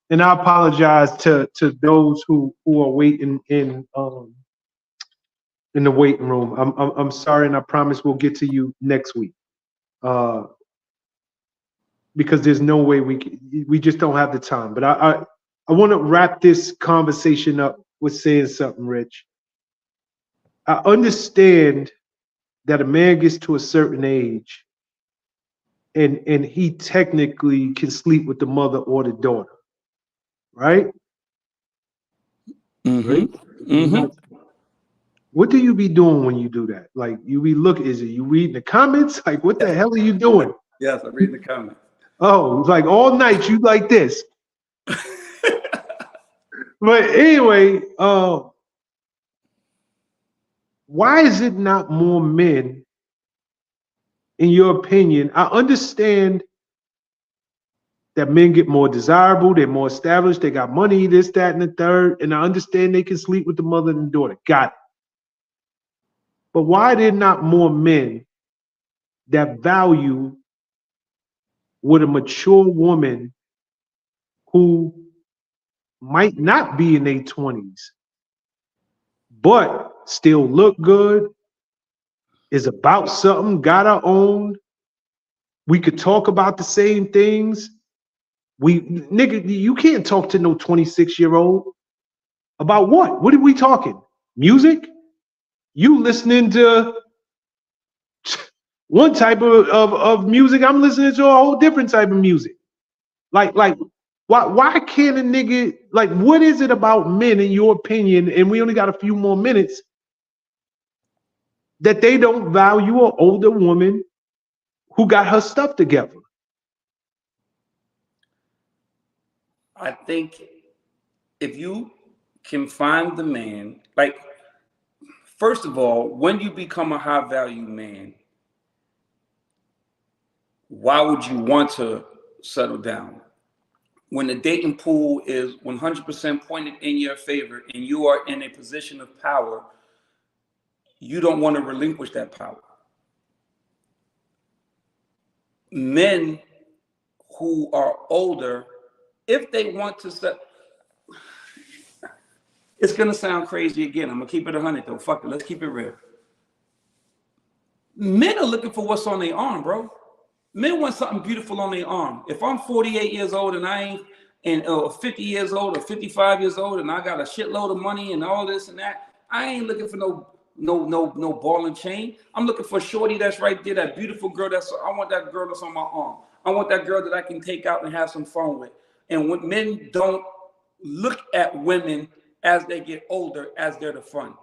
and I apologize to those who are waiting in the waiting room. I'm sorry, and I promise we'll get to you next week. Because there's no way we just don't have the time. But I want to wrap this conversation up with saying something, Rich. I understand that a man gets to a certain age and he technically can sleep with the mother or the daughter, right? Mm-hmm. Right? Mm-hmm. What do you be doing when you do that? Like, you be looking, is it you reading the comments? Like, what the hell are you doing? Yes, I'm reading the comments. Oh, like all night you like this. But anyway, why is it not more men, in your opinion? I understand that men get more desirable, they're more established, they got money, this, that, and the third, and I understand they can sleep with the mother and the daughter. Got it. But why are there not more men that value with a mature woman who might not be in their 20s, but still look good, is about something, got her own. We could talk about the same things. Nigga, you can't talk to no 26-year-old about what? What are we talking? Music? You listening to one type of music, I'm listening to a whole different type of music. Like why can't a nigga, like, what is it about men, in your opinion, and we only got a few more minutes, that they don't value an older woman who got her stuff together? I think if you can find the man, like, first of all, when you become a high value man, why would you want to settle down? When the dating pool is 100% pointed in your favor and you are in a position of power, you don't want to relinquish that power. Men who are older, if they want to set, it's gonna sound crazy again. I'm gonna keep it 100 though. Fuck it, let's keep it real. Men are looking for what's on their arm, bro. Men want something beautiful on their arm. If I'm 48 years old and I ain't, and 50 years old or 55 years old and I got a shitload of money and all this and that, I ain't looking for no ball and chain. I'm looking for a shorty that's right there, that beautiful girl. I want that girl that's on my arm. I want that girl that I can take out and have some fun with. And when men don't look at women as they get older as they're the fun.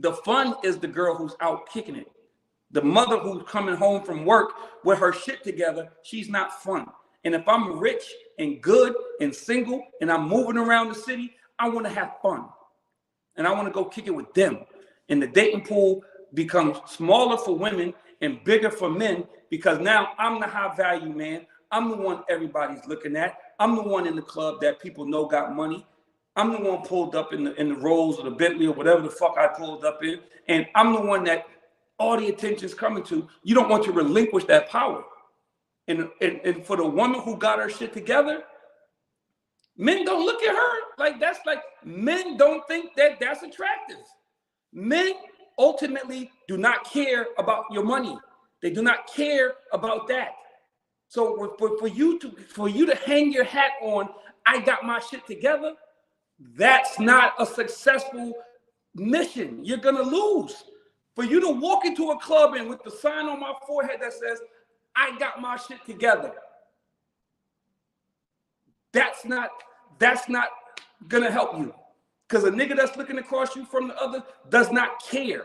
The fun is the girl who's out kicking it. The mother who's coming home from work with her shit together, she's not fun. And if I'm rich and good and single and I'm moving around the city, I want to have fun. And I want to go kick it with them. And the dating pool becomes smaller for women and bigger for men, because now I'm the high value man. I'm the one everybody's looking at. I'm the one in the club that people know got money. I'm the one pulled up in the Rolls or the Bentley or whatever the fuck I pulled up in. And I'm the one that all the attention's coming to. You don't want to relinquish that power. And for the woman who got her shit together, men don't look at her like that's like, men don't think that that's attractive. Men ultimately do not care about your money. They do not care about that. So for you to hang your hat on, I got my shit together, that's not a successful mission. You're gonna lose. For you to walk into a club and with the sign on my forehead that says, I got my shit together, that's not gonna help you. Because a nigga that's looking across you from the other does not care.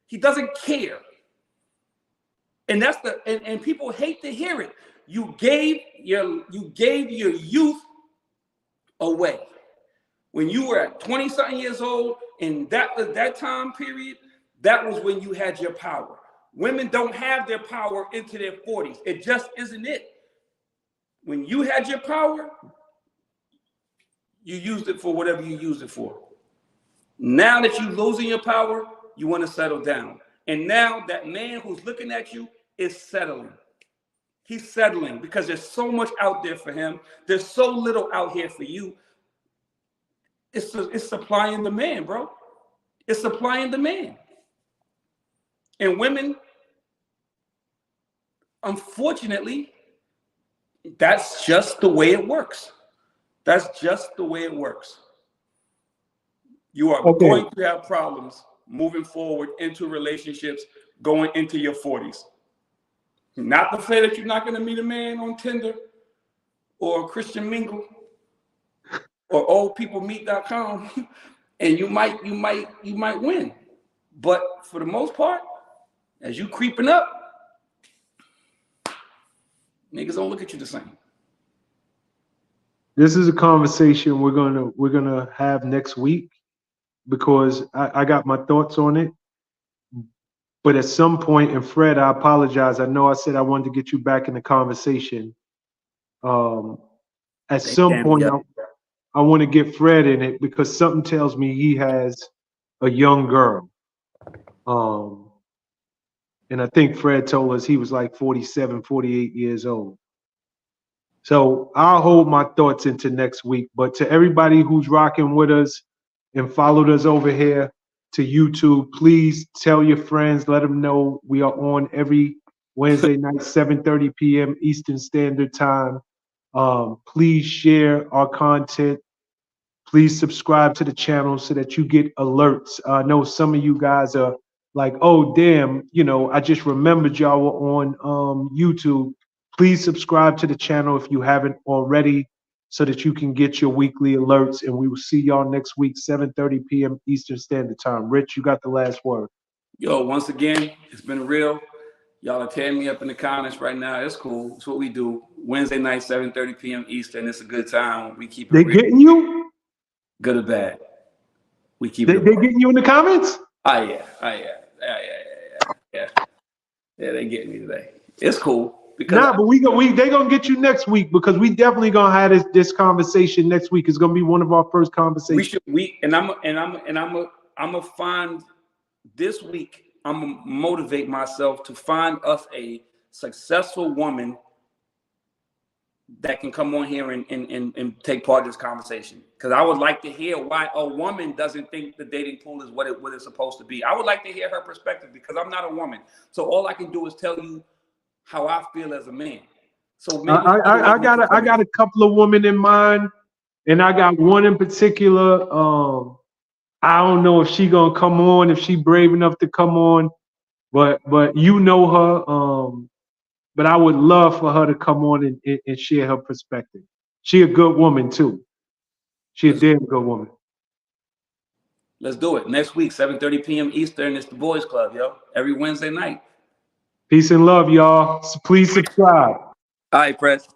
He doesn't care. And that's and people hate to hear it. You gave your youth away. When you were at 20-something years old, and that time period, that was when you had your power. Women don't have their power into their 40s. It just isn't it. When you had your power, you used it for whatever you used it for. Now that you're losing your power, you want to settle down. And now that man who's looking at you is settling. He's settling because there's so much out there for him. There's so little out here for you. It's supply and demand, bro. It's supply and demand. And women, unfortunately, that's just the way it works. That's just the way it works. You are going to have problems moving forward into relationships going into your 40s. Not to say that you're not going to meet a man on Tinder or Christian Mingle or oldpeoplemeet.com and you might win. But for the most part, as you creeping up, niggas don't look at you the same. This is a conversation we're gonna have next week, because I got my thoughts on it. But at some point, and Fred, I apologize. I know I said I wanted to get you back in the conversation. At some point, I want to get Fred in it because something tells me he has a young girl. And I think Fred told us he was like 47, 48 years old. So I'll hold my thoughts into next week. But to everybody who's rocking with us and followed us over here to YouTube, please tell your friends, let them know we are on every Wednesday night, 7:30 p.m. Eastern Standard Time. Please share our content. Please subscribe to the channel so that you get alerts. I know some of you guys are like, oh, damn, I just remembered y'all were on YouTube. Please subscribe to the channel if you haven't already so that you can get your weekly alerts. And we will see y'all next week, 7:30 p.m. Eastern Standard Time. Rich, you got the last word. Yo, once again, it's been real. Y'all are tearing me up in the comments right now. It's cool. It's what we do. Wednesday night, 7:30 p.m. Eastern. It's a good time. We keep it They real. getting you? Good or bad. We keep They it. They getting you in the comments? Oh, yeah. Yeah, they getting me today. It's cool. Because But they gonna get you next week because we definitely gonna have this conversation next week. It's gonna be one of our first conversations. I'm gonna find this week. I'm gonna motivate myself to find us a successful woman that can come on here and take part in this conversation. Because I would like to hear why a woman doesn't think the dating pool is what it's supposed to be. I would like to hear her perspective because I'm not a woman. So all I can do is tell you how I feel as a man. So maybe I got a couple of women in mind, and I got one in particular. I don't know if she gonna come on, if she brave enough to come on, but you know her. But I would love for her to come on and share her perspective. She a good woman too. She a damn good woman. Let's do it. Next week, 7:30 p.m. Eastern. It's the Boys Club, yo. Every Wednesday night. Peace and love, y'all. Please subscribe. All right, Press.